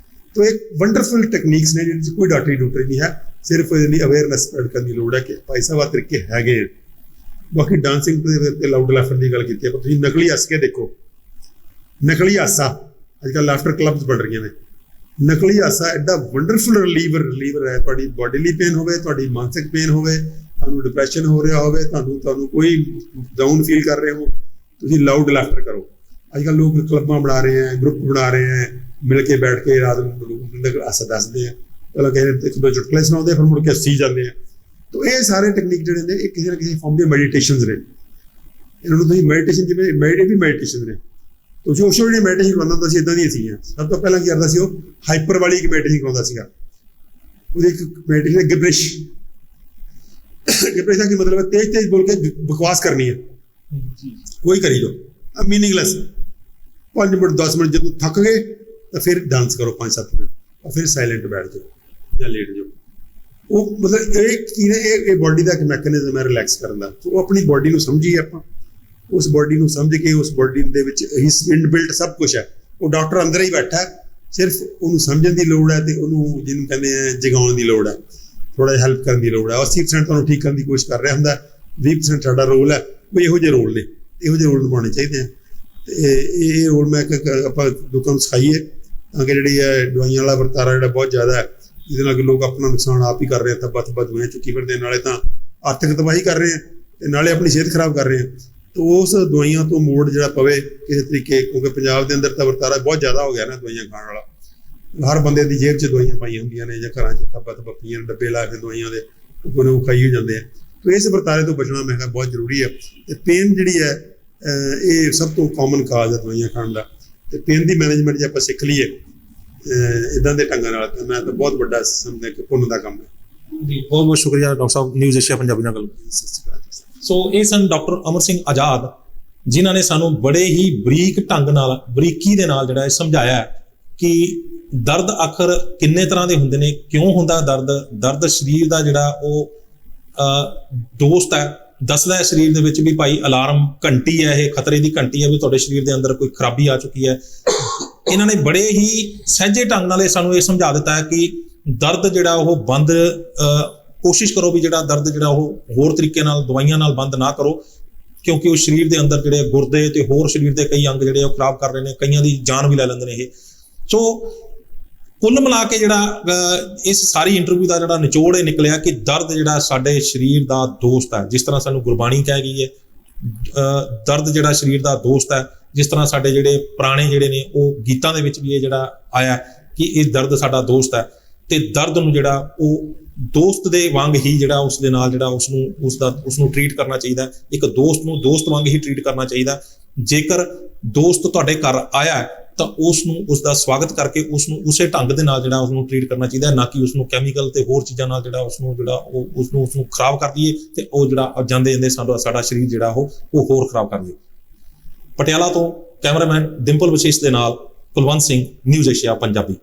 ਤਾਂ ਇੱਕ ਵੰਡਰਫੁਲ ਟੈਕਨੀਕਸ ਨੇ ਜਿਹਦੇ 'ਚ ਕੋਈ ਡਾਕਟਰੀ ਨਹੀਂ ਹੈ। ਸਿਰਫ ਇਹਦੇ ਲਈ ਅਵੇਅਰਨੈਸ ਸਪਰੈਡ ਕਰਨ ਦੀ ਲੋੜ ਹੈ ਕਿ ਭਾਈ ਸਾਹਿਬ ਆਹ ਤਰੀਕੇ ਹੈਗੇ। ਬਾਕੀ ਡਾਂਸਿੰਗ ਤੇ ਲਾਊਡ ਲਾਫਟਰ ਦੀ ਗੱਲ ਕੀਤੀ ਹੈ, ਪਰ ਤੁਸੀਂ ਨਕਲੀ ਹੱਸ ਕੇ ਦੇਖੋ। ਨਕਲੀ ਹਾਸਾ ਅੱਜ ਕੱਲ੍ਹ ਲਾਫਟਰ ਕਲੱਬਸ ਬਣ ਰਹੀਆਂ ਨੇ। ਨਕਲੀ ਹਾਸਾ ਐਡਾ ਵੰਡਰਫੁਲ ਰਿਲੀਵਰ ਹੈ। ਤੁਹਾਡੀ ਬੋਡੀਲੀ ਪੇਨ ਹੋਵੇ, ਤੁਹਾਡੀ ਮਾਨਸਿਕ ਪੇਨ ਹੋਵੇ, ਤੁਹਾਨੂੰ ਡਿਪਰੈਸ਼ਨ ਹੋ ਰਿਹਾ ਹੋਵੇ, ਤੁਹਾਨੂੰ ਕੋਈ ਡਾਊਨ ਫੀਲ ਕਰ ਰਹੇ ਹੋ, ਤੁਸੀਂ ਲਾਊਡ ਲਾਫਟਰ ਕਰੋ। ਅੱਜ ਕੱਲ੍ਹ ਲੋਕ ਕਲੱਬਾਂ ਬਣਾ ਰਹੇ ਹੈ, ਗਰੁੱਪ ਬਣਾ ਰਹੇ ਹੈ, ਮਿਲ ਕੇ ਬੈਠ ਕੇ ਰਾਤ ਨੂੰ ਹਾਸਾ ਦੱਸਦੇ ਆ। ਪਹਿਲਾਂ ਕਹਿੰਦੇ ਇੱਕ ਦੋ ਚੁਟਕਲੇ ਸੁਣਾਉਂਦੇ, ਫਿਰ ਮੁੜ ਕੇ ਹੱਸੀ ਜਾਂਦੇ ਆ। ਤਾਂ ਇਹ ਸਾਰੇ ਟੈਕਨੀਕ ਜਿਹੜੇ ਨੇ ਇਹ ਕਿਸੇ ਨਾ ਕਿਸੇ ਫਾਰਮ ਦੇ ਮੈਡੀਟੇਸ਼ਨਸ ਨੇ। ਇਹਨਾਂ ਨੂੰ ਤੁਸੀਂ ਮੈਡੀਟੇਸ਼ਨ, ਜਿਵੇਂ ਵੀ ਮੈਡੀਟੇਸ਼ਨ ਨੇ। ਤੁਸੀਂ ਉਸ ਵੇਲੇ ਮੈਡੀਟੇਸ਼ਨ ਕਰਵਾਉਂਦਾ ਹੁੰਦਾ ਸੀ, ਇੱਦਾਂ ਦੀਆਂ ਸੀਗੀਆਂ। ਸਭ ਤੋਂ ਪਹਿਲਾਂ ਕੀ ਕਰਦਾ ਸੀ, ਉਹ ਹਾਈਪਰ ਵਾਲੀ ਇੱਕ ਮੈਡੀਟੇਸ਼ਨ ਕਰਵਾਉਂਦਾ ਸੀਗਾ। ਉਹਦੀ ਇੱਕ ਮੈਡੀਟੇਸ਼ਨ ਗਿਬਰਿਸ਼ ਦਾ ਕੀ ਮਤਲਬ ਹੈ, ਤੇਜ਼ ਬੋਲ ਕੇ ਬਕਵਾਸ ਕਰਨੀ ਹੈ, ਕੋਈ ਕਰੀ ਜਾਓ, ਮੀਨਿੰਗਲੈਸ। 5 ਮਿੰਟ 10 ਮਿੰਟ ਜਦੋਂ ਥੱਕ ਗਏ ਤਾਂ ਫਿਰ ਡਾਂਸ ਕਰੋ 5-7 ਮਿੰਟ, ਔਰ ਫਿਰ ਸਾਇਲੈਂਟ ਬੈਠ ਜਾਓ ਜਾਂ ਲੇਟ ਜਾਓ। ਉਹ ਮਤਲਬ ਇਹ ਕੀ ਨੇ, ਇਹ ਬਾਡੀ ਦਾ ਇੱਕ ਮੈਕੈਨਿਜ਼ਮ ਹੈ ਰਿਲੈਕਸ ਕਰਨ ਦਾ। ਉਹ ਆਪਣੀ ਬਾਡੀ ਨੂੰ ਸਮਝੀਏ ਆਪਾਂ, ਉਸ ਬਾਡੀ ਨੂੰ ਸਮਝ ਕੇ ਉਸ ਬਾਡੀ ਦੇ ਵਿੱਚ ਇਨਬਿਲਟ ਸਭ ਕੁਛ ਹੈ। ਉਹ ਡਾਕਟਰ ਅੰਦਰ ਹੀ ਬੈਠਾ, ਸਿਰਫ ਉਹਨੂੰ ਸਮਝਣ ਦੀ ਲੋੜ ਹੈ ਤੇ ਉਹਨੂੰ ਜਿਹਨੂੰ ਕਹਿੰਦੇ ਆ ਜਗਾਉਣ ਦੀ ਲੋੜ ਹੈ, ਥੋੜਾ ਜਿਹਾ ਹੈਲਪ ਕਰਨ ਦੀ ਲੋੜ ਹੈ। 80% ਤੁਹਾਨੂੰ ਠੀਕ ਕਰਨ ਦੀ ਕੋਸ਼ਿਸ਼ ਕਰ ਰਿਹਾ ਹੁੰਦਾ, 20% ਸਾਡਾ ਰੋਲ ਹੈ। ਕੋਈ ਇਹੋ ਜਿਹੇ ਰੋਲ ਨੇ, ਇਹੋ ਜਿਹੇ ਰੋਲ ਨਿਭਾਉਣੇ ਚਾਹੀਦੇ ਆ। ਤੇ ਇਹ ਰੋਲ ਮੈਂ ਆਪਾਂ ਲੋਕਾਂ ਨੂੰ ਸਿਖਾਈਏ ਤਾਂ ਕਿ ਜਿਹੜੀ ਹੈ ਦਵਾਈਆਂ ਵਾਲਾ ਵਰਤਾਰਾ ਜਿਹੜਾ ਬਹੁਤ ਜ਼ਿਆਦਾ ਹੈ, ਜਿਹਦੇ ਨਾਲ ਕਿ ਲੋਕ ਆਪਣਾ ਨੁਕਸਾਨ ਆਪ ਹੀ ਕਰ ਰਹੇ ਆ, ਤੱਬਾ ਦਵਾਈਆਂ ਚੁੱਕੀ ਫਿਰਦੇ ਆ, ਨਾਲੇ ਤਾਂ ਆਰਥਿਕ ਤਬਾਹੀ ਕਰ ਰਹੇ ਆ ਤੇ ਨਾਲੇ ਆਪਣੀ ਸਿਹਤ ਖਰਾਬ ਕਰ ਰਹੇ ਆ। ਤੇ ਉਸ ਦਵਾਈਆਂ ਤੋਂ ਮੋੜ ਜਿਹੜਾ ਪਵੇ ਕਿਸੇ ਤਰੀਕੇ, ਕਿਉਂਕਿ ਪੰਜਾਬ ਦੇ ਅੰਦਰ ਤਾਂ ਵਰਤਾਰਾ ਬਹੁਤ ਜ਼ਿਆਦਾ ਹੋ ਗਿਆ ਨਾ ਦਵਾਈਆਂ ਖਾਣ ਵਾਲਾ। ਹਰ ਬੰਦੇ ਦੀ ਜੇਬ 'ਚ ਦਵਾਈਆਂ ਪਾਈਆਂ ਹੁੰਦੀਆਂ ਨੇ ਜਾਂ ਘਰਾਂ 'ਚ ਤੱਬਾ ਪਈਆਂ ਡੱਬੇ ਲਾ ਕੇ ਦਵਾਈਆਂ ਦੇ ਉਹ ਖਾਈ ਹੋ ਜਾਂਦੇ ਆ। ਤੇ ਇਸ ਵਰਤਾਰੇ ਤੋਂ ਬਚਣਾ ਮੈਂ ਕਿਹਾ ਬਹੁਤ ਜ਼ਰੂਰੀ ਹੈ। ਤੇ ਪੇਨ ਜਿਹੜੀ ਹੈ ਇਹ ਸਭ ਤੋਂ ਕਾਮਨ ਕਾਜ਼ ਹੈ ਦਵਾਈਆਂ ਖਾਣ ਦਾ। ਤੇ ਪੇਨ ਦੀ ਮੈਨੇਜਮੈਂਟ ਜੇ ਆਪਾਂ ਸਿੱਖ ਲਈਏ ਇੱਦਾਂ ਦੇ ਢੰਗਾਂ ਨਾਲ, ਤਾਂ ਮੈਂ ਤਾਂ ਬਹੁਤ ਵੱਡਾ ਸਮਝਦਾ ਕਿ ਪੁੰਨ ਦਾ ਕੰਮ ਹੈ
ਜੀ। ਬਹੁਤ ਬਹੁਤ ਸ਼ੁਕਰੀਆ ਡਾਕਟਰ ਸਾਹਿਬ, ਨਿਊਜ਼ ਏਸ਼ੀਆ ਪੰਜਾਬੀ ਨਾਲ ਗੱਲ।
ਸਤਿ ਸ਼੍ਰੀ ਅਕਾਲ।
ਸੋ ਇਹ ਸਨ ਡਾਕਟਰ ਅਮਰ ਸਿੰਘ ਆਜ਼ਾਦ, ਜਿਨ੍ਹਾਂ ਨੇ ਸਾਨੂੰ ਬੜੇ ਹੀ ਬਰੀਕ ਢੰਗ ਨਾਲ, ਬਰੀਕੀ ਦੇ ਨਾਲ ਜਿਹੜਾ ਇਹ ਸਮਝਾਇਆ ਕਿ ਦਰਦ ਆਖਰ ਕਿੰਨੇ ਤਰ੍ਹਾਂ ਦੇ ਹੁੰਦੇ ਨੇ, ਕਿਉਂ ਹੁੰਦਾ ਦਰਦ ਸਰੀਰ ਦਾ ਜਿਹੜਾ ਉਹ ਦੋਸਤ ਹੈ, ਦੱਸਦਾ ਹੈ ਸਰੀਰ ਦੇ ਵਿੱਚ ਵੀ ਭਾਈ ਅਲਾਰਮ ਘੰਟੀ ਹੈ, ਇਹ ਖਤਰੇ ਦੀ ਘੰਟੀ ਹੈ ਵੀ ਤੁਹਾਡੇ ਸਰੀਰ ਦੇ ਅੰਦਰ ਕੋਈ ਖਰਾਬੀ ਆ ਚੁੱਕੀ ਹੈ। ਇਹਨਾਂ ਨੇ ਬੜੇ ਹੀ ਸਹਿਜੇ ਢੰਗ ਨਾਲ ਇਹ ਸਾਨੂੰ ਇਹ ਸਮਝਾ ਦਿੱਤਾ ਹੈ ਕਿ ਦਰਦ ਜਿਹੜਾ ਉਹ ਬੰਦ, ਕੋਸ਼ਿਸ਼ ਕਰੋ ਵੀ ਜਿਹੜਾ ਦਰਦ ਜਿਹੜਾ ਉਹ ਹੋਰ ਤਰੀਕੇ ਨਾਲ ਦਵਾਈਆਂ ਨਾਲ ਬੰਦ ਨਾ ਕਰੋ, ਕਿਉਂਕਿ ਉਹ ਸਰੀਰ ਦੇ ਅੰਦਰ ਜਿਹੜੇ ਗੁਰਦੇ ਤੇ ਹੋਰ ਸਰੀਰ ਦੇ ਕਈ ਅੰਗ ਜਿਹੜੇ ਉਹ ਖਰਾਬ ਕਰ ਰਹੇ ਨੇ, ਕਈਆਂ ਦੀ ਜਾਨ ਵੀ ਲੈ ਲੈਂਦੇ ਨੇ ਇਹ। ਸੋ ਕੁੱਲ ਮਿਲਾ ਕੇ ਜਿਹੜਾ ਇਸ ਸਾਰੀ ਇੰਟਰਵਿਊ ਦਾ ਜਿਹੜਾ ਨਿਚੋੜ ਇਹ ਨਿਕਲਿਆ ਕਿ ਦਰਦ ਜਿਹੜਾ ਸਾਡੇ ਸਰੀਰ ਦਾ ਦੋਸਤ ਹੈ, ਜਿਸ ਤਰ੍ਹਾਂ ਸਾਨੂੰ ਗੁਰਬਾਣੀ ਕਹਿ ਗਈ ਹੈ ਦਰਦ ਜਿਹੜਾ ਸਰੀਰ ਦਾ ਦੋਸਤ ਹੈ, ਜਿਸ ਤਰ੍ਹਾਂ ਸਾਡੇ ਜਿਹੜੇ ਪੁਰਾਣੇ ਜਿਹੜੇ ਨੇ ਉਹ ਗੀਤਾਂ ਦੇ ਵਿੱਚ ਵੀ ਇਹ ਜਿਹੜਾ ਆਇਆ ਕਿ ਇਹ ਦਰਦ ਸਾਡਾ ਦੋਸਤ ਹੈ। ਤੇ ਦਰਦ ਨੂੰ ਜਿਹੜਾ ਉਹ ਦੋਸਤ ਦੇ ਵਾਂਗ ਹੀ ਜਿਹੜਾ ਉਸ ਦੇ ਨਾਲ ਜਿਹੜਾ ਉਸਨੂੰ ਟਰੀਟ ਕਰਨਾ ਚਾਹੀਦਾ। ਇੱਕ ਦੋਸਤ ਨੂੰ ਦੋਸਤ ਵਾਂਗ ਹੀ ਟਰੀਟ ਕਰਨਾ ਚਾਹੀਦਾ। ਜੇਕਰ ਦੋਸਤ ਤੁਹਾਡੇ ਘਰ ਆਇਆ ਤਾਂ ਉਸਦਾ ਸਵਾਗਤ ਕਰਕੇ ਉਸਨੂੰ ਉਸੇ ਢੰਗ ਦੇ ਨਾਲ ਜਿਹੜਾ ਉਸਨੂੰ ਟਰੀਟ ਕਰਨਾ ਚਾਹੀਦਾ, ਨਾ ਕਿ ਉਸਨੂੰ ਕੈਮੀਕਲ ਤੇ ਹੋਰ ਚੀਜ਼ਾਂ ਨਾਲ ਜਿਹੜਾ ਉਸਨੂੰ ਖਰਾਬ ਕਰ ਦਈਏ ਤੇ ਉਹ ਜਿਹੜਾ ਜਾਂਦੇ ਸਾਡਾ ਸਰੀਰ ਜਿਹੜਾ ਉਹ ਹੋਰ ਖਰਾਬ ਕਰ ਦਈਏ। ਪਟਿਆਲਾ ਤੋਂ ਕੈਮਰਾਮੈਨ ਡਿੰਪਲ ਵਿਸ਼ੇਸ਼ ਦੇ ਨਾਲ ਕੁਲਵੰਤ ਸਿੰਘ, ਨਿਊਜ਼ ਏਸ਼ੀਆ ਪੰਜਾਬੀ।